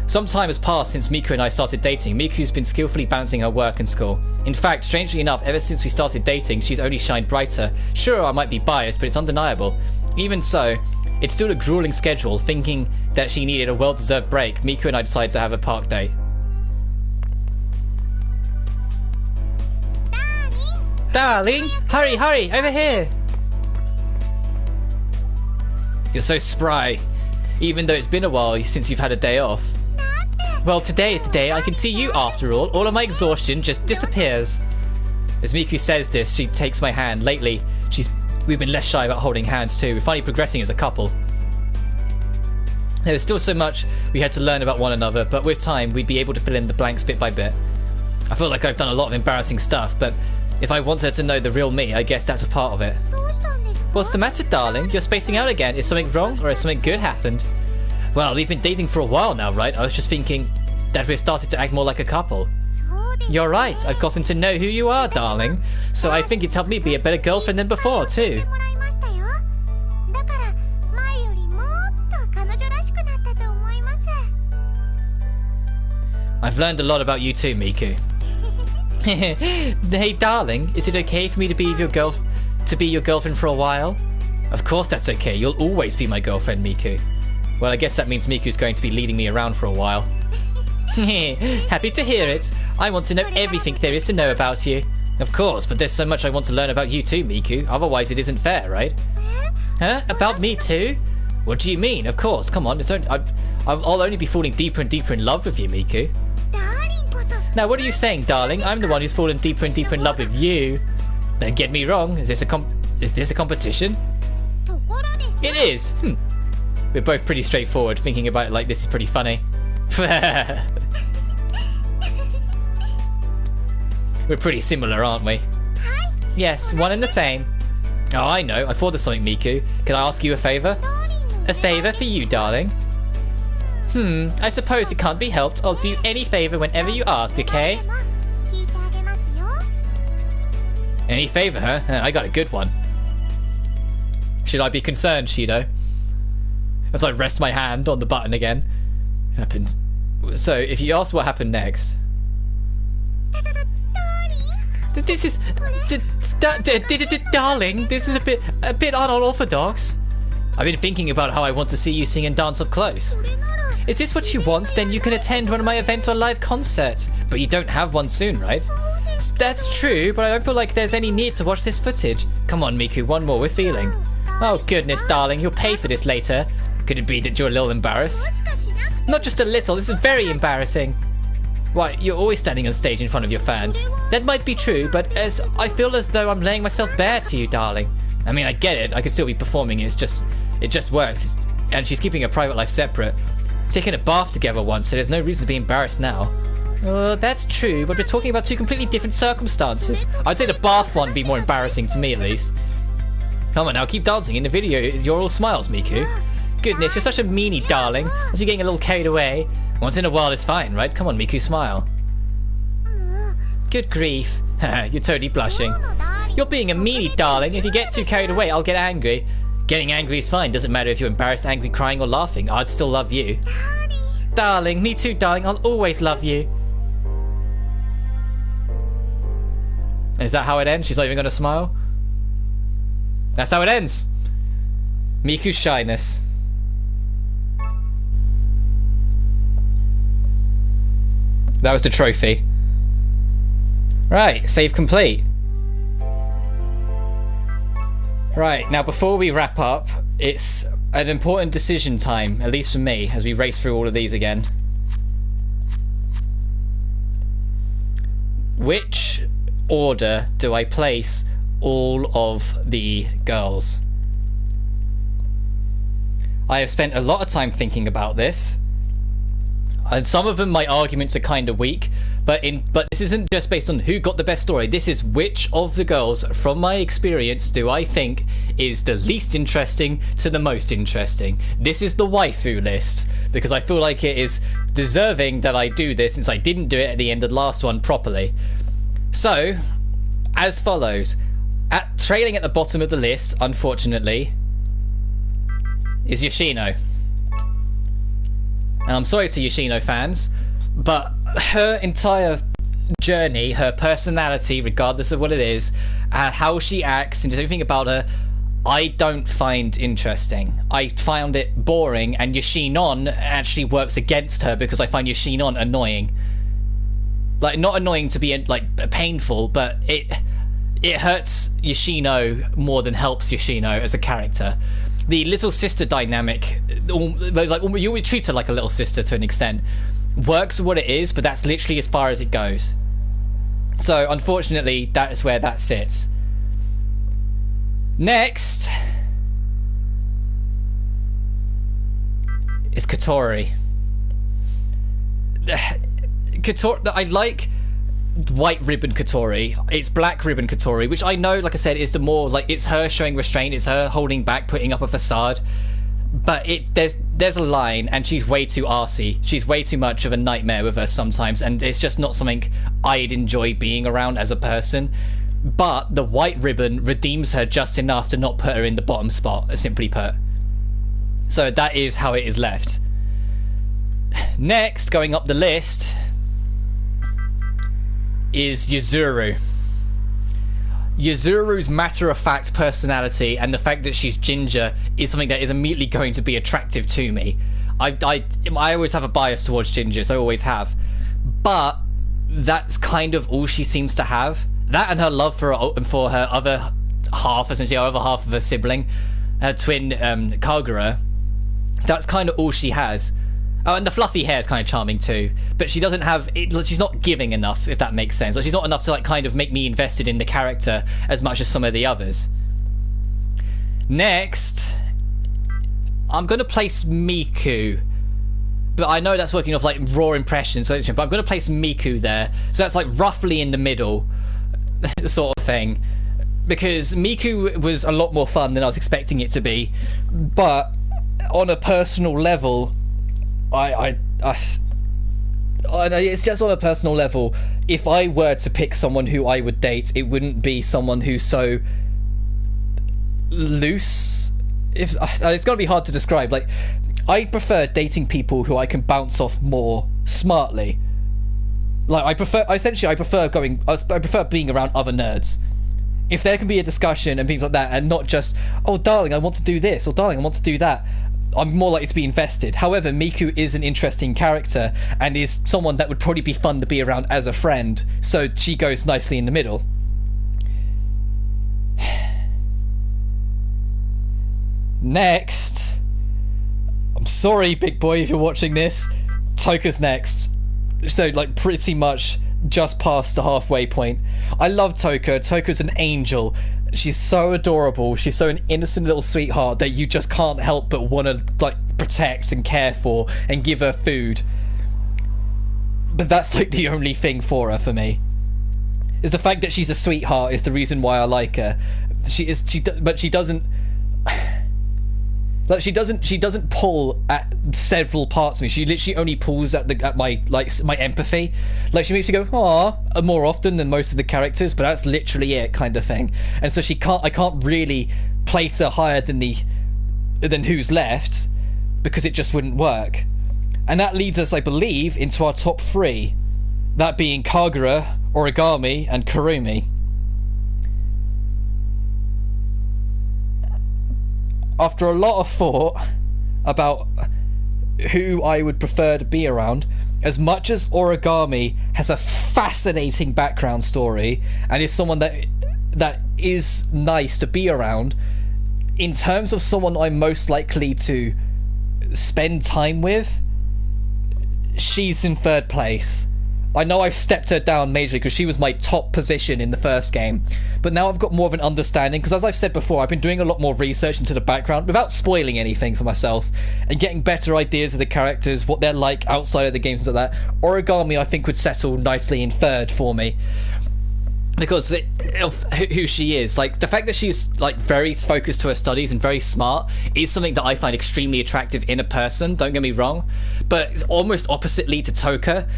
Some time has passed since Miku and I started dating. Miku's been skillfully balancing her work and school. In fact, strangely enough, ever since we started dating, she's only shined brighter. Sure, I might be biased, but it's undeniable. Even so, it's still a grueling schedule. Thinking that she needed a well-deserved break, Miku and I decided to have a park date. Darling, hurry, hurry, over here. You're so spry, even though it's been a while since you've had a day off. Well, today is the day I can see you after all. All of my exhaustion just disappears. As Miku says this, she takes my hand. Lately, we've been less shy about holding hands too. We're finally progressing as a couple. There was still so much we had to learn about one another, but with time, we'd be able to fill in the blanks bit by bit. I feel like I've done a lot of embarrassing stuff, but if I want her to know the real me, I guess that's a part of it. What's the matter, darling? You're spacing out again. Is something wrong, or has something good happened? Well, we've been dating for a while now, right? I was just thinking that we've started to act more like a couple. You're right. I've gotten to know who you are, darling. So I think it's helped me be a better girlfriend than before, too. I've learned a lot about you too, Miku. Hey, darling, is it okay for me to be your girlfriend for a while? Of course that's okay. You'll always be my girlfriend, Miku. Well, I guess that means Miku's going to be leading me around for a while. Happy to hear it. I want to know everything there is to know about you. Of course, but there's so much I want to learn about you too, Miku. Otherwise it isn't fair, right? Huh? About me too? What do you mean? Of course, come on. I'll only be falling deeper and deeper in love with you, Miku. Now, what are you saying, darling? I'm the one who's fallen deeper and deeper in love with you. Don't get me wrong. Is this a competition? It is. We're both pretty straightforward. Thinking about it like this is pretty funny. We're pretty similar, aren't we? Yes, one and the same. Oh, I know. I thought of something, Miku. Can I ask you a favour? A favour for you, darling? I suppose it can't be helped. I'll do you any favour whenever you ask, okay? Any favour, huh? I got a good one. Should I be concerned, Shido? As I rest my hand on the button again. Happens. So, if you ask what happened next... This is... Darling, this is a bit unorthodox. I've been thinking about how I want to see you sing and dance up close. Is this what you want? Then you can attend one of my events or live concerts. But you don't have one soon, right? That's true, but I don't feel like there's any need to watch this footage. Come on, Miku, one more, we're feeling. Oh goodness, darling, you'll pay for this later. Could it be that you're a little embarrassed? Not just a little, this is very embarrassing. Why, you're always standing on stage in front of your fans. That might be true, but I feel as though I'm laying myself bare to you, darling. I mean, I get it, I could still be performing, it just works. And she's keeping her private life separate. Taking a bath together once, so there's no reason to be embarrassed now. That's true, but we're talking about two completely different circumstances. I'd say the bath one would be more embarrassing to me, at least. Come on now, keep dancing. In the video, you're all smiles, Miku. Goodness, you're such a meanie, darling. As you're getting a little carried away. Once in a while is fine, right? Come on, Miku, smile. Good grief. You're totally blushing. You're being a meanie, darling. If you get too carried away, I'll get angry. Getting angry is fine. Doesn't matter if you're embarrassed, angry, crying, or laughing. I'd still love you. Darling, me too, darling. I'll always love you. Is that how it ends? She's not even going to smile? That's how it ends. Miku's shyness. That was the trophy. Right, save complete. Right, now before we wrap up, it's an important decision time, at least for me, as we race through all of these again. Which order do I place all of the girls? I have spent a lot of time thinking about this, and some of them my arguments are kind of weak, but this isn't just based on who got the best story. This is which of the girls from my experience do I think is the least interesting to the most interesting. This is the waifu list, because I feel like it is deserving that I do this, since I didn't do it at the end of the last one properly. So, as follows. Trailing at the bottom of the list, unfortunately, is Yoshino. And I'm sorry to Yoshino fans, but her entire journey, her personality, regardless of what it is, how she acts and everything about her, I don't find interesting. I found it boring, and Yoshinon actually works against her because I find Yoshinon annoying. Like, not annoying to be like painful, but it hurts Yoshino more than helps Yoshino as a character. The little sister dynamic, like you always treat her like a little sister to an extent, works for what it is, but that's literally as far as it goes. So unfortunately, that is where that sits. Next is Katori. I like white ribbon Katori. It's black ribbon Katori, which I know, like I said, is the more like, it's her showing restraint, it's her holding back, putting up a facade. But there's a line, and she's way too arsey. She's way too much of a nightmare with her sometimes, and it's just not something I'd enjoy being around as a person. But the white ribbon redeems her just enough to not put her in the bottom spot, simply put. So that is how it is left. Next, going up the list, is Yuzuru. Yuzuru's matter-of-fact personality and the fact that she's ginger is something that is immediately going to be attractive to me. I always have a bias towards gingers, I always have. But that's kind of all she seems to have. That and her love for her other half, essentially, her other half of her sibling, her twin Kagura. That's kind of all she has. Oh, and the fluffy hair is kind of charming too, but she doesn't have it. She's not giving enough, if that makes sense. Like, she's not enough to like kind of make me invested in the character as much as some of the others. Next, I'm gonna place Miku, but I know that's working off like raw impressions, but I'm gonna place Miku there, so that's like roughly in the middle, sort of thing, because Miku was a lot more fun than I was expecting it to be, but on a personal level. It's just on a personal level. If I were to pick someone who I would date, it wouldn't be someone who's so loose. It's gonna be hard to describe. Like, I prefer dating people who I can bounce off more smartly. Like, I prefer being around other nerds. If there can be a discussion and things like that, and not just, oh darling, I want to do this, or darling, I want to do that, I'm more likely to be invested. However, Miku is an interesting character and is someone that would probably be fun to be around as a friend, so she goes nicely in the middle. Next, I'm sorry, big boy, if you're watching this, Toka's next. So, like, pretty much just past the halfway point. I love Toka. Toka's an angel. She's so adorable. She's so an innocent little sweetheart that you just can't help but want to like protect and care for and give her food. But that's like the only thing for her, for me. Is the fact that she's a sweetheart is the reason why I like her. But she doesn't. Like, she doesn't pull at several parts of me. She literally only pulls at my empathy. Like, she makes me go "Aw" more often than most of the characters, but that's literally it, kind of thing. And so I can't really place her higher than who's left, because it just wouldn't work. And that leads us, I believe, into our top three, that being Kagura, Origami, and Kurumi. After a lot of thought about who I would prefer to be around, as much as Origami has a fascinating background story and is someone that is nice to be around, in terms of someone I'm most likely to spend time with, she's in third place. I know I've stepped her down majorly because she was my top position in the first game, but now I've got more of an understanding, because as I've said before, I've been doing a lot more research into the background without spoiling anything for myself, and getting better ideas of the characters, what they're like outside of the games and like that. Origami, I think, would settle nicely in third for me, because of who she is. Like, the fact that she's like very focused to her studies and very smart is something that I find extremely attractive in a person, don't get me wrong, but it's almost oppositely to Toka.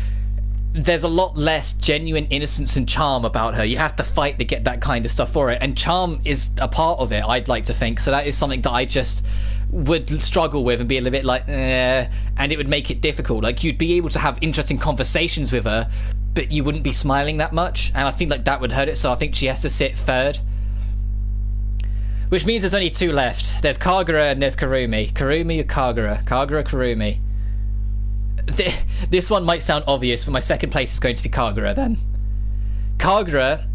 There's a lot less genuine innocence and charm about her. You have to fight to get that kind of stuff for it, and charm is a part of it, I'd like to think. So that is something that I just would struggle with and be a little bit like, and it would make it difficult. Like, you'd be able to have interesting conversations with her, but you wouldn't be smiling that much, and I think like that would hurt it. So I think she has to sit third, which means there's only two left. There's Kagura and there's Kurumi. Kurumi or Kagura? Kagura, Kurumi. This one might sound obvious, but my second place is going to be Kagura then. Kagura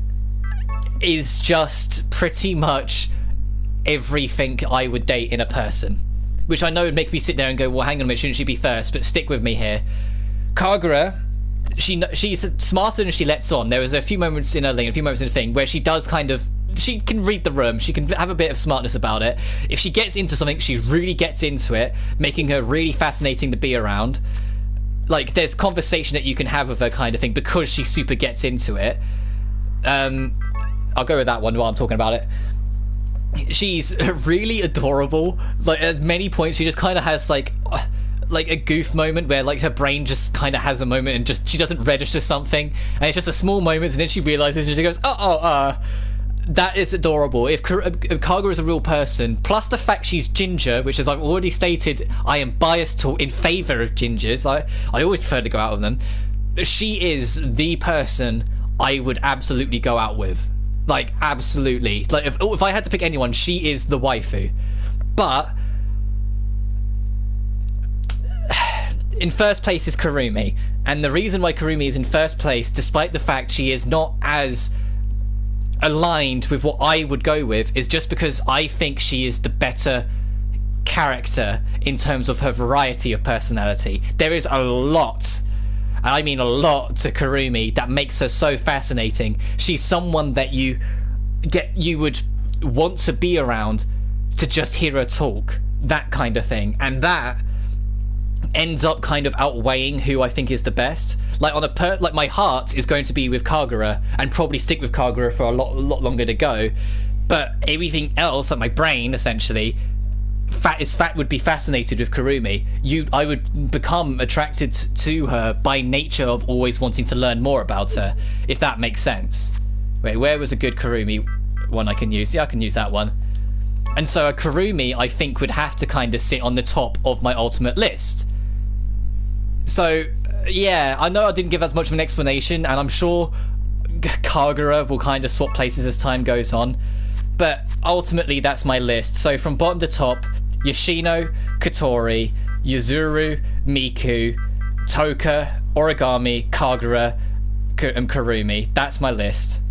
is just pretty much everything I would date in a person, which I know would make me sit there and go, well, hang on a minute, shouldn't she be first? But stick with me here. Kagura, she's smarter than she lets on. There was a few moments in her lane, a few moments in the thing, where she does kind of, she can read the room, she can have a bit of smartness about it. If she gets into something, she really gets into it, making her really fascinating to be around. Like, there's conversation that you can have with her, kind of thing, because she super gets into it. I'll go with that one while I'm talking about it. She's really adorable. Like, at many points she just kind of has like a goof moment where like her brain just kind of has a moment and just she doesn't register something, and it's just a small moment, and then she realizes and she goes, that is adorable. If Kagura is a real person, plus the fact she's ginger, which, as I've already stated, I am biased in favor of gingers. I always prefer to go out with them. She is the person I would absolutely go out with. Like, absolutely. Like, if I had to pick anyone, she is the waifu. But in first place is Kurumi, and the reason why Kurumi is in first place, despite the fact she is not as aligned with what I would go with is just because I think she is the better character in terms of her variety of personality. There is a lot, and I mean a lot, to Kurumi that makes her so fascinating. She's someone that you would want to be around to just hear her talk, that kind of thing, and that ends up kind of outweighing who I think is the best. Like like my heart is going to be with Kagura and probably stick with Kagura for a lot longer to go, but everything else, like my brain essentially would be fascinated with Kurumi. I would become attracted to her by nature of always wanting to learn more about her, if that makes sense. Wait, where was a good Kurumi one I can use? Yeah, I can use that one. And so a Kurumi, I think, would have to kind of sit on the top of my ultimate list. So, yeah, I know I didn't give as much of an explanation, and I'm sure Kagura will kind of swap places as time goes on. But ultimately, that's my list. So from bottom to top, Yoshino, Kotori, Yuzuru, Miku, Toka, Origami, Kagura, and Kurumi. That's my list.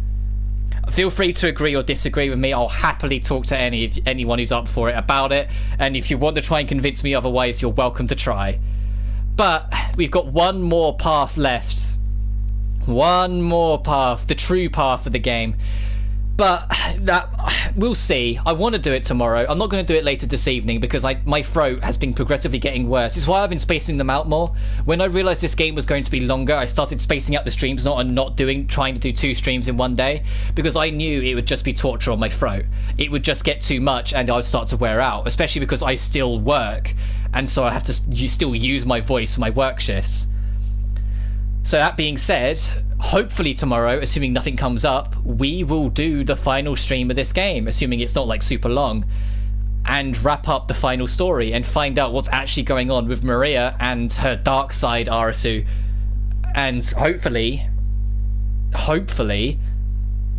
Feel free to agree or disagree with me. I'll happily talk to anyone who's up for it about it. And if you want to try and convince me otherwise, you're welcome to try. But we've got one more path left. One more path. The true path of the game. But we'll see. I want to do it tomorrow. I'm not going to do it later this evening because my throat has been progressively getting worse. It's why I've been spacing them out more. When I realised this game was going to be longer, I started spacing out the streams, trying to do 2 streams in one day, because I knew it would just be torture on my throat. It would just get too much and I'd start to wear out, especially because I still work, and so I have to still use my voice for my work shifts. So that being said, hopefully tomorrow, assuming nothing comes up, we will do the final stream of this game, assuming it's not like super long, and wrap up the final story and find out what's actually going on with Maria and her dark side Arusu, and hopefully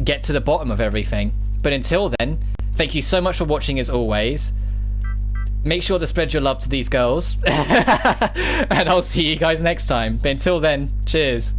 get to the bottom of everything. But until then, thank you so much for watching as always. Make sure to spread your love to these girls. And I'll see you guys next time. But until then, cheers.